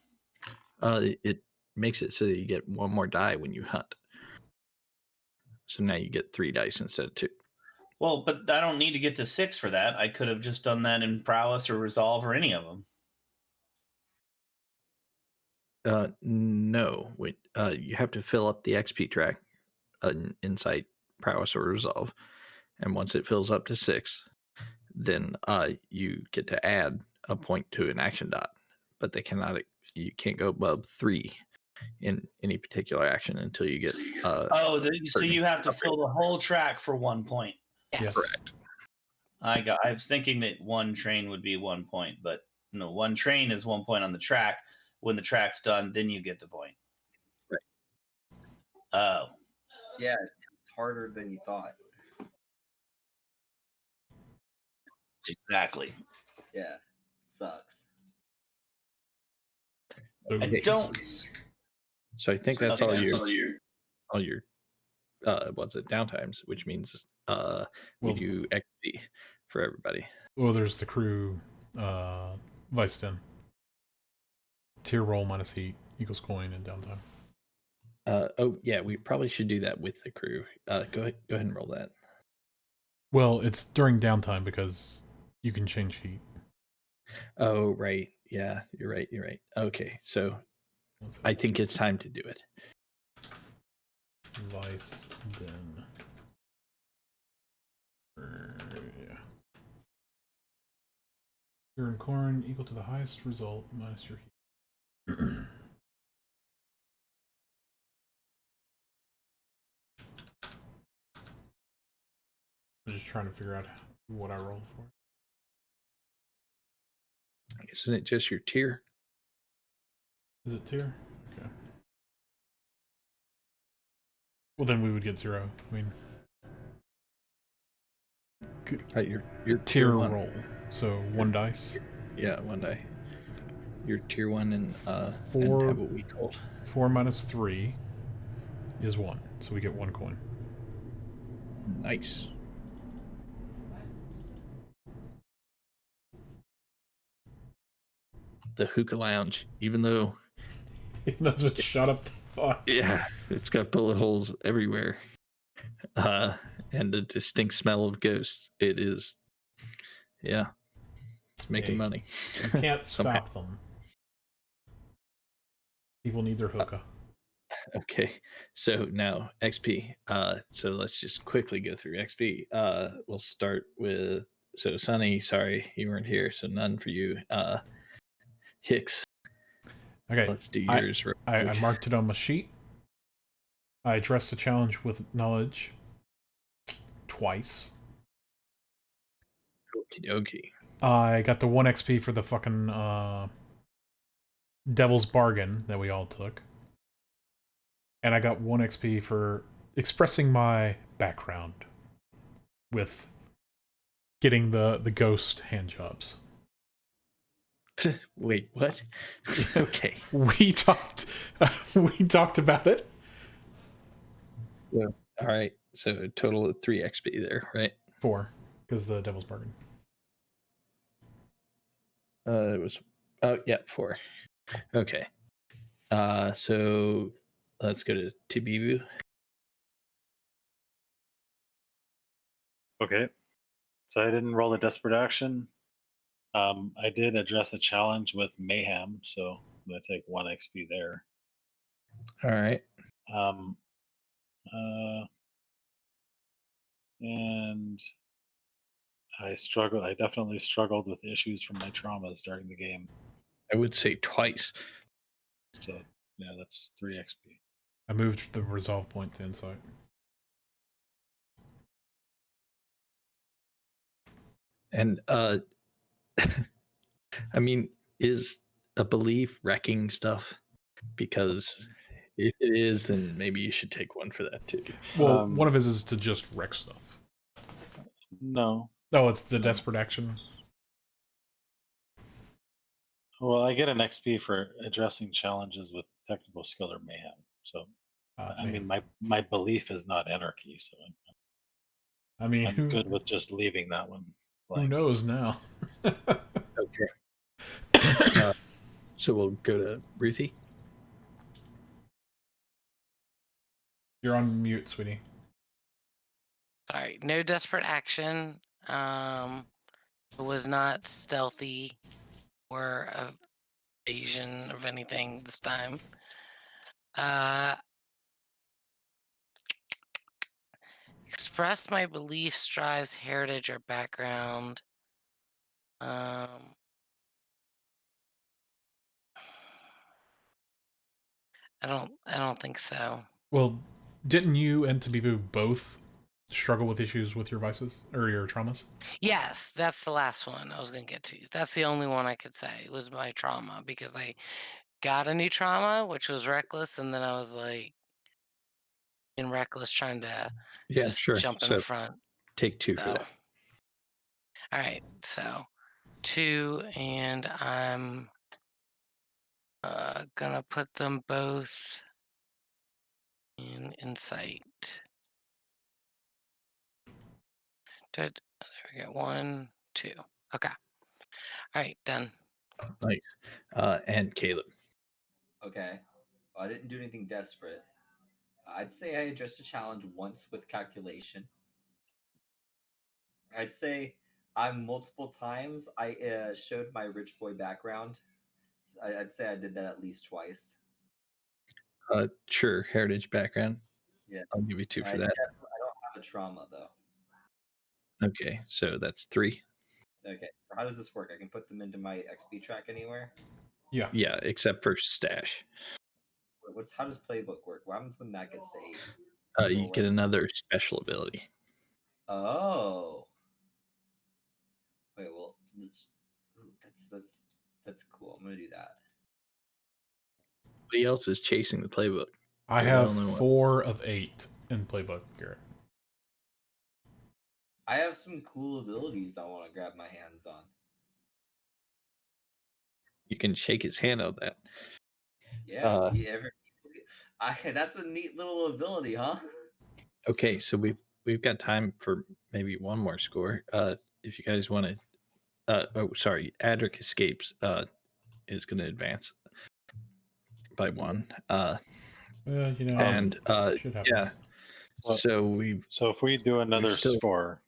It makes it so that you get 1 more die when you hunt. So now you get 3 dice instead of 2. Well, but I don't need to get to 6 for that. I could have just done that in prowess or resolve or any of them. No, wait. You have to fill up the XP track, insight, prowess, or resolve, and once it fills up to 6, then you get to add a point to an action dot. But they cannot. You can't go above 3 in any particular action until you get. So you have to fill the whole track for 1 point. Yes. Correct. I was thinking that 1 train would be 1 point, but no, 1 train is 1 point on the track. When the track's done, then you get the point. Right. Oh. Yeah, it's harder than you thought. Exactly. Yeah. sucks. So I don't. So I think that's all your you. what's it, downtimes, which means we Well- do XP for everybody. Well, there's the crew, vice den. Tier roll minus heat equals coin and downtime. Oh yeah, we probably should do that with the crew. Go ahead and roll that. Well, it's during downtime because you can change heat. Oh right, yeah, you're right. Okay, so I think it's time to do it. Vice den. Yeah. Your and corn equal to the highest result minus your heat. I'm just trying to figure out what I roll for. Isn't it just your tier? Is it tier? Okay. Well, then we would get 0. I mean, Your tier one. roll. So 1 dice. Yeah, one die. Your tier 1 and Four. have what we called. 4 minus 3 is 1. So we get 1 coin. Nice. The hookah lounge, even though That's what shut up the fuck. yeah, it's got bullet holes everywhere, and a distinct smell of ghosts. It is, yeah, it's making Hey, money. You can't Somehow. stop them. People need their hookah. Okay, so now XP. So let's just quickly go through XP. We'll start with Sonny. Sorry you weren't here, so none for you. Hicks. Okay, Let's do yours. real I quick. marked it on my sheet. I addressed a challenge with knowledge twice. Okie dokie. I got the 1 XP for the fucking Devil's Bargain that we all took. And I got 1 XP for expressing my background with getting the ghost hand jobs. Wait, what? Okay. We talked about it. All right. So a total of 3 XP there, right? 4, because the Devil's Bargain. It was 4. Okay. So let's go to Tibibu. Okay. So I didn't roll a desperate action. I did address a challenge with mayhem, so I'm gonna take 1 XP there. All right. And I definitely struggled with issues from my traumas during the game. I would say twice. So yeah, that's 3 XP. I moved the resolve point to insight. And I mean, is a belief wrecking stuff? Because if it is, then maybe you should take 1 for that too. Well, one of his is to just wreck stuff. No. Oh, it's the desperate action. Well, I get an XP for addressing challenges with technical skill or mayhem. So I mean, my belief is not anarchy, so I mean, I'm good with just leaving that one who blank. knows now? Okay. So we'll go to Ruthie. You're on mute, sweetie. Sorry, no desperate action. It was not stealthy or evasion of anything this time. Express my beliefs, strives, heritage, or background. I don't think so. Well, didn't you and Tabibu both struggle with issues with your vices or your traumas? Yes, that's the last one I was going to get to. That's the only one I could say was my trauma, because I got a new trauma, which was reckless, and then I was like in reckless trying to Yeah, just sure. jump in So front. take 2 for So, that. all right, so 2, and I'm gonna put them both in insight. There we go. 1, 2. Okay. All right, done. Nice. And Caleb. Okay. Well, I didn't do anything desperate. I'd say I addressed a challenge once with calculation. I'd say I'm multiple times. I showed my rich boy background. I'd say I did that at least twice. Sure, heritage background. Yeah. I'll give you 2 I for that. don't have a trauma though. Okay, so that's 3. Okay. So how does this work? I can put them into my XP track anywhere. Yeah. Yeah, except for stash. How does playbook work? What happens when that gets to 8? You get another special ability. Oh. Wait, well, that's cool. I'm gonna do that. Nobody else is chasing the playbook. I You're the have only one. 4 of 8 in playbook, Garrett. I have some cool abilities I want to grab my hands on. You can shake his hand on that. Yeah, that's a neat little ability, huh? Okay, so we've got time for maybe one more score. If you guys want to, Adric escapes. Is going to advance by 1. And shit happens. yeah, So- so So if we do another still- score,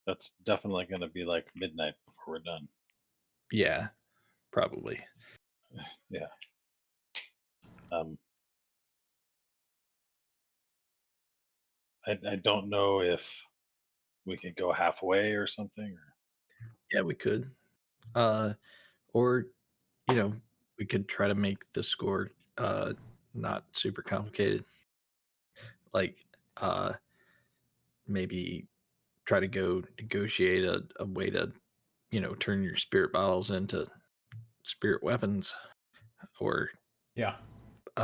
that's definitely going to be like midnight before we're done. yeah, probably. Yeah. I don't know if we could go halfway or something. Or... Yeah, we could. Or we could try to make the score not super complicated. Like maybe try to go negotiate a way to turn your spirit bottles into spirit weapons, or Yeah.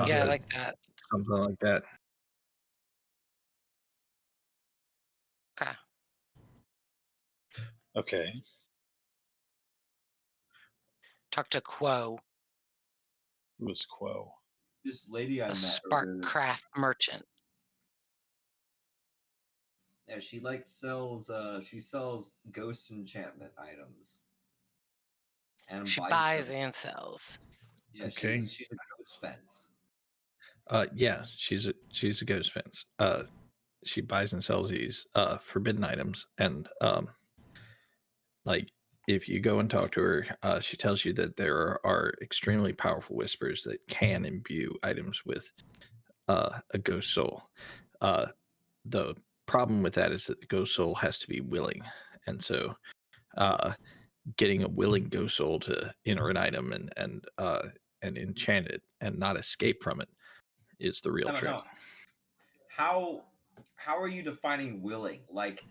Yeah, I like that. something like that. Okay. Okay. Talk to Quo, Who was Quo? This lady I a met. spark earlier- craft merchant. Yeah, she sells ghost enchantment items. And She buys buys them. and sells. Yeah, Okay. she's a ghost fence. Yeah, she's a ghost fence. She buys and sells these forbidden items, and like if you go and talk to her, she tells you that there are extremely powerful whispers that can imbue items with a ghost soul. The problem with that is that the ghost soul has to be willing, and so getting a willing ghost soul to enter an item and enchant it and not escape from it is the real I don't trick. know. How are you defining willing? Like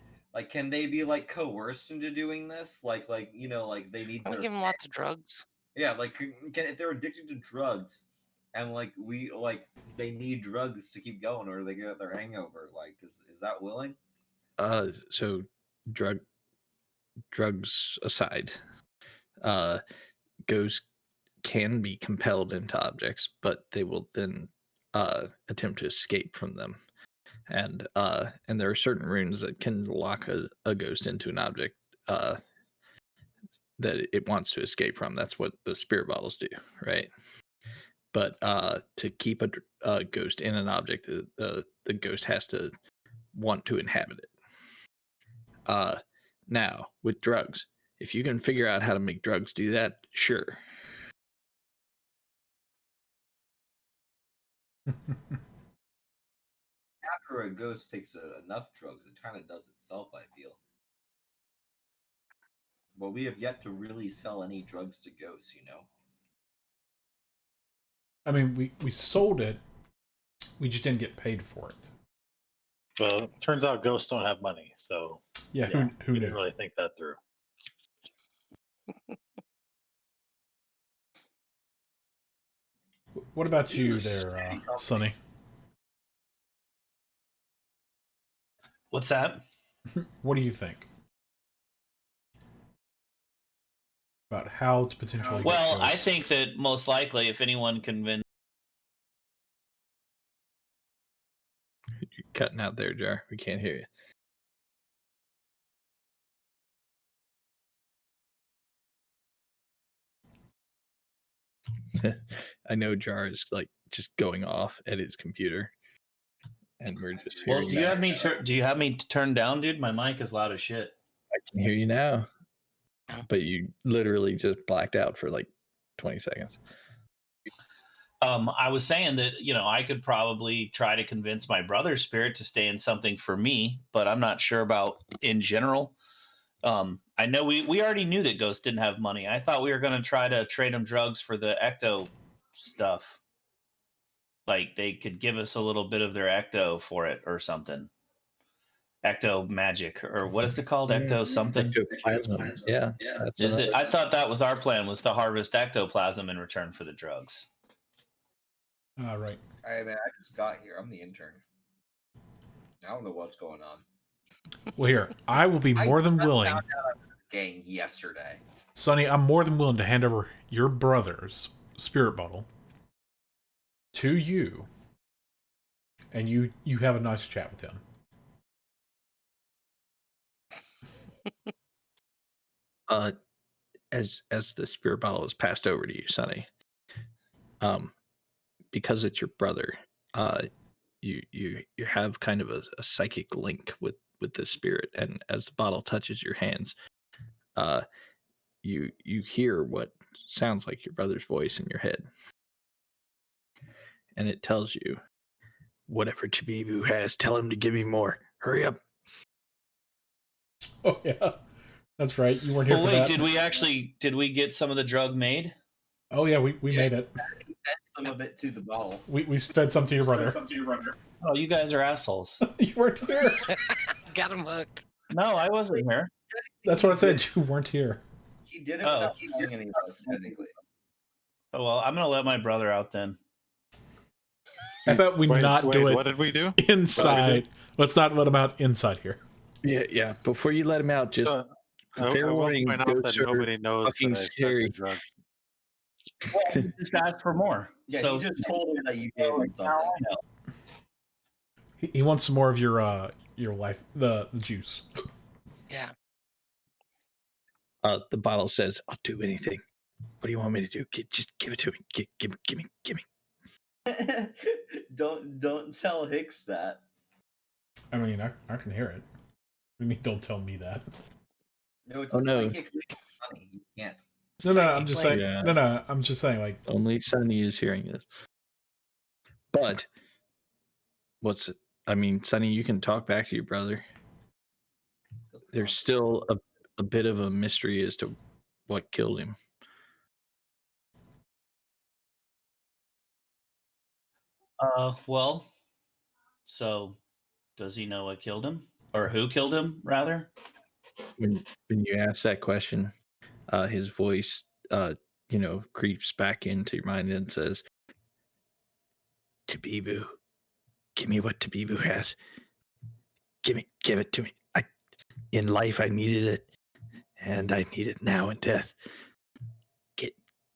can they be like coerced into doing this? Like they need Can we their give them lots of drugs? yeah, like if they're addicted to drugs and they need drugs to keep going or they get their hangover, like is that willing? So drugs aside, ghosts can be compelled into objects, but they will then attempt to escape from them. And there are certain runes that can lock a ghost into an object that it wants to escape from. That's what the spirit bottles do, right? But to keep a ghost in an object, the ghost has to want to inhabit it. Now, with drugs, if you can figure out how to make drugs do that, sure. After a ghost takes enough drugs, it kind of does itself, I feel. But we have yet to really sell any drugs to ghosts, I mean, we sold it. We just didn't get paid for it. Well, it turns out ghosts don't have money, so Yeah, yeah, who we knew? didn't really think that through. What about This you is a there, shitty company. Sonny? What's that? What do you think about how to potentially. get Well, I ghosts. think that most likely, if anyone convinced. You're cutting out there, Jar. We can't hear you. I know Jar is like just going off at his computer, and we're just Well, hearing. do you have me? Do you have me turned down, dude? My mic is loud as shit. I can hear you now, Oh. but you literally just blacked out for like 20 seconds. I was saying that I could probably try to convince my brother's spirit to stay in something for me, but I'm not sure about in general. I know we already knew that Ghost didn't have money. I thought we were going to try to trade him drugs for the ecto stuff. Like they could give us a little bit of their ecto for it or something. Ecto magic, or what is it called? Ecto something. Ectoplasm. Yeah. That's Is what it? I thought that was our plan, was to harvest ectoplasm in return for the drugs. Right. All right, man. I just got here. I'm the intern. I don't know what's going on. Well, here I will be more than I willing, found out I was in the gang yesterday. Sonny. I'm more than willing to hand over your brother's spirit bottle to you, and you have a nice chat with him. As the spirit bottle is passed over to you, Sonny, because it's your brother, you have kind of a psychic link with the spirit, and as the bottle touches your hands, you hear what sounds like your brother's voice in your head, and it tells you, whatever Chibibu has, tell him to give me more. Hurry up. Oh yeah, that's right. You weren't here Well, for wait, that. did we get some of the drug made? Oh yeah, we made it. He fed some of it to the bottle. We fed some to your brother. Oh, you guys are assholes. You weren't here. Got him hooked. No, I wasn't here. That's what I said. You weren't here. He did it Oh. without telling any of us, technically. Oh, well, I'm gonna let my brother out then. How about we not do it What did we do? inside? Let's not let him out inside here. Yeah. Before you let him out, just So, I fair will warning, point out that ghosts are nobody knows fucking that I scary. took the drugs. Well, you just asked for more. Yeah, so he just told him that you gave him something. He wants some more of your life, the juice. Yeah. The bottle says, "I'll do anything. What do you want me to do? Just give it to me. Give me." Don't tell Hicks that. I mean, I can hear it. What do you mean? Don't tell me that. No, it's Oh, a no. psychic link, Sonny. You can't. No, I'm just saying. Yeah. No, I'm just saying. Like, Only Sonny is hearing this. But Sonny, you can talk back to your brother. There's still a bit of a mystery as to what killed him. Well, so does he know what killed him, or who killed him, rather? When you ask that question, his voice, creeps back into your mind and says, "Tabibu, give me what Tabibu has. Give it to me. In life, I needed it, and I need it now in death.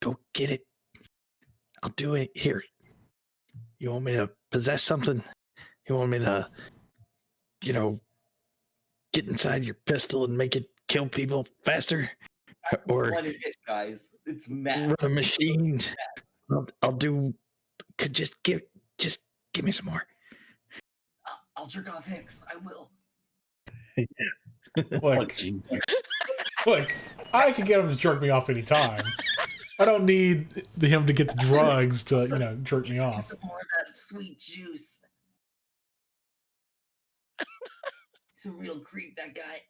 Go get it. I'll do it here. You want me to possess something? You want me to, get inside your pistol and make it kill people faster? Or Let it hit, guys. It's run mad. a machine? I'll do. Just give me some more." I'll jerk off Hicks. I will. like, I can get him to jerk me off anytime. I don't need him to get the drugs to, jerk me off. Some more of that sweet juice. He's a real creep, that guy.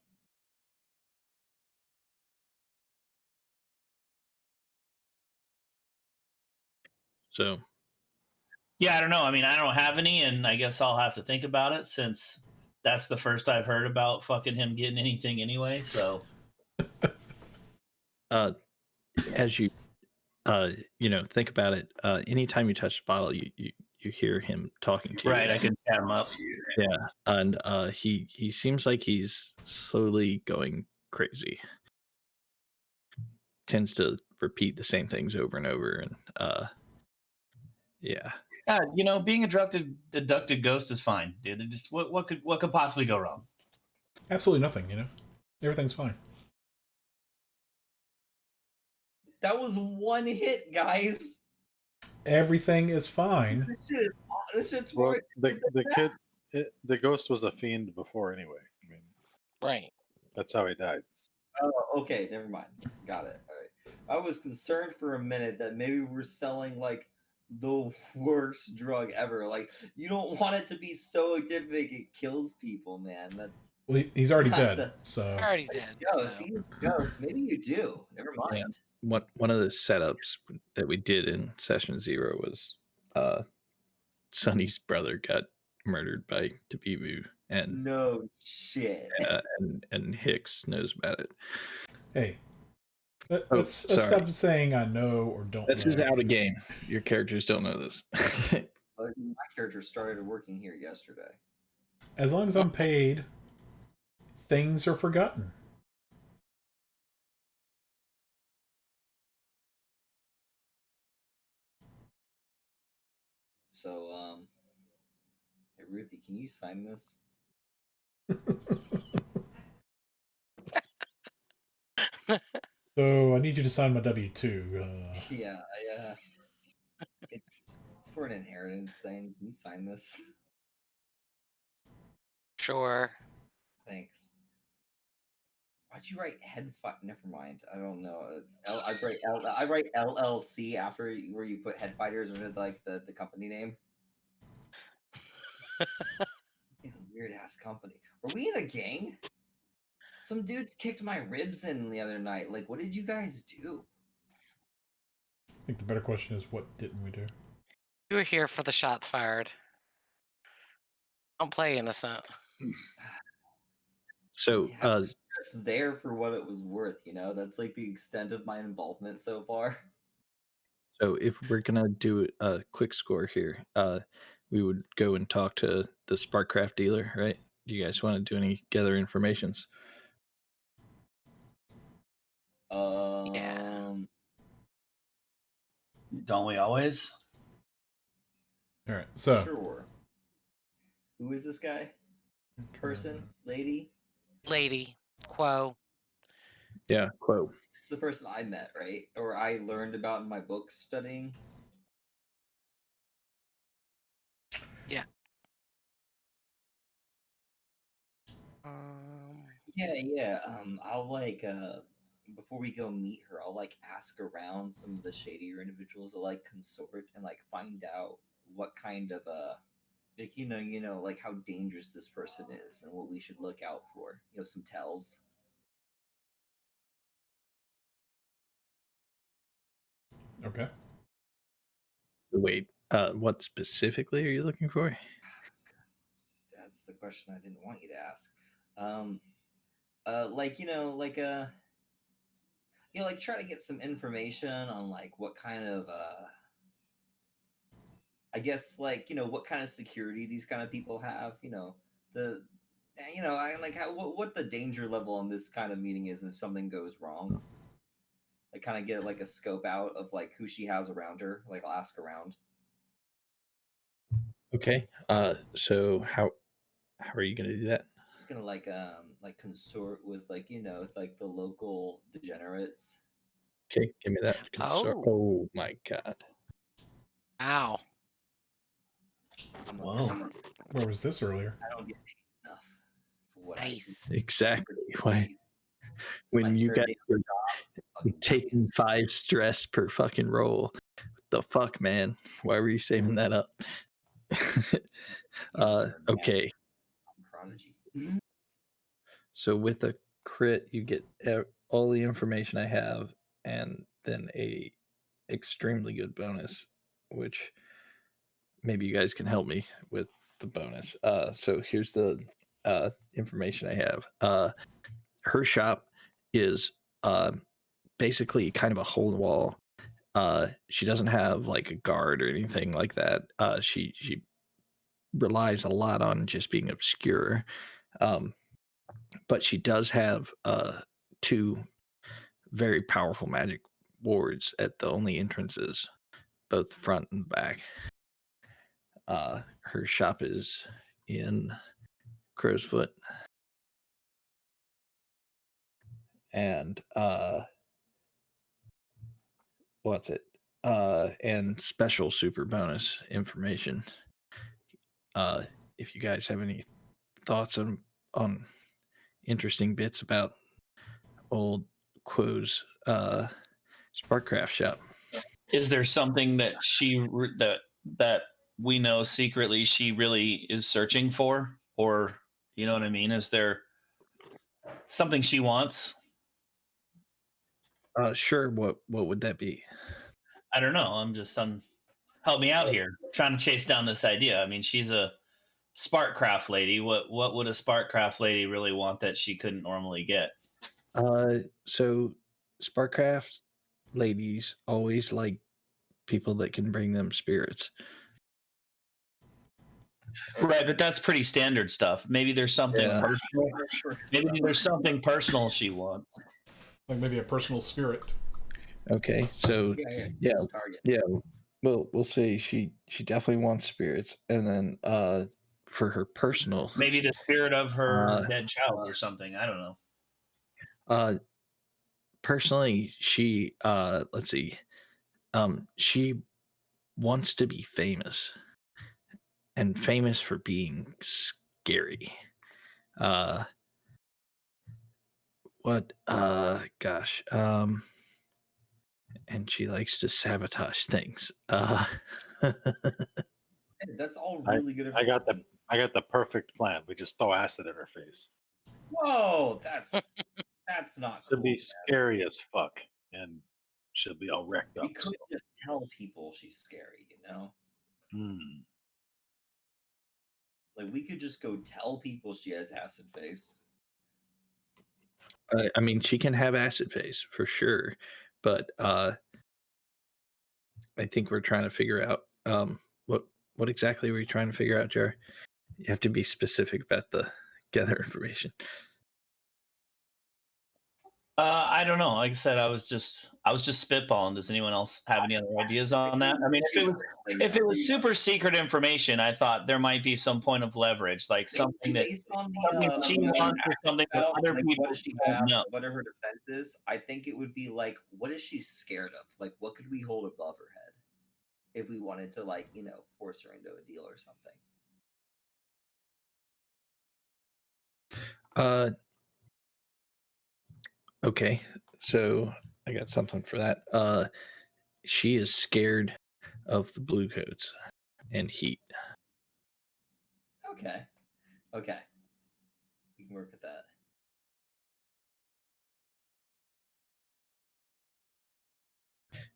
So Yeah, I don't know. I mean, I don't have any, and I guess I'll have to think about it since that's the first I've heard about fucking him getting anything anyway. So, as you think about it, anytime you touch the bottle, you hear him talking to you. right, I can chat him up. Yeah, and he seems like he's slowly going crazy. tends to repeat the same things over and over, and yeah. You know, being a deducted ghost is fine, dude. It just what could possibly go wrong? Absolutely nothing, you know? Everything's fine. That was one hit, guys. Everything is fine. This shit's Well, worth the ghost was a fiend before anyway. I mean, Right. that's how he died. Oh, okay, never mind. Got it. All right. I was concerned for a minute that maybe we're selling like the worst drug ever. Like, you don't want it to be so addictive it kills people, man. That's Well, he's already not dead, the- so I already did. Ghost. So. Ghost. Maybe you do. Never Yeah. mind. One of the setups that we did in session 0 was Sonny's brother got murdered by Tabibu, and No shit. and Hicks knows about it. hey. Oh, Let's sorry. stop saying I know or don't This know. is out of game. Your characters don't know this. My character started working here yesterday. As long as I'm paid, things are forgotten. So, hey Ruthie, can you sign this? So I need you to sign my W-2. Yeah, it's for an inheritance thing. Can you sign this? Sure. Thanks. Why'd you write head fight? Never mind. I don't know. I write LLC after where you put head fighters under like the company name. Weird ass company. Are we in a gang? Some dudes kicked my ribs in the other night. Like, what did you guys do? I think the better question is, what didn't we do? You were here for the shots fired. Don't play innocent. So Yeah, I was just there for what it was worth, you know? That's like the extent of my involvement so far. so if we're gonna do a quick score here, we would go and talk to the Sparkcraft dealer, right? Do you guys want to do any gather informations? Don't we always? All right, so Sure. Who is this guy? Person? Lady? Lady. Quo. Yeah, quote. It's the person I met, right? Or I learned about in my book studying. Yeah. Yeah. I'll like before we go meet her, I'll like ask around some of the shadier individuals to like consort and like find out what kind of like you know like how dangerous this person is and what we should look out for. You know, some tells. okay. Wait, what specifically are you looking for? That's the question I didn't want you to ask. Like like try to get some information on like what kind of I guess like what kind of security these kind of people have. I like how what the danger level on this kind of meeting is if something goes wrong. Like kind of get like a scope out of like who she has around her. Like I'll ask around. Okay. So how are you gonna do that? Just gonna like consort with like like the local degenerates. Okay, give me that. Oh. Oh my god. Ow. Whoa. Where was this earlier? I don't get paid enough for what I do. Nice. Exactly. Why? It's my When you third guys day were on the job, fucking taking genius. 5 stress per fucking roll, the fuck, man? Why were you saving that up? Okay. I'm prodigy. So with a crit, you get all the information I have, and then a extremely good bonus, which maybe you guys can help me with the bonus. So here's the information I have. Her shop is basically kind of a hole in the wall. She doesn't have like a guard or anything like that. She relies a lot on just being obscure. But she does have 2 very powerful magic wards at the only entrances, both front and back. Her shop is in Crowsfoot, and what's it? And special super bonus information. If you guys have any thoughts on interesting bits about old Quo's Sparkcraft shop. Is there something that that we know secretly she really is searching for, or you know what I mean? Is there something she wants? Sure. What would that be? I don't know. Help me out here. Trying to chase down this idea. I mean, she's a Sparkcraft lady. What would a Sparkcraft lady really want that she couldn't normally get? So Sparkcraft ladies always like people that can bring them spirits. Right, but that's pretty standard stuff. Maybe there's something personal. Maybe there's something personal she wants. Like maybe a personal spirit. Okay, so yeah. Target. Yeah, we'll say she definitely wants spirits, and then for her personal, Maybe the spirit of her dead child or something. I don't know. Personally, she let's see, she wants to be famous, and famous for being scary. What gosh, and she likes to sabotage things. Hey, that's all really good. I got the perfect plan. We just throw acid in her face. Whoa, that's not She'll cool. be man. scary as fuck, and she'll be all wrecked up. We could just tell people she's scary, you know? Hmm. Like we could just go tell people she has acid face. I mean, she can have acid face for sure, but I think we're trying to figure out what exactly were you trying to figure out, Jar? You have to be specific about the gather information. I don't know. Like I said, I was just spitballing. Does anyone else have any other ideas on that? I mean, if it was super secret information, I thought there might be some point of leverage, like something that based on something she wants or something that other like, people what does she don't have, know. what are her defenses? I think it would be like, what is she scared of? Like, what could we hold above her head if we wanted to, like, you know, force her into a deal or something? Okay, so I got something for that. She is scared of the blue coats and heat. Okay, we can work with that.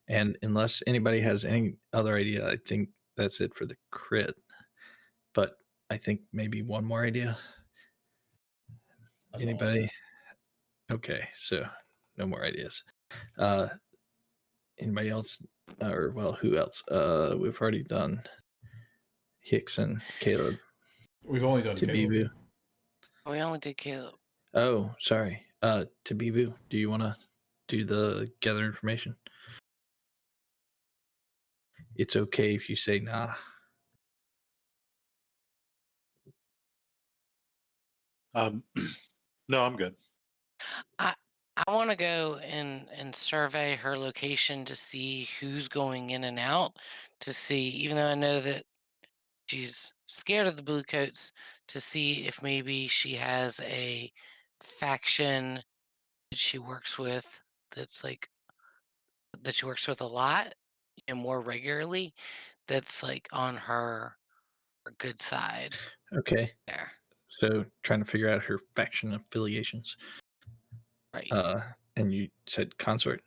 And unless anybody has any other idea, I think that's it for the crit. But I think maybe one more idea. That's all. Anybody? Okay, so no more ideas. Anybody else? Or well, who else? We've already done Hicks and Caleb. We've only done Caleb. Tabibu. We only did Caleb. Oh, sorry. Tabibu, do you want to do the gather information? It's okay if you say nah. No, I'm good. I want to go and survey her location to see who's going in and out. To see, even though I know that she's scared of the blue coats, to see if maybe she has a faction that she works with that's like that she works with a lot and more regularly, that's like on her good side Okay. there. So trying to figure out her faction affiliations. Right. And you said consort.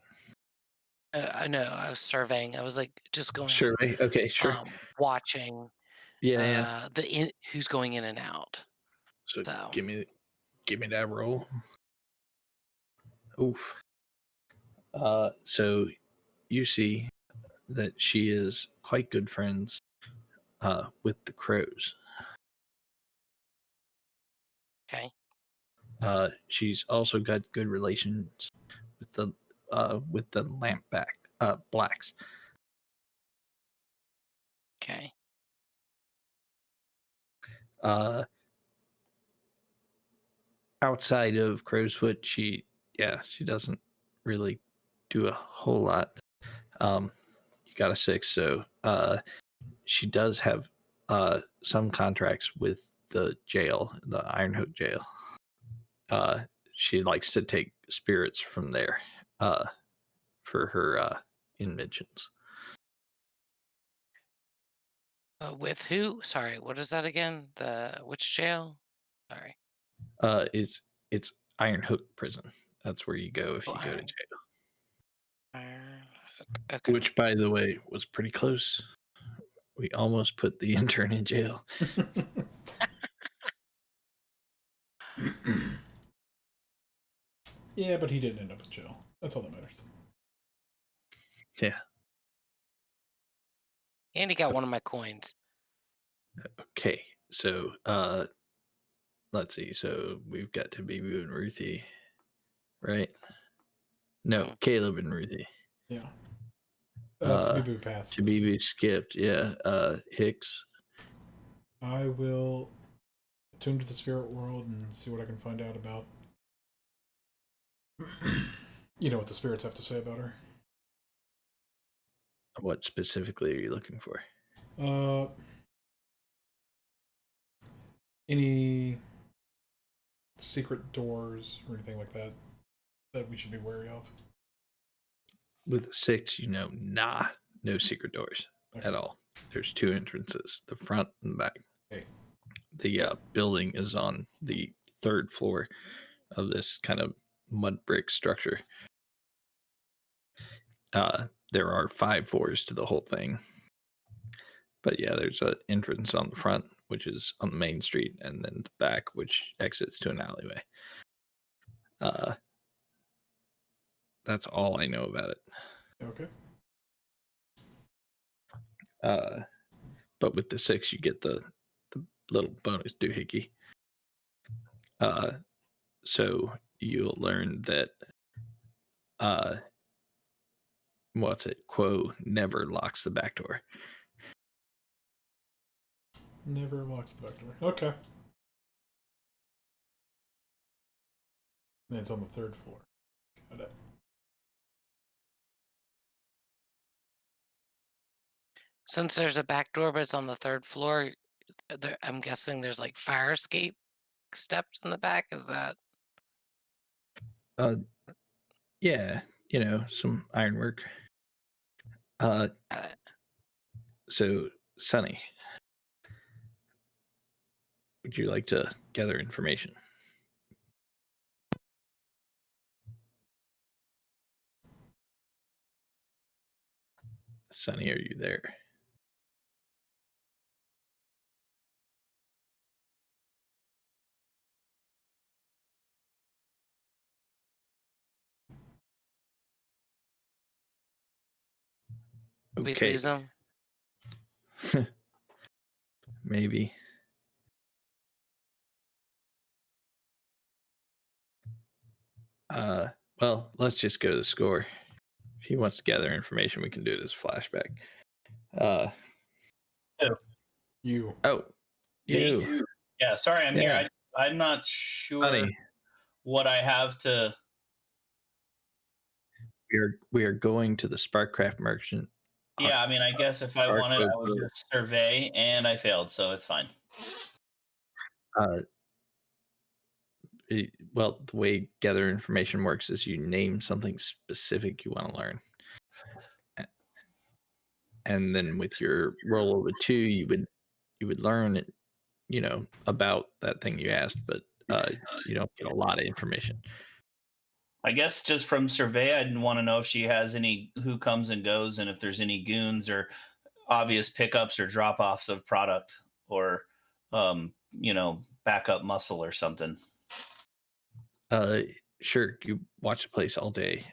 I know. I was surveying. I was like just going Survey. Okay, sure. watching Yeah. who's going in and out. So So give me that roll. Oof. So you see that she is quite good friends with the crows. okay. She's also got good relations with the with the lamp back blacks. Okay. Outside of Crowsfoot, she doesn't really do a whole lot. You got a 6, so she does have some contracts with the jail, the Ironhook jail. She likes to take spirits from there for her inventions. With who? Sorry, what is that again? The which jail? Sorry. It's Ironhook prison. That's where you go if Oh, you go to Iron. jail. Okay. Which, by the way, was pretty close. We almost put the intern in jail. Yeah, but he didn't end up in jail. That's all that matters. Yeah. And he got one of my coins. Okay. So let's see. So we've got Tabibu and Ruthie, right? No, Caleb and Ruthie. Yeah. Uh, Tabibu passed. Tabibu skipped. Yeah. Hicks. I will attune to the spirit world and see what I can find out about. You know what the spirits have to say about her. What specifically are you looking for? Any secret doors or anything like that that we should be wary of? With a 6, no secret doors Okay. at all. There's 2 entrances, the front and the back. Okay. The building is on the 3rd floor of this kind of mud brick structure. There are 5 floors to the whole thing. But yeah, there's an entrance on the front, which is on the main street, and then the back, which exits to an alleyway. That's all I know about it. Okay. But with the 6, you get the little bonus doohickey. So you'll learn that Quo never locks the back door. Never locks the back door. Okay. And it's on the 3rd floor. Got it. Since there's a back door, but it's on the 3rd floor, I'm guessing there's like fire escape steps in the back. Is that? Yeah, some ironwork. Got it. So Sunny, would you like to gather information? Sunny, are you there? We Okay, lose them. maybe. Well, let's just go to the score. If he wants to gather information, we can do it as a flashback. You. Oh, you. Yeah, sorry, I'm Yeah. here. I'm not sure Sunny, what I have to. we are going to the Sparkcraft Merchant. Yeah, I mean, I guess if I wanted, I would Sparkcraft. just survey, and I failed, so it's fine. Well, the way gather information works is you name something specific you want to learn, and then with your roll of a 2, you would learn it, about that thing you asked, but you don't get a lot of information. I guess just from survey, I'd want to know if she has who comes and goes, and if there's any goons or obvious pickups or drop-offs of product, or backup muscle or something. Sure, you watch the place all day,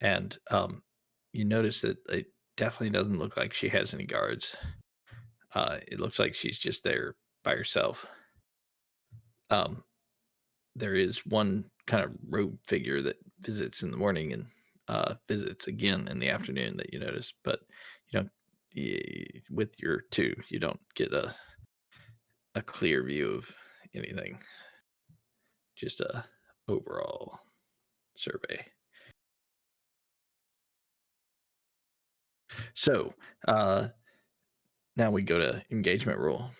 and you notice that it definitely doesn't look like she has any guards. It looks like she's just there by herself. There is one kind of rogue figure that visits in the morning and visits again in the afternoon that you notice, but you don't. With your 2, you don't get a clear view of anything. Just a overall survey. So now we go to engagement rule.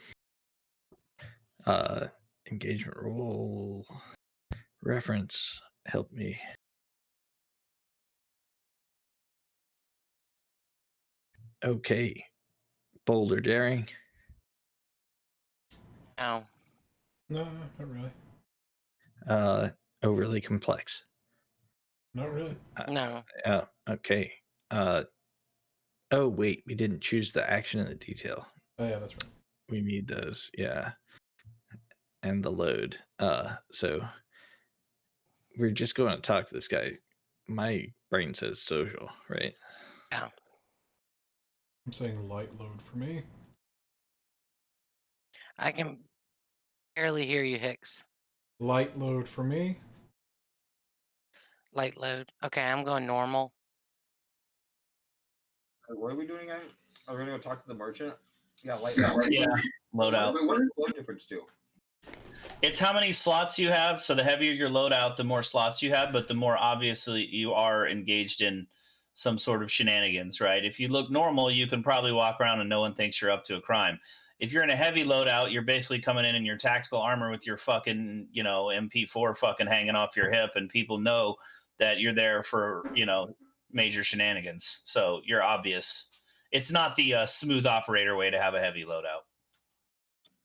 Engagement rule reference. Help me. Okay. Bold or daring? No. No, not really. Overly complex? Not really. No. Okay. Oh wait, we didn't choose the action and the detail. Oh yeah, that's right. We need those, yeah. And the load. So we're just going to talk to this guy. My brain says social, right? Yeah. I'm saying light load for me. I can barely hear you, Hicks. Light load for me. Light load. Okay, I'm going normal. What are we doing? Are we gonna go talk to the merchant? Yeah, light. Yeah, loadout. Wait, what's the load difference to? It's how many slots you have. So the heavier your loadout, the more slots you have, but the more obviously you are engaged in some sort of shenanigans, right? If you look normal, you can probably walk around and no one thinks you're up to a crime. If you're in a heavy loadout, you're basically coming in your tactical armor with your fucking, MP4 fucking hanging off your hip, and people know that you're there for, major shenanigans. So you're obvious. It's not the smooth operator way to have a heavy loadout.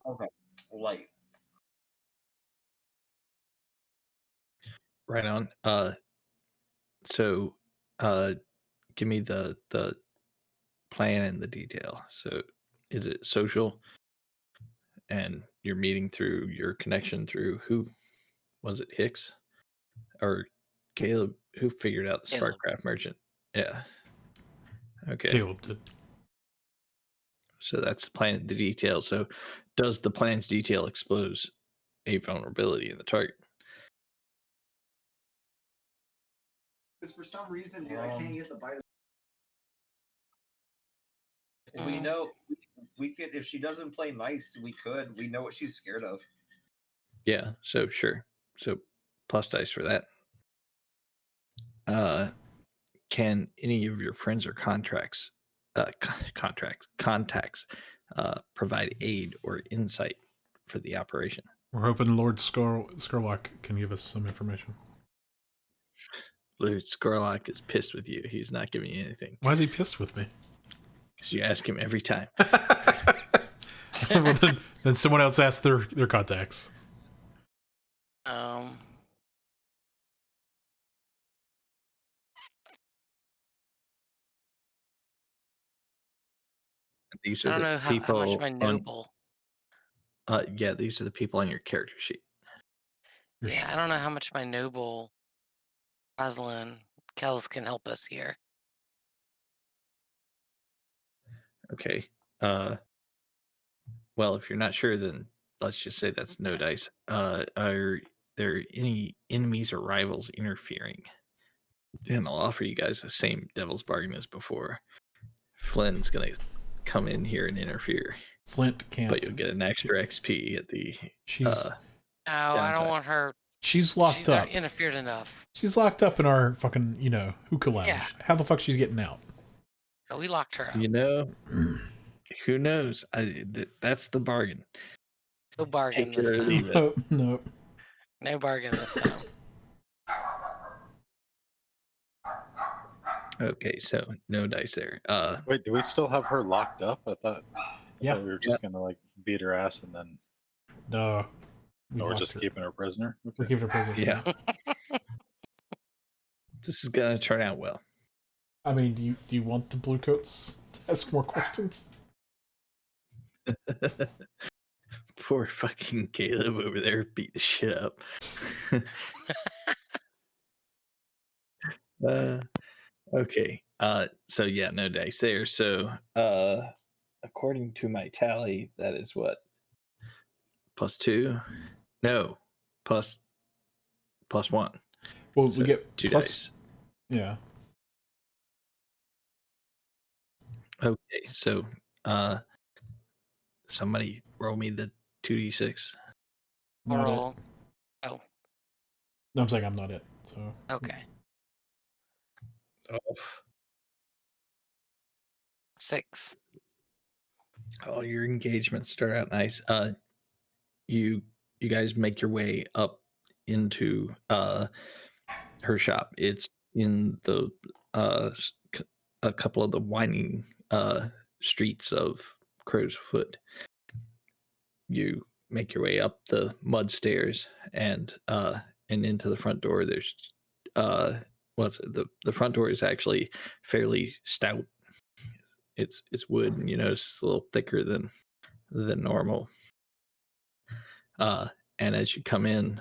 Okay, light. Right on. So give me the plan and the detail. So is it social? And you're meeting through your connection through who? Was it Hicks? Or Caleb? Who figured out the Caleb. Sparkcraft merchant? Yeah. Okay. Caleb did. So that's the plan, the detail. So does the plan's detail expose a vulnerability in the target? Because for some reason, dude, I can't get the bite. Mm. We know we could, if she doesn't play nice, we could. We know what she's scared of. Yeah, so sure. So plus dice for that. Can any of your friends or contacts provide aid or insight for the operation? We're hoping Lord Skurlock can give us some information. Lord Skurlock is pissed with you. He's not giving you anything Why is he pissed with me? because you ask him every time. Well, then someone else asked their contacts. These I are don't the know how people much my on. noble. Yeah, these are the people on your character sheet. Yeah, I don't know how much my noble Rosalind Kells can help us here. Okay. Well, if you're not sure, then let's just say that's no dice. Are there any enemies or rivals interfering? And I'll offer you guys the same devil's bargain as before. Flynn's gonna come in here and interfere, Flint can't. but you'll get an extra XP at the. She's Oh, I don't downside. want her. she's locked She's up. already interfered enough. She's locked up in our fucking hookah lounge. Yeah. How the fuck she's getting out? Oh, we locked her out. You know, who knows? That's the bargain. No bargain Take it or this leave time. it. No. No bargain this time. Okay, so no dice there. Wait, do we still have her locked up? I thought Yeah. we were just gonna like beat her ass and then No. we're just keeping her prisoner. We're keeping her prisoner. Yeah. This is gonna turn out well. I mean, do you want the blue coats to ask more questions? Poor fucking Caleb over there beat the shit up. Okay. So yeah, no dice there. So according to my tally, that is what? +2? No. +1. Well, So we get 2 plus. dice. Yeah. Okay, so somebody roll me the 2d6. Not it. Roll. Oh, No, I'm saying I'm not it. So okay. Oh, 6. oh, your engagements start out nice. You guys make your way up into her shop. It's in the a couple of the winding streets of Crow's Foot. You make your way up the mud stairs and into the front door. There's what's it? The front door is actually fairly stout. It's wood, and it's a little thicker than normal. And as you come in,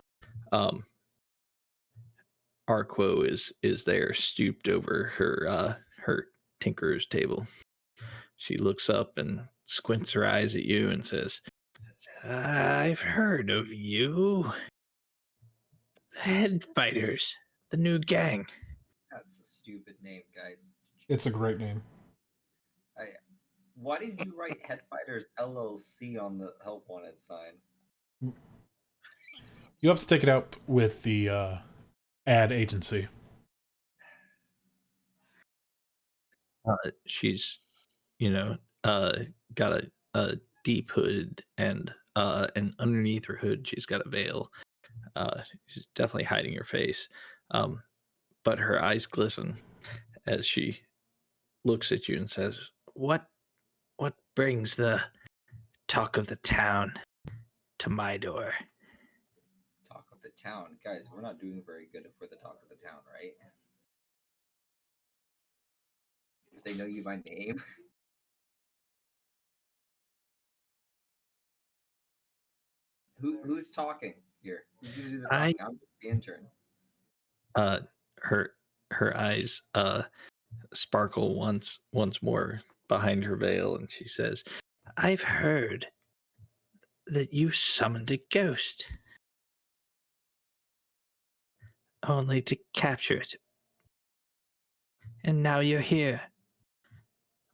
Arquo is there, stooped over her tinkerer's table. She looks up and squints her eyes at you and says, "I've heard of you. The Head Fighters, the new gang." That's a stupid name, guys. it's a great name. Why did you write Head Fighters LLC on the help wanted sign? You have to take it out with the ad agency. She's, got a deep hood and underneath her hood she's got a veil. She's definitely hiding her face, but her eyes glisten as she looks at you and says, "What brings the talk of the town to my door?" Talk of the town. Guys, we're not doing very good if we're the talk of the town, right? If they know you by name. Who's talking here? Who's gonna do the talking? I'm just the intern. Her eyes sparkle once more behind her veil, and she says, "I've heard that you summoned a ghost, only to capture it. And now you're here.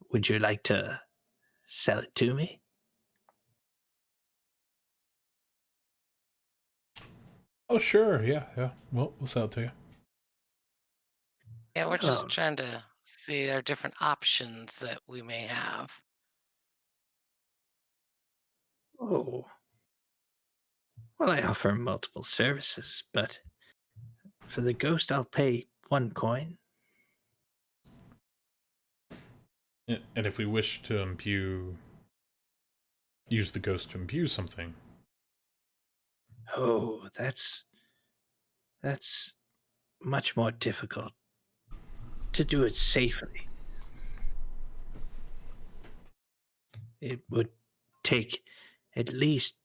Would you like to sell it to me?" Oh, sure. Yeah. Well, we'll sell it to you. Yeah, we're just Oh. trying to see our different options that we may have. Oh. Well, I offer multiple services, but for the ghost, I'll pay 1 coin. And if we wish to use the ghost to imbue something. Oh, that's much more difficult to do it safely. It would take at least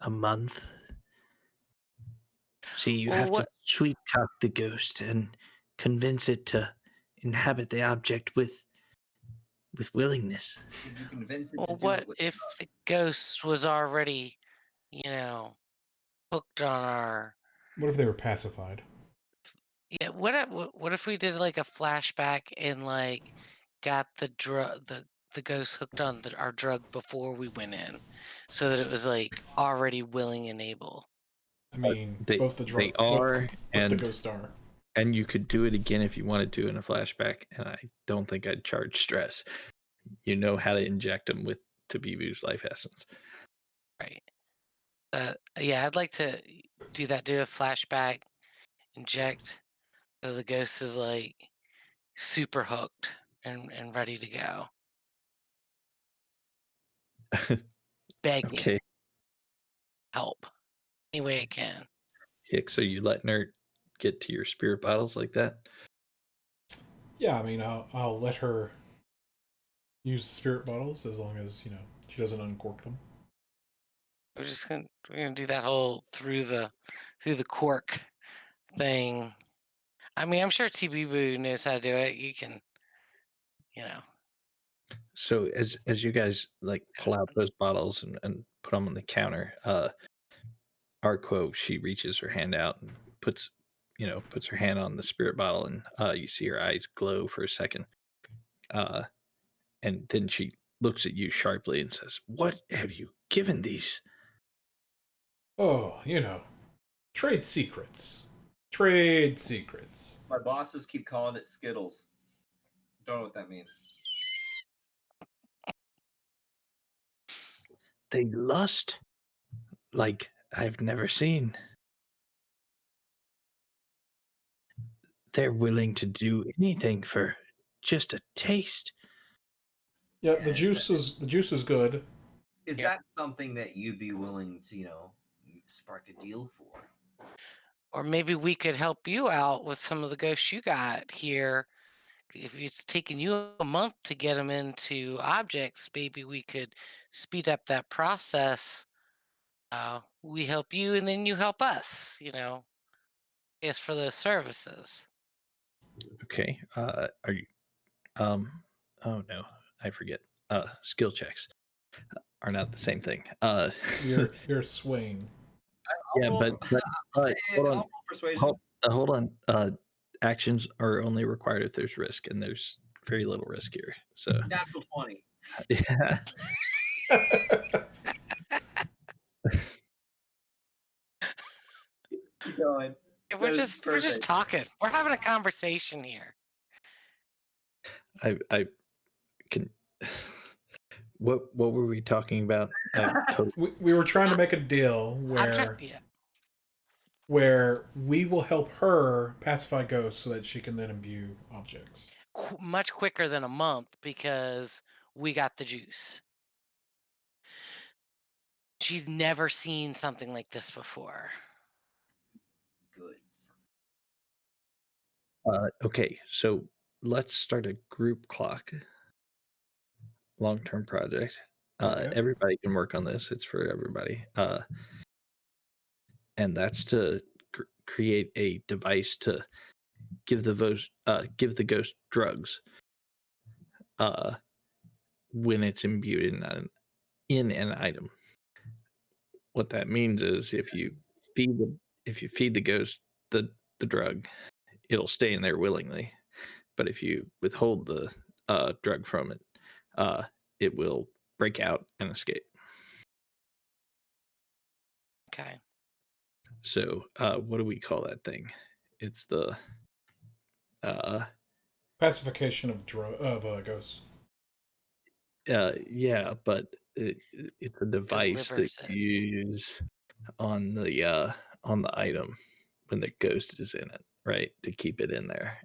a month. See, you Well, have what- to sweet talk the ghost and convince it to inhabit the object with willingness. Did you convince it Well, to do what it with if us? the ghost was already, hooked on our? What if they were pacified? Yeah. What if we did like a flashback and like got the drug the ghost hooked on our drug before we went in, so that it was like already willing and able. I mean, They- both the drug they are, both the and- ghost are. And you could do it again if you wanted to in a flashback, and I don't think I'd charge stress. You know how to inject them with Tabibu's life essence. Right. Yeah, I'd like to do that. Do a flashback, inject, so the ghost is like super hooked and ready to go. Begging Okay, help any way it can. Hick, so you letting her get to your spirit bottles like that? Yeah, I mean, I'll let her use the spirit bottles as long as she doesn't uncork them. We're gonna do that whole through the cork thing. I mean, I'm sure TB knows how to do it. You can, So as you guys like pull out those bottles and put them on the counter, Arquo, she reaches her hand out and puts her hand on the spirit bottle, and you see her eyes glow for a second. And then she looks at you sharply and says, "What have you given these?" Oh, trade secrets. Trade secrets. My bosses keep calling it Skittles. Don't know what that means. They lust like I've never seen. They're willing to do anything for just a taste. Yeah, Yeah, the juice is good. Is Yep. that something that you'd be willing to, spark a deal for? Or maybe we could help you out with some of the ghosts you got here. If it's taken you a month to get them into objects, maybe we could speed up that process. We help you, and then you help us. It's for those services. Okay. Are you? Oh no, I forget. Skill checks are not the same thing. You're swaying. Yeah, roll- but I'll hold on. roll persuasion. Hold on. Actions are only required if there's risk, and there's very little risk here. So Natural 20. yeah. Keep going. We're That is just perfect. talking. We're having a conversation here. I can. What were we talking about? We were trying to make a deal where we will help her pacify ghosts so that she can then imbue objects. Much quicker than a month because we got the juice. She's never seen something like this before. Goods. Okay, so let's start a group clock. Long-term project. Okay. Everybody can work on this. It's for everybody. And that's to create a device to give the ghost drugs when it's imbued in an item. What that means is if you feed the ghost the drug, it'll stay in there willingly. But if you withhold the drug from it, it will break out and escape. Okay. So what do we call that thing? It's the Pacification of ghosts. yeah, but it's a device Delivers that it. you use on the item when the ghost is in it, right? To keep it in there.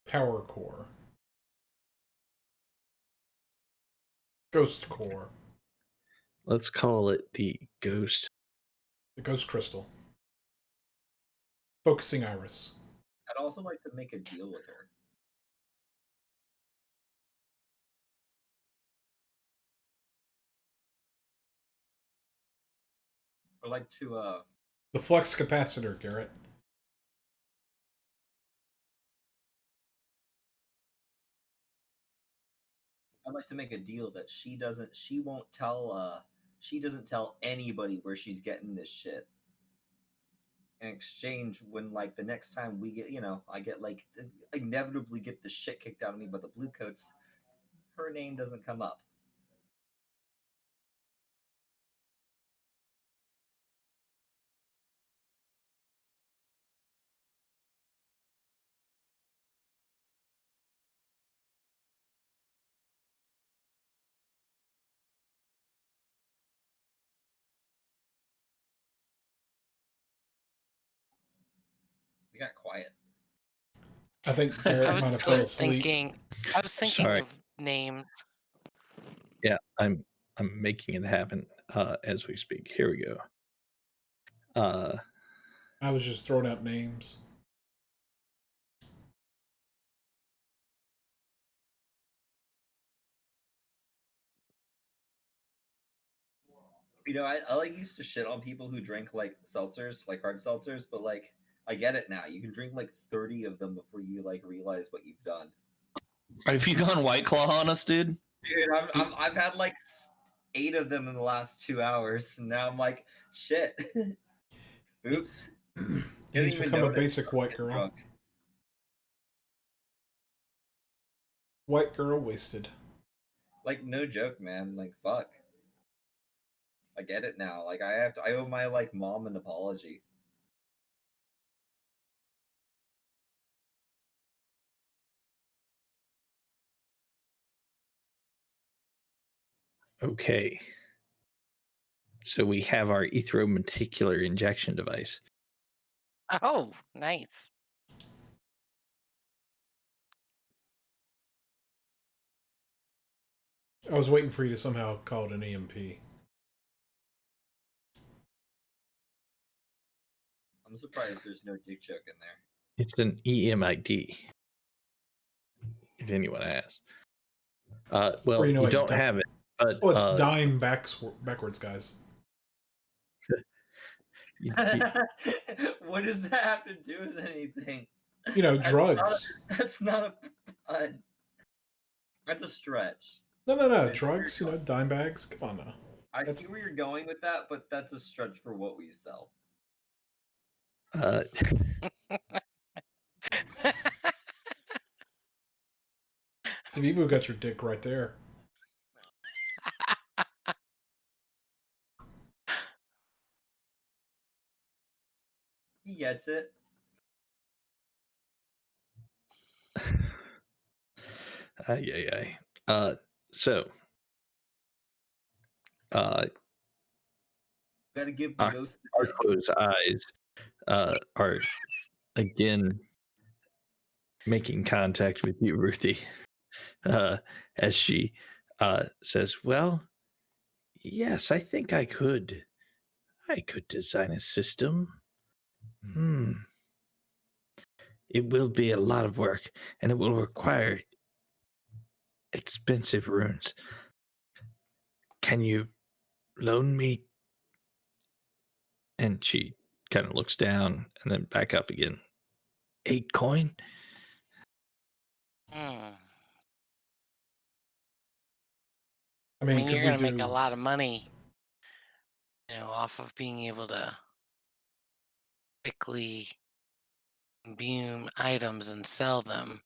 Power core. Ghost core. Let's call it the ghost. The ghost crystal. Focusing iris. I'd also like to make a deal with her. I'd like to The flux capacitor, Garrett. I'd like to make a deal that she doesn't tell anybody where she's getting this shit. In exchange, when the next time we get, I get inevitably get the shit kicked out of me by the blue coats, her name doesn't come up. They got quiet. I think Garrett might have fell asleep. I was thinking Sorry. of names. Yeah, I'm making it happen as we speak. Here we go. I was just throwing out names. I used to shit on people who drink seltzers, hard seltzers, but I get it now. You can drink 30 of them before you realize what you've done. Have you gone White Claw on us, dude? Dude, I've had 8 of them in the last 2 hours, and now I'm like, shit. Oops. He's Didn't even become a notice. basic white Get girl. drunk. White girl wasted. Like, no joke, man. Like, fuck. I get it now. Like, I owe my like mom an apology. Okay. So we have our ethrometicular injection device. Oh, nice. I was waiting for you to somehow call it an EMP. I'm surprised there's no dick joke in there. It's an EMID, if anyone asks. Well, Or, you know, you like don't have it, but Oh, it's dying backwards, guys. you- What does that have to do with anything? You know, That's drugs. That's not a pun. That's a stretch. No, I see drugs. You where know, dime bags. Come on now. I That's- see where you're going with that, but that's a stretch for what we sell. Tabibu got your dick right there. He gets it. So, Gotta give the ghost the our dick. closed eyes are again making contact with you, Ruthie, as she says, "Well, yes, I think I could design a system. It will be a lot of work, and it will require expensive runes. Can you loan me?" And she kind of looks down and then back up again. 8 coin? Hmm. I I mean, mean, could you're we gonna make do? a lot of money, off of being able to quickly beam items and sell them.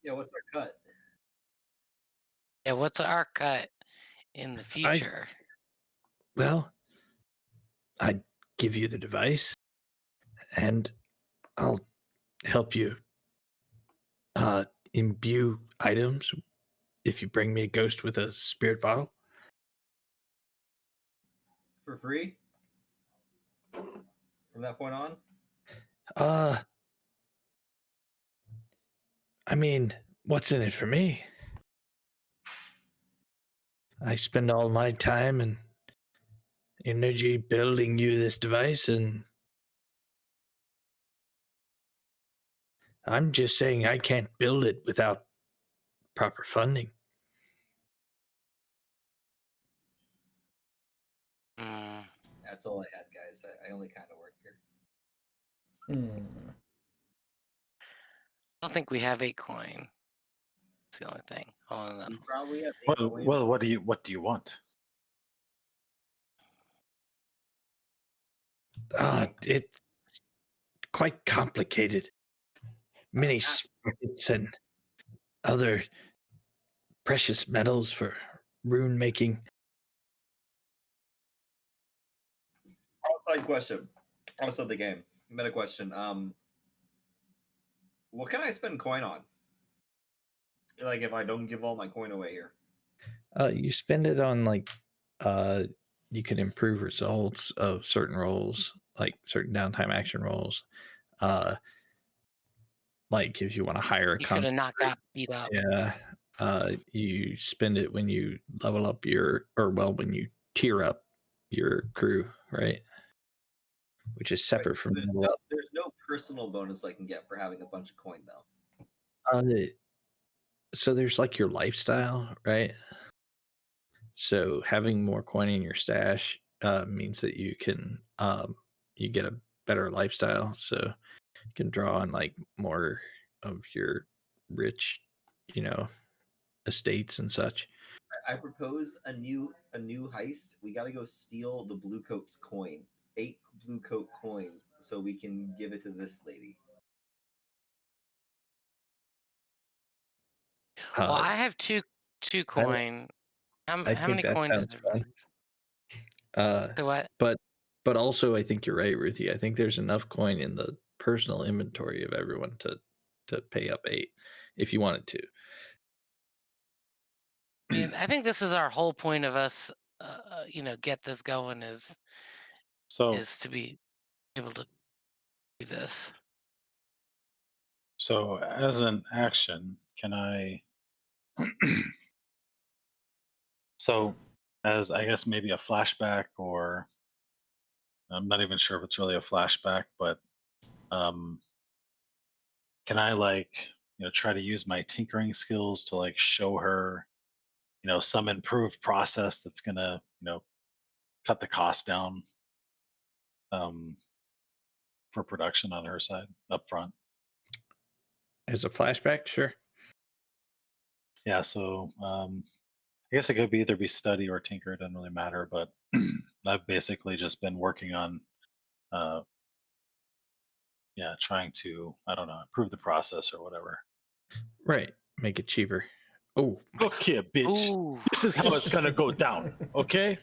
Yeah, what's our cut? Yeah, what's our cut in the future? Well, I'd give you the device, and I'll help you imbue items if you bring me a ghost with a spirit bottle. For free? From that point on? I mean, what's in it for me? I spend all my time and energy building you this device, and I'm just saying I can't build it without proper funding. Hmm. That's all I had, guys. I only kind of work here. Hmm. I don't think we have 8 coin. That's the only thing. Hold on. You probably have Well, what do you want? It's quite complicated. Many sprockets and other precious metals for rune making. outside question. Also the game. Meta question. What can I spend coin on? Like if I don't give all my coin away here. You spend it on you can improve results of certain roles, like certain downtime action roles. Like if you want to hire a You could have not concentration, got beat up. yeah, you spend it when you level up when you tier up your crew, right? Which is separate from There's level no, up. there's no personal bonus I can get for having a bunch of coin though. So there's like your lifestyle, right? So having more coin in your stash means that you can you get a better lifestyle. So you can draw on like more of your rich, estates and such. I propose a new heist. We got to go steal the blue coat's coin. 8 blue coat coins, so we can give it to this lady. Well, Uh, I have two coin. I How think many that coins sounds is fun. the what? But also, I think you're right, Ruthie. I think there's enough coin in the personal inventory of everyone to pay up 8 if you wanted to. I mean, I think this is our whole point of us, get this going So is to be able to do this. so as an action, can I so as I guess maybe a flashback, or I'm not even sure if it's really a flashback, but um can I try to use my tinkering skills to like show her, some improved process that's gonna, cut the cost down um for production on her side up front. As a flashback, sure. Yeah, so I guess it could either be study or tinker, it doesn't really matter, but I've basically just been working on uh trying to, I don't know, improve the process or whatever. Right. Make it cheaper. Oh, Look here, bitch. Ooh, This is how it's gonna go down, okay?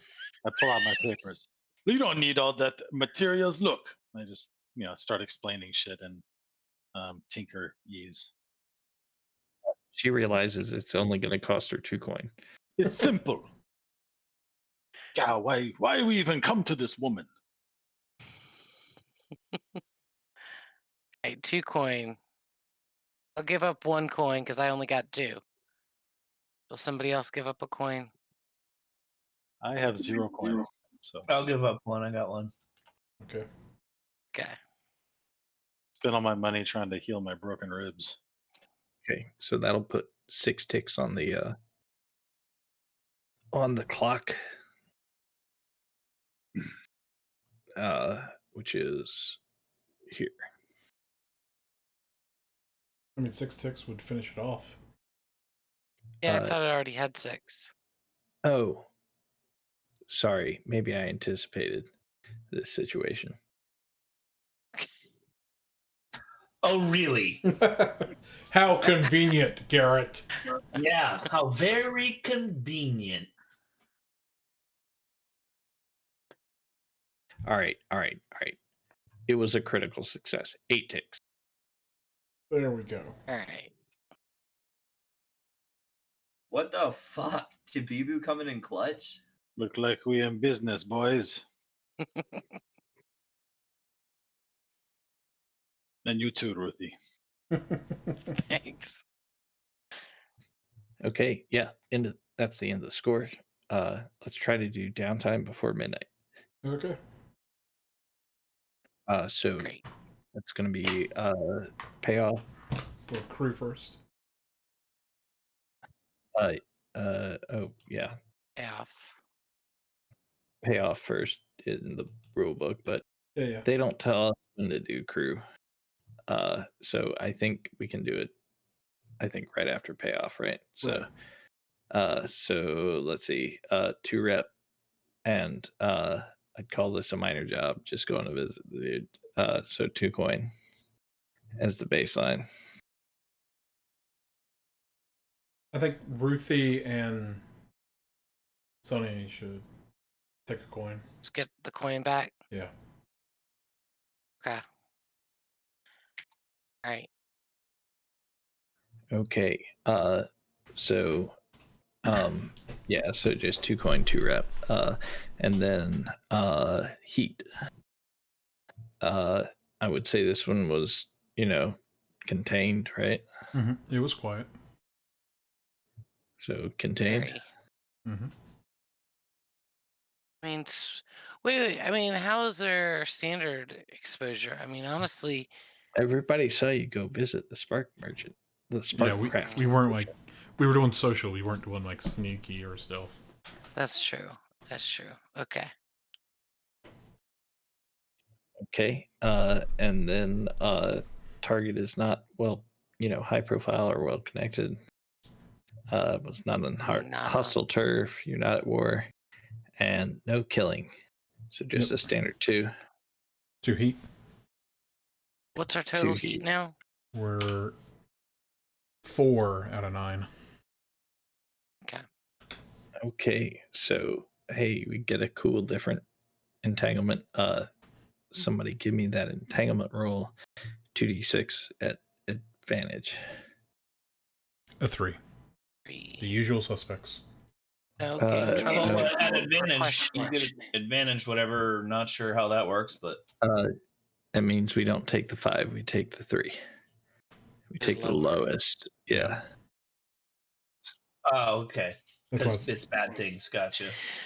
I pull out my papers. You don't need all that materials. Look, I just start explaining shit and tinker ease. she realizes it's only going to cost her 2 coin. It's simple. Yeah, why we even come to this woman? hey, 2 coin. I'll give up 1 coin because I only got 2. Will somebody else give up a coin? I have 0 coins, so I'll give up one. I got one. Okay. Okay. spend all my money trying to heal my broken ribs. Okay, so that'll put 6 ticks on the clock. Which is here. I mean, 6 ticks would finish it off. Yeah, I thought I already had 6. Oh, sorry. Maybe I anticipated this situation. Oh, really? How convenient, Garrett. Yeah. How very convenient. All right. It was a critical success. 8 ticks. There we go. All right. What the fuck? Chibibu coming in clutch? Look like we in business, boys. And you too, Ruthie. Thanks. Okay, yeah. That's the end of the score. Let's try to do downtime before midnight. Okay. So Great. that's going to be payoff. We'll crew first. Oh yeah, Off. payoff first in the rule book, but Yeah. they don't tell us when to do crew. So I think we can do it. I think right after payoff, right? So, so let's see. 2 rep, and I'd call this a minor job. Just going to visit the dude. So 2 coin as the baseline. I think Ruthie and Sonny should take a coin. Let's get the coin back. Yeah. Okay. All right. Okay. So yeah, so just 2 coin, 2 rep. And then heat. I would say this one was, contained, right? It was quiet. So contained. Very. Mm-hmm. I mean, wait. I mean, how is their standard exposure? I mean, honestly, Everybody saw you go visit the Spark Merchant, the Spark Craft. we weren't like, we were doing social. We weren't doing like sneaky or stealth. that's true. That's true. Okay. Okay. And then target is not high profile or well connected. Was not on Nah. hostile turf. You're not at war, and no killing. So just Yep. a standard 2. 2 heat. What's our total Two heat heat. now? We're 4 out of 9. Okay, so hey, we get a cool different entanglement. Somebody give me that entanglement roll, 2d6 at advantage. A 3. The usual suspects. Okay, Uh, trouble. no. Well, at or advantage, you get question. advantage, whatever. Not sure how that works, but That means we don't take the 5, we take the 3. We Is take the lower. lowest. Yeah, oh, okay. That's why Because it's bad things. Gotcha.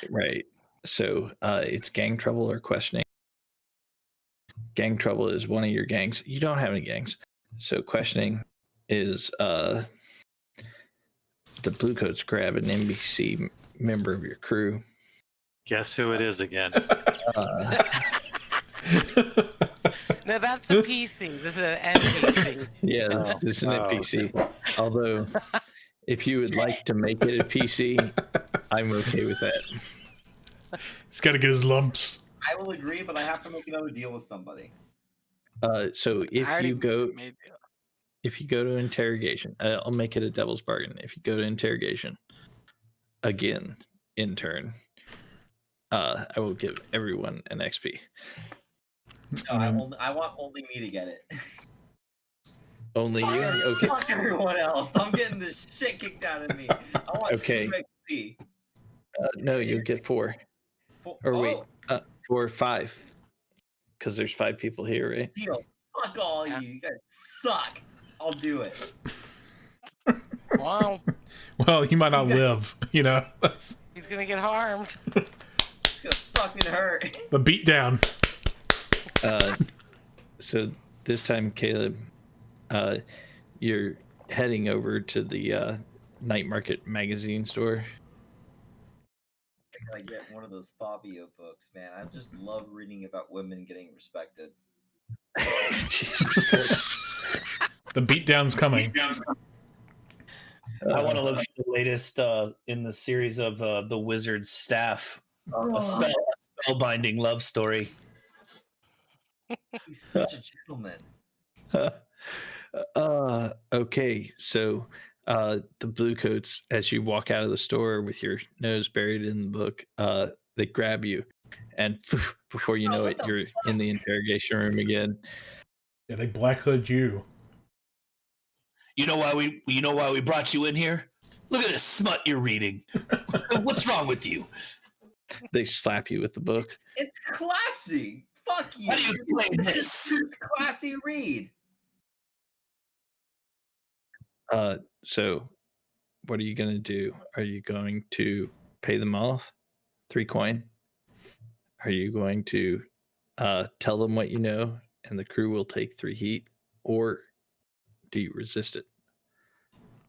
right. So it's gang trouble or questioning. Gang trouble is one of your gangs. You don't have any gangs. So questioning is the Bluecoats grab an NBC member of your crew. Guess who it is again? Uh, No, that's a PC. This is an NPC. yeah, Oh, this is an oh, NPC. Although, if you would like to make it a PC, I'm okay with that. He's got to get his lumps. I will agree, but I have to make another deal with somebody. So I if already you go made to interrogation, I'll make it a devil's bargain. If you go to interrogation again in turn, I will give everyone an XP. No, I want only me to get it. Only you? Okay. Fuck everyone else. I'm getting the shit kicked out of me. I want Okay. 2 XP. No, you'll get 4. Or wait, 4 or 5. Because there's 5 people here, right? Deal. Fuck all Yeah. you. You guys suck. I'll do it. Wow, Well, he might not live, you know. That's he's gonna get harmed. It's gonna fucking hurt. the beat down. So this time, Caleb, you're heading over to the Night Market magazine store. I get one of those Fabio books, man. I just love reading about women getting respected. Jesus Christ. The beat down's coming. I want to look for the latest in the series of the Wizard's Staff, a spellbinding love story. He's such a gentleman. Okay, so the Bluecoats, as you walk out of the store with your nose buried in the book, they grab you, and before you know it, you're in the interrogation room again. Yeah, they black hood you. You know why we brought you in here? Look at this smut you're reading. What's wrong with you? They slap you with the book. It's classy. Fuck you. How do you explain this? It's classy read. So what are you going to do? Are you going to pay them off 3 coin? Are you going to tell them what you know and the crew will take 3 heat? Or do you resist it?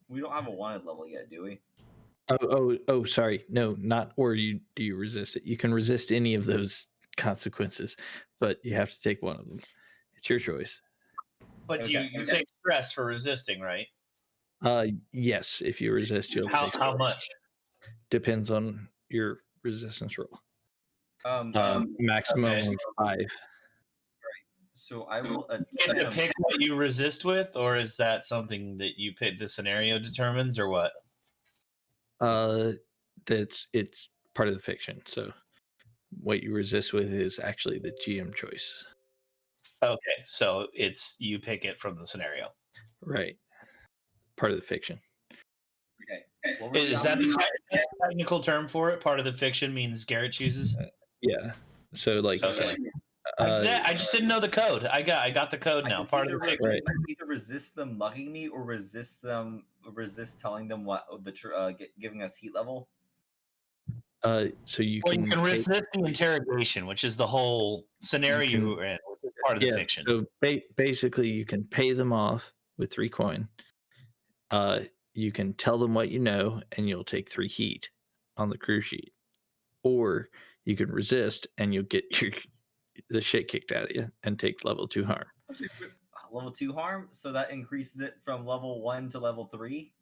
We don't have a wanted level yet, do we? Oh, sorry. No, not or do you resist it? You can resist any of those consequences, but you have to take one of them. It's your choice. But Okay, you okay. take stress for resisting, right? Yes, if you resist, you'll take How much? Depends on your resistance roll. Maximum okay. 5. So I will You get to attempt. pick what you resist with, or is that something that you pick? The scenario determines, or what? It's part of the fiction. So what you resist with is actually the GM choice. Okay, so it's you pick it from the scenario. Right. Part of the fiction. Okay. What was Is that the technical term for it? Part of the fiction means Garrett chooses. Yeah. So like Okay. I just didn't know the code. I got the code now. Part of the fiction. Right. I can either resist them mugging me or resist telling them what giving us heat level. So you Well, can you can resist the interrogation, which is the whole scenario you're in, which is part of the fiction. So basically you can pay them off with 3 coin. You can tell them what you know and you'll take 3 heat on the crew sheet. Or you can resist and you'll get the shit kicked out of you and take level 2 harm. Level 2 harm, so that increases it from level 1 to level 3.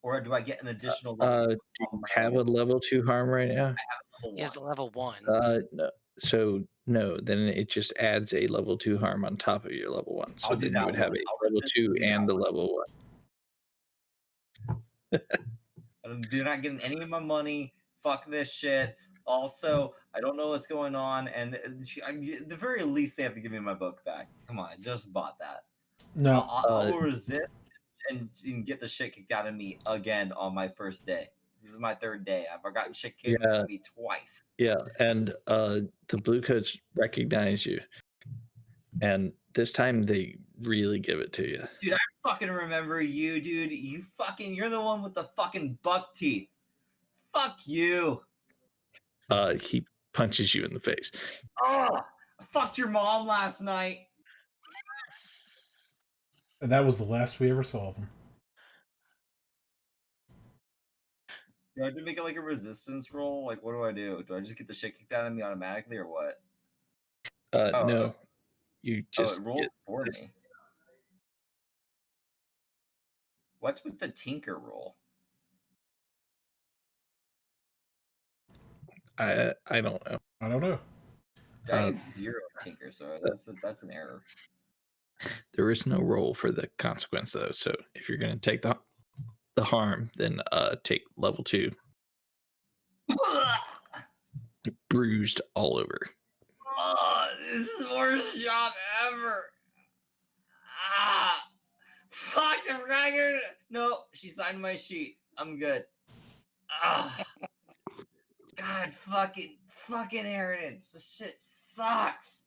or do I get an additional Do level? you have a level 2 harm right now? Level He has a one? level 1. No. So no, then it just adds a level 2 harm on top of your level 1. So I'll do then that you would have one. a I'll level resist 2 and do and that a level 1. They're not getting any of my money. Fuck this shit. Also, I don't know what's going on, and at the very least, they have to give me my book back. Come on, I just bought that. No, I will resist and get the shit kicked out of me again on my first day. This is my third day. I've gotten shit kicked out of me twice. Yeah, and the blue coats recognize you. And this time they really give it to you. Dude, I fucking remember you, dude. You're the one with the fucking buck teeth. Fuck you. He punches you in the face. Oh, I fucked your mom last night. and that was the last we ever saw of him. Do I have to make it like a resistance roll? Like, what do I do? Do I just get the shit kicked out of me automatically, or what? No, you just it rolls get for this. me. What's with the tinker roll? I don't know. I don't know. I have 0 tinker, so that's an error. There is no roll for the consequence though. So if you're gonna take the harm, then take level 2. Bruised all over. Oh, this is the worst job ever. Ah, fuck! I forgot to get her. No, she signed my sheet. I'm good. Ah, God, fucking inheritance. This shit sucks.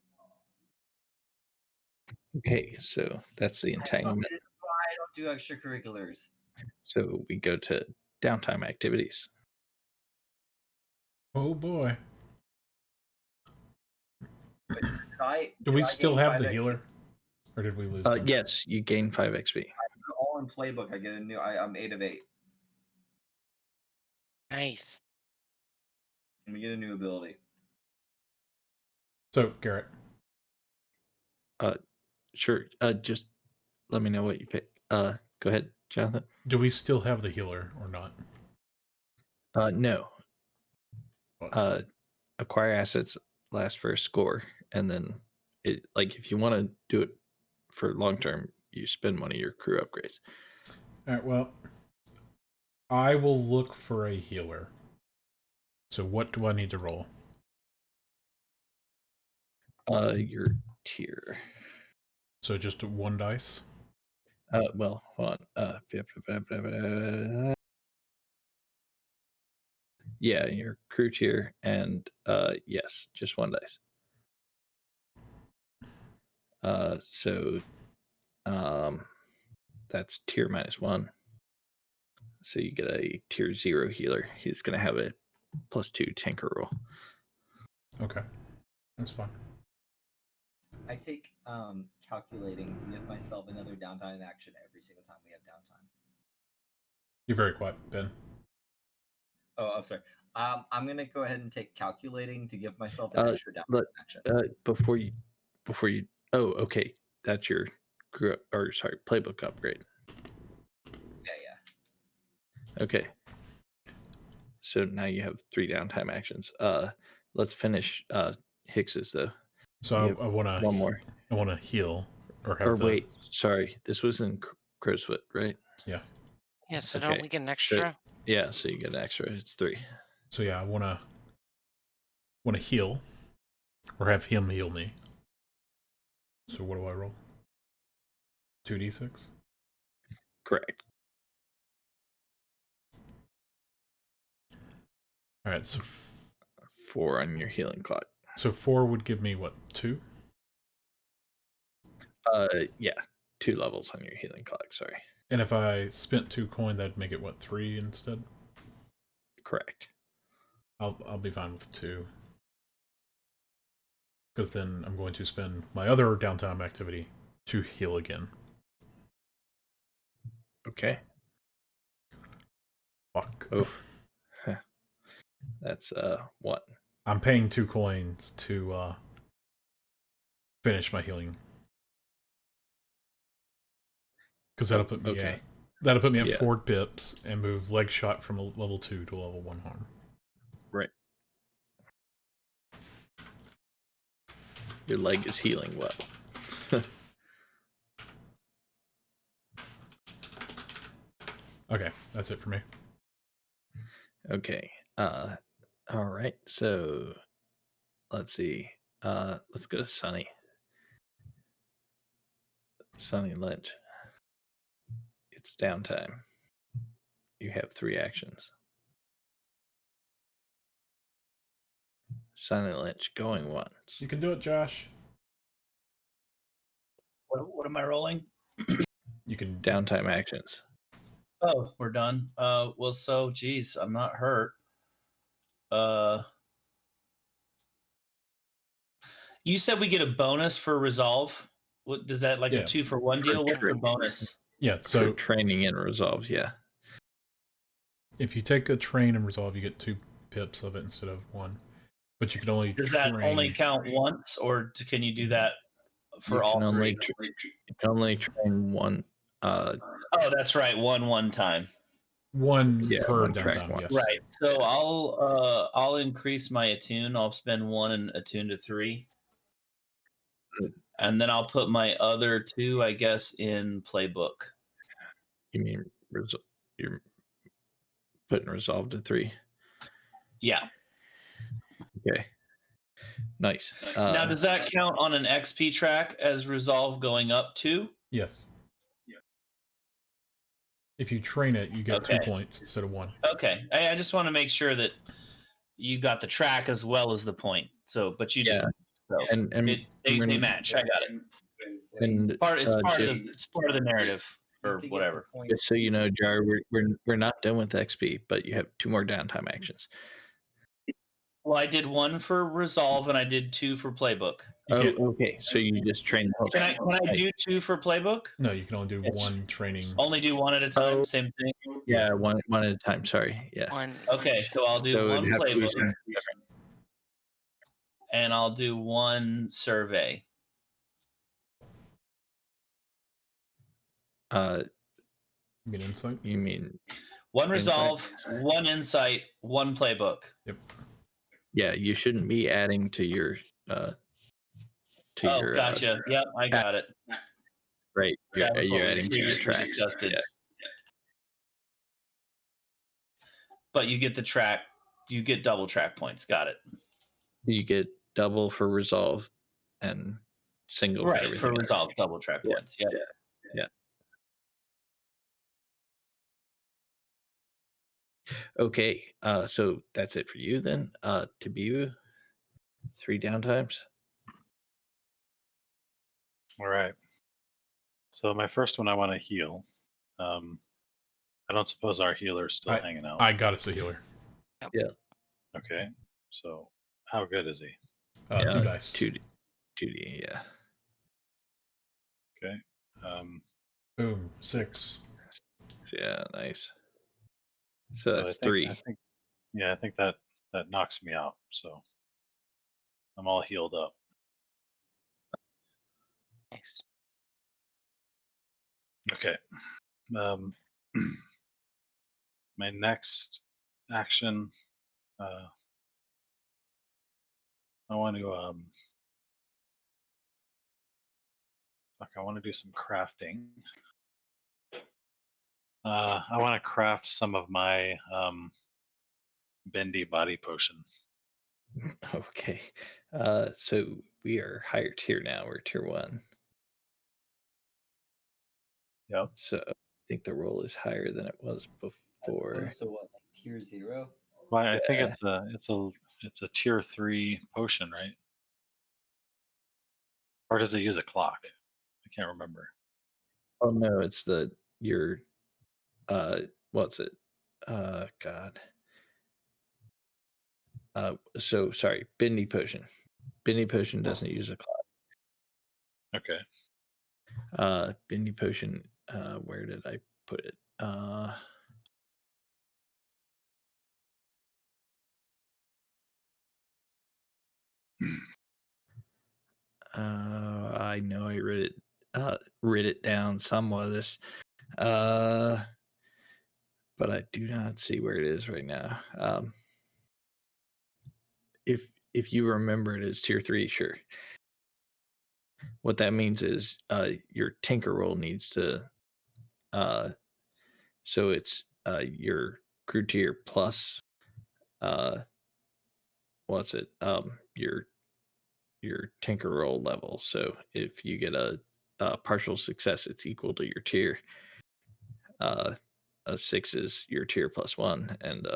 Okay, so that's the entanglement. This is why I don't do extracurriculars. So we go to downtime activities. Oh boy. Do we still gain have 5 the XP? healer? Or did we lose them? Yes, you gain 5 XP. All in playbook. I get a new. I'm 8 of 8. Nice. And we get a new ability. So, Garrett. Sure. Just let me know what you pick. Go ahead, Jonathan. Do we still have the healer or not? No. What? Acquire assets last for a score, and then it like if you want to do it for long term, you spend money your crew upgrades. All right, well, I will look for a healer. So what do I need to roll? Your tier. So just 1 dice? Well, hold on. Yeah, your crew tier, and yes, just 1 dice. So that's tier -1. So you get a tier 0 healer. He's gonna have a +2 tinker roll. Okay. That's fine. I take calculating to give myself another downtime action every single time we have downtime. You're very quiet, Ben. Oh, I'm sorry. I'm gonna go ahead and take calculating to give myself an extra downtime but action. before you oh, okay, that's your playbook upgrade. Yeah. Okay, so now you have 3 downtime actions. Let's finish Hicks's though. So You I want to one more. I want to heal or have Or the wait, sorry, this was in Crowsfoot, right? yeah. Yeah, so Okay, don't we get an extra? Yeah, so you get an extra. It's 3. So yeah, I want to heal or have him heal me. So what do I roll? 2d6? Correct. All right, so 4 on your healing clock. so 4 would give me what? 2? Yeah, 2 levels on your healing clock. Sorry. And if I spent 2 coin, that'd make it what, 3 instead? Correct. I'll be fine with 2. Because then I'm going to spend my other downtime activity to heal again. Okay. Fuck. Oh. That's 1. I'm paying 2 coins to finish my healing. Because that'll put me Okay. That'll put me at Yeah. 4 pips and move leg shot from a level 2 to a level 1 harm. Right. Your leg is healing well. Okay, that's it for me. Okay. All right. So let's see. Let's go to Sunny. Sunny Lynch. It's downtime. You have 3 actions. Sunny Lynch going once. You can do it, Josh. What am I rolling? You can Downtime actions. Oh, we're done. Well, so geez, I'm not hurt. You said we get a bonus for resolve. What does that like Yeah. a 2-for-1 deal? What's the training. bonus? Yeah, So so training and resolves, yeah. if you take a train and resolve, you get 2 pips of it instead of 1. But you can only Does that only train- count once, or can you do that for You all can only three? you can only train one. Oh, that's right. One time. 1 Yeah, per one track downtime, one. yes. Right. So I'll increase my attune. I'll spend 1 and attune to 3. And then I'll put my other 2, I guess, in playbook. You mean you're putting resolve to 3? Yeah. Okay. Nice. Now, does that count on an XP track as resolve going up too? Yes. If you train it, you get 2 Okay. points instead of 1. Okay. I just want to make sure that you got the track as well as the point. So, but you Yeah. do. So and they when- match. I got it. and It's part just, of the narrative or To get the whatever. points- just so you know, Jar, we're not done with XP, but you have 2 more downtime actions. Well, I did 1 for resolve and I did 2 for playbook. You can't- Okay. So you just train the whole Can time. I do 2 for playbook? No, you can only do It's- 1 training. Only do 1 at a time. Oh. Same thing. Yeah, one at a time. Sorry. Yeah. One. Okay, so I'll do So it'd 1 have to be playbook something different. and I'll do 1 survey. You mean insight? You mean 1 Insight. resolve, 1 insight, 1 playbook. Yep. yeah? You shouldn't be adding to your Oh, gotcha. Yep, I got it. right. Yeah, You're what we adding to your previously tracks. discussed it. Yeah. But you get the track. You get double track points. Got it. You get double for resolve and single Right, everything for else. resolve, double track Yeah, points. Yeah. Okay, so that's it for you then. Tabiu, 3 downtimes. All right. So my first one, I want to heal. I don't suppose our healer's still hanging out. I got us a healer. Okay. So how good is he? 2 dice. 2D, yeah. Okay. Boom. 6. Yeah, nice. So I that's think- 3. I think that knocks me out. So I'm all healed up. Nice. Okay. My next action, I want to I want to do some crafting. I want to craft some of my bendy body potion. Okay. So we are higher tier now. We're tier 1. Yep. So I think the roll is higher than it was before. So what, like tier 0? Well, I think Yeah. it's a tier 3 potion, right? Or does it use a clock? I can't remember. Oh no, it's your what's it? God. So sorry, Bendy Potion. Bendy Potion doesn't use a clock. Okay. Bendy Potion, where did I put it? I know I wrote it down somewhere. but I do not see where it is right now. If you remember it as tier 3, sure. What that means is your tinker roll needs to so it's your crew tier plus what's it? Your tinker roll level. So if you get a partial success, it's equal to your tier. A 6 is your tier +1, and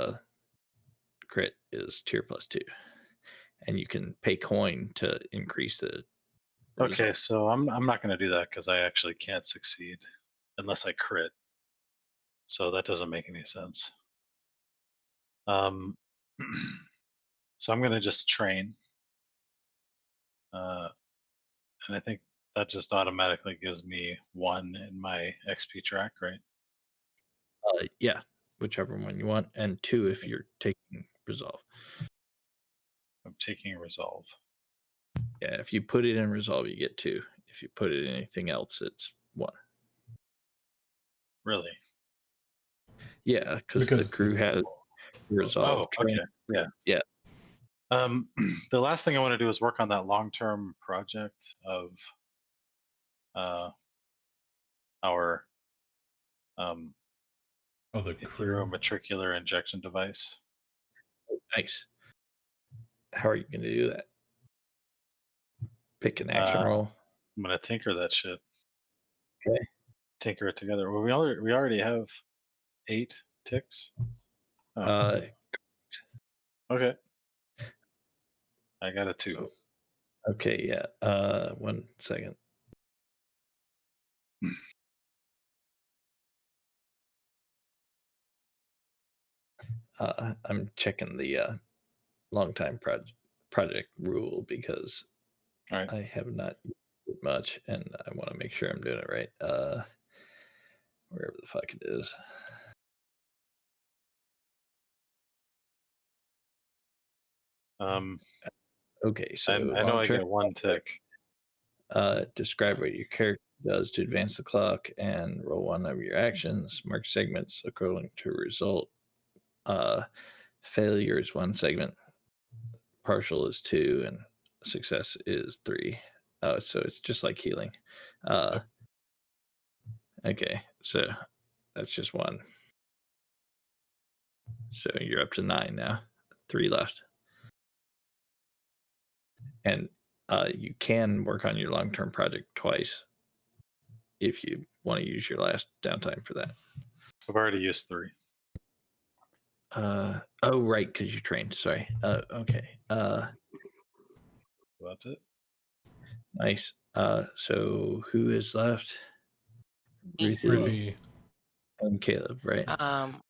crit is tier +2. And you can pay coin to increase the Okay, result. so I'm not going to do that because I actually can't succeed unless I crit. So that doesn't make any sense. Um, so I'm going to just train, and I think that just automatically gives me 1 in my XP track, right? Yeah, whichever one you want, and 2 if you're taking resolve. I'm taking a resolve. Yeah, if you put it in resolve, you get 2. If you put it in anything else, it's 1. Really? Yeah, because the crew has resolve. Oh, okay. Yeah. Yeah. The last thing I want to do is work on that long-term project of our The crew. matricular injection device. Nice. How are you going to do that? Pick an action roll. I'm gonna tinker that shit. Okay. Tinker it together. Well, we already have 8 ticks. Oh, okay. I got a 2. Okay, yeah. 1 second. I'm checking the long time project rule because All right. I have not used it much, and I want to make sure I'm doing it right. Wherever the fuck it is. Okay, so I know I get 1 tick. Describe what your character does to advance the clock and roll 1 of your actions. Mark segments according to result. Failure is 1 segment. Partial is 2, and success is 3. So it's just like healing. Okay, so that's just 1. So you're up to 9 now. 3 left. And you can work on your long-term project twice if you want to use your last downtime for that. I've already used 3. Oh, right, because you trained. Sorry. Okay. That's it. Nice. So who is left? Ruthie Ruthie. and Caleb, right? Mhm.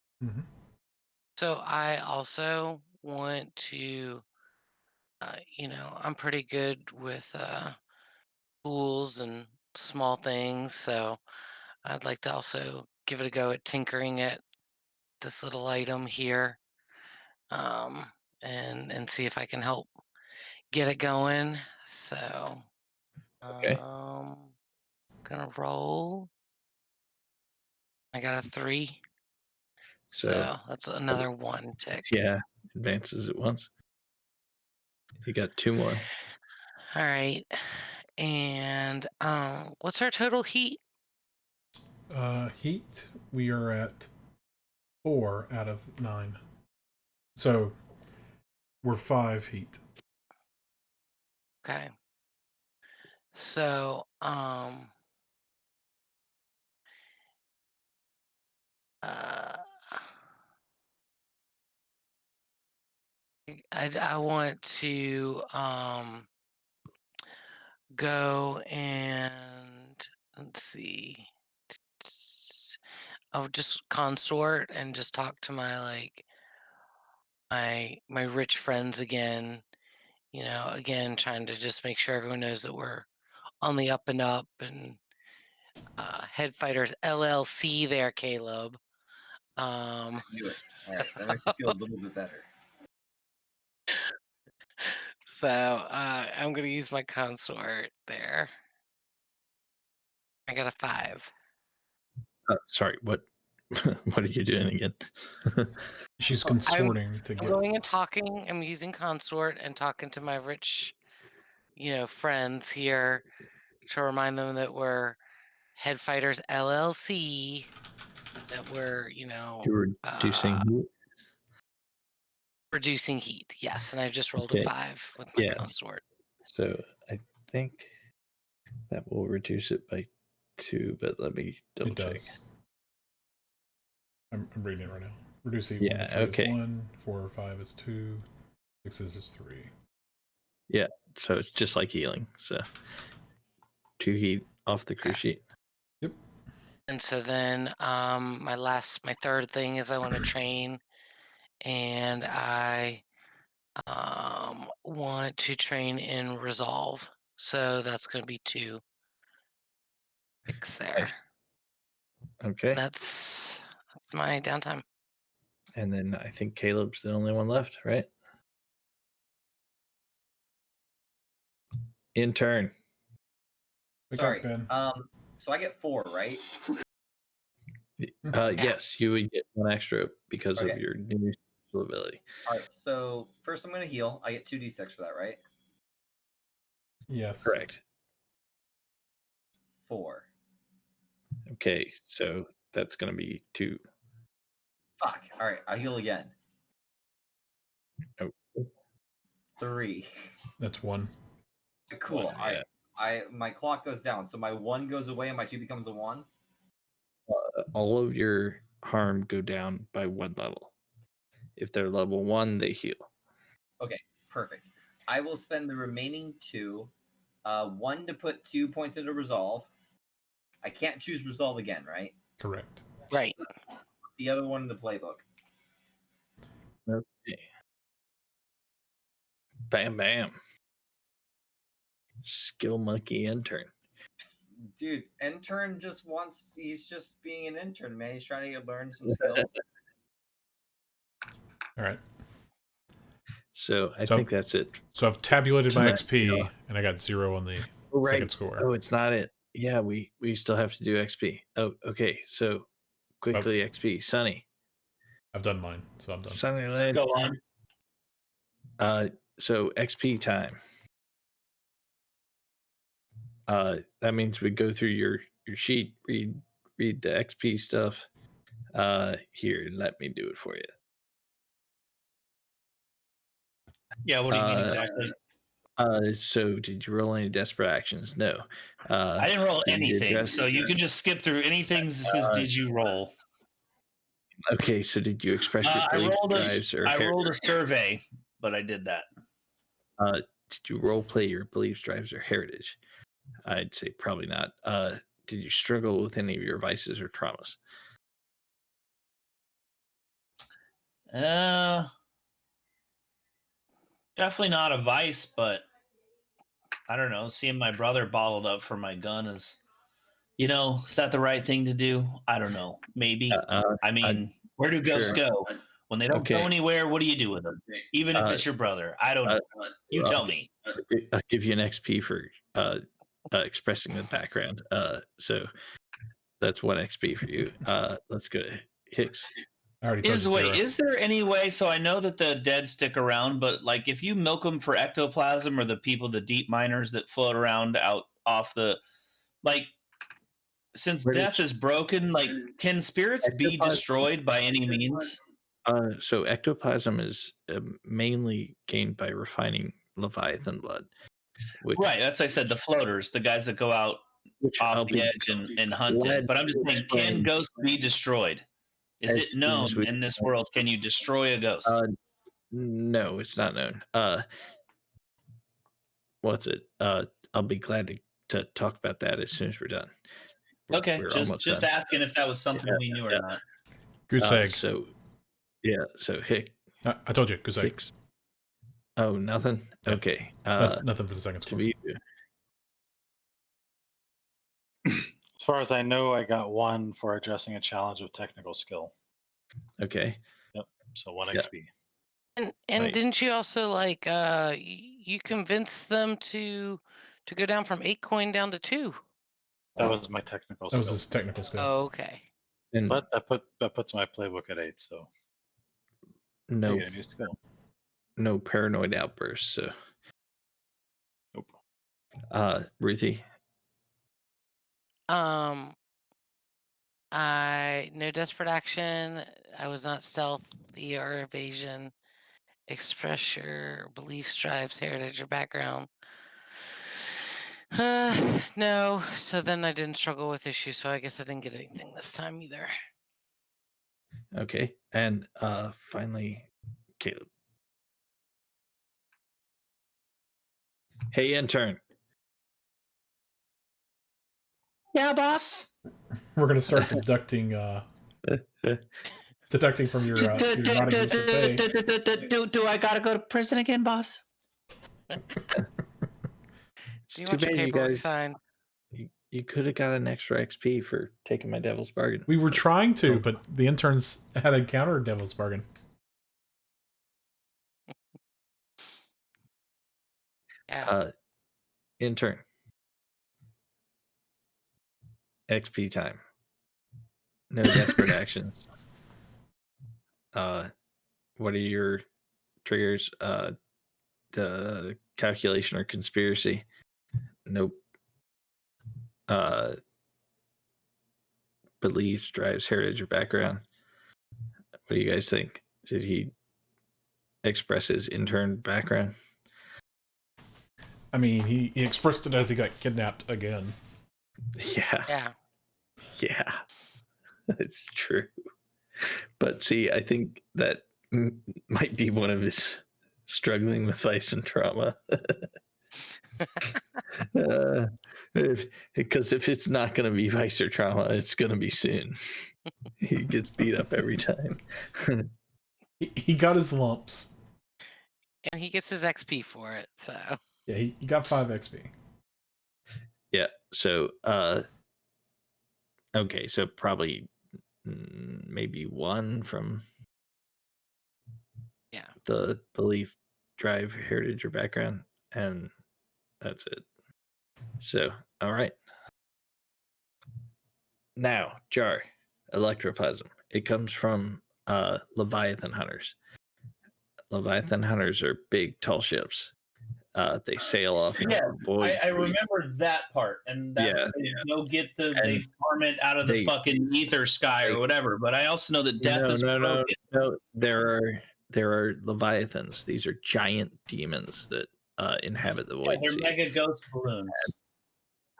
So I also want to, I'm pretty good with tools and small things, so I'd like to also give it a go at tinkering at this little item here, um, and see if I can help get it going. So, Okay. gonna roll. I got a 3, So so that's another 1 tick. yeah, advances at once. You got 2 more. All right, and what's our total heat? Heat, we are at 4 out of 9. So we're 5 heat. Okay. So, I want to go and let's see. I'll just consort and just talk to my my rich friends again. Again trying to just make sure everyone knows that we're on the up and up, and Head Fighters LLC there, Caleb. Knew it. All right, that makes me feel a little bit better. So I'm gonna use my consort there. I got a 5. Sorry, what? what are you doing again? She's Oh, I'm- consorting to I'm get. going and talking. I'm using consort and talking to my rich, friends here to remind them that we're Head Fighters LLC. That we're, You're reducing heat? reducing heat. Yes, and I've just rolled Okay. a 5 with my Yeah. consort. So I think that will reduce it by 2, but let me double It check. does. I'm reading it right now. Reduce heat Yeah, 1 to 3 okay. is 1, 4 or 5 is 2, 6 is 3. So it's just like healing. So 2 heat off the crew Okay. sheet. And so then my third thing is I want to train, and I want to train in resolve. So that's going to be 2 picks there. Okay. That's my downtime. And then I think Caleb's the only one left, right? Intern. Wake Sorry. up, Ben. So I get 4, right? Yes, you would get 1 extra because of Okay. your new special ability. All right. So first, I'm gonna heal. I get 2d6 for that, right? Yes. Correct. 4. Okay, so that's going to be 2. Fuck. All right. I heal again. Oh. 3. That's 1. Cool. One, All right. My clock goes down, so my 1 goes away and my 2 becomes a 1. All of your harm go down by 1 level. If they're level 1, they heal. Okay, perfect. I will spend the remaining 2. 1 to put 2 points into resolve. I can't choose resolve again, right? Correct. Right. The other one in the playbook. Okay. Bam, bam. Skill monkey intern. Dude, intern he's just being an intern, man. He's trying to learn some skills. All right. So I So- think that's it. So I've tabulated my Tonight, XP, and I got 0 on the second score. Oh, it's not it. Yeah, we still have to do XP. Oh, okay. So quickly XP. Sunny. I've done mine, so I'm done. Sunny Go Lantern. on. So XP time. That means we go through your sheet, read the XP stuff. Here, let me do it for you. Yeah, what do you mean exactly? So did you roll any desperate actions? No. I didn't roll did you anything, address- so you can just skip through anything that says "Did you roll?" Okay, so did you express your I belief rolled drives or I rolled a survey, but I did that. did you role play your beliefs, drives, or heritage? I'd say probably not. Did you struggle with any of your vices or traumas? Definitely not a vice, but I don't know. Seeing my brother bottled up for my gun is, is that the right thing to do? I don't know. Maybe. I mean, where do ghosts sure. go? When they don't Okay. go anywhere, what do you do with them? Even if it's your brother. I don't know. You tell me. I'll give you an XP for expressing the background. So that's 1 XP for you. Let's go to Hicks. I already told you 0. Is there any way? So I know that the dead stick around, but like if you milk them for ectoplasm, or the deep miners that float around out off the, like, since Where did death is broken, like, can spirits be Ectoplasm? destroyed by any means? So ectoplasm is mainly gained by refining Leviathan blood. Which, Right. That's I said the floaters, the guys that go out I'll off the be edge and hunt glad it. But I'm just to saying, can explain ghosts be destroyed? Is as it soon known as we- in this world? Can you destroy a ghost? No, it's not known. What's it? I'll be glad to talk about that as soon as we're done. Okay, We're just almost done. asking if that was something we knew or not. Goose egg. So Hick. I told you, goose egg. Hicks. Oh, nothing. Yeah. Okay. Nothing for the second To score. be As far as I know, I got 1 for addressing a challenge with technical skill. okay. So 1 Yeah. XP. And Right. didn't you also you convinced them to go down from 8 coin down to 2? That was my technical That was skill. his technical skill. Oh, okay. And But that puts my playbook at 8. So no yeah, it needs to go. no paranoid outbursts. So, Nope. Ruthie, No desperate action. I was not stealthy or evasion. Express your beliefs, drives, heritage, or background. No. So then I didn't struggle with issues. So I guess I didn't get anything this time either. okay, and finally, Caleb. Hey, intern. Yeah, boss. We're gonna start deducting from your not against the pay. Do I gotta go to prison again, boss? It's Do you too want your bad you paperwork guys. signed? You could have got an extra XP for taking my devil's bargain. We were trying to, Oh. but the interns had a counter devil's bargain. Yeah. Intern. XP time. No desperate actions. What are your triggers? The calculation or conspiracy. Nope. Beliefs, drives, heritage, or background. What do you guys think? Did he express his intern background? I mean, he expressed it as he got kidnapped again. Yeah. Yeah. Yeah. It's true. But see, I think that might be one of his struggling with vice and trauma. Because if it's not going to be vice or trauma, it's going to be soon. He gets beat up every time. He got his lumps. And he gets his XP for it. So Yeah, he got 5 XP. Yeah. So, okay. So probably maybe 1 from the belief, drive, heritage, or background, and that's it. So, all right. Now, Jar, electroplasm. It comes from Leviathan hunters. Leviathan hunters are big, tall ships. They sail off. Yes, void I remember that part, and that's they go get they And farm it out of the fucking ether sky or whatever. But I also know that death is broken. No. There are Leviathans. These are giant demons that inhabit the void They're seas. mega ghost balloons.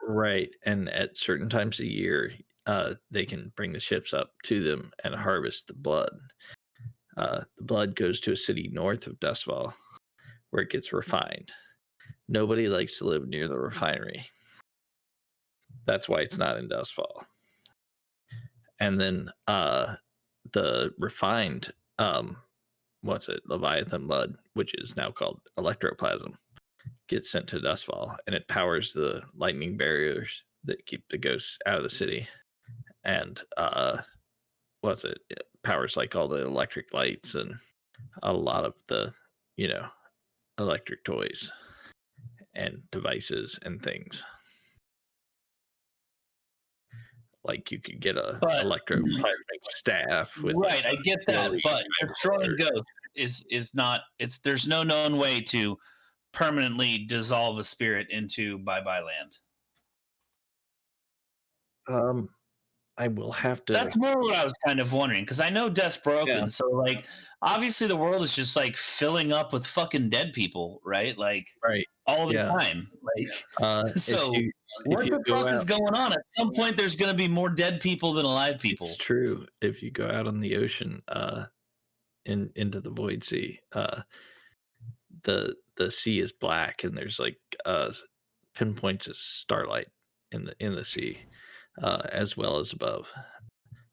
Right, and at certain times a year, they can bring the ships up to them and harvest the blood. The blood goes to a city north of Dustfall, where it gets refined. Nobody likes to live near the refinery. That's why it's not in Dustfall. And then the refined, Leviathan blood, which is now called electroplasm, gets sent to Dustfall, and it powers the lightning barriers that keep the ghosts out of the city. And it powers like all the electric lights and a lot of the, electric toys and devices and things. Like you could get a electroplasmic staff with Right, I get that, but destroying ghosts is not. There's no known way to permanently dissolve a spirit into bye-bye land. I will have to. That's more what I was kind of wondering, because I know death's broken. Yeah. So, like, obviously the world is just like filling up with fucking dead people, right? Like, right all the time. Like, so what the fuck is going on? At some point, there's going to be more dead people than alive people. It's true. If you go out on the ocean, into the void sea, the sea is black, and there's like pinpoints of starlight in the sea, as well as above.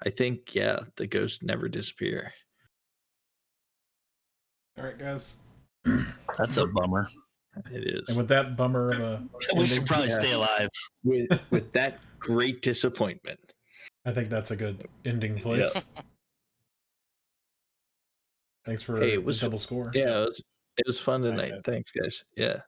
I think the ghosts never disappear. All right, guys. That's a bummer. It is. And with that bummer of a We should probably stay alive. With that great disappointment. I think that's a good ending place. Yeah. Thanks for the double score. Yeah, it was fun tonight. Thanks, guys. Yeah.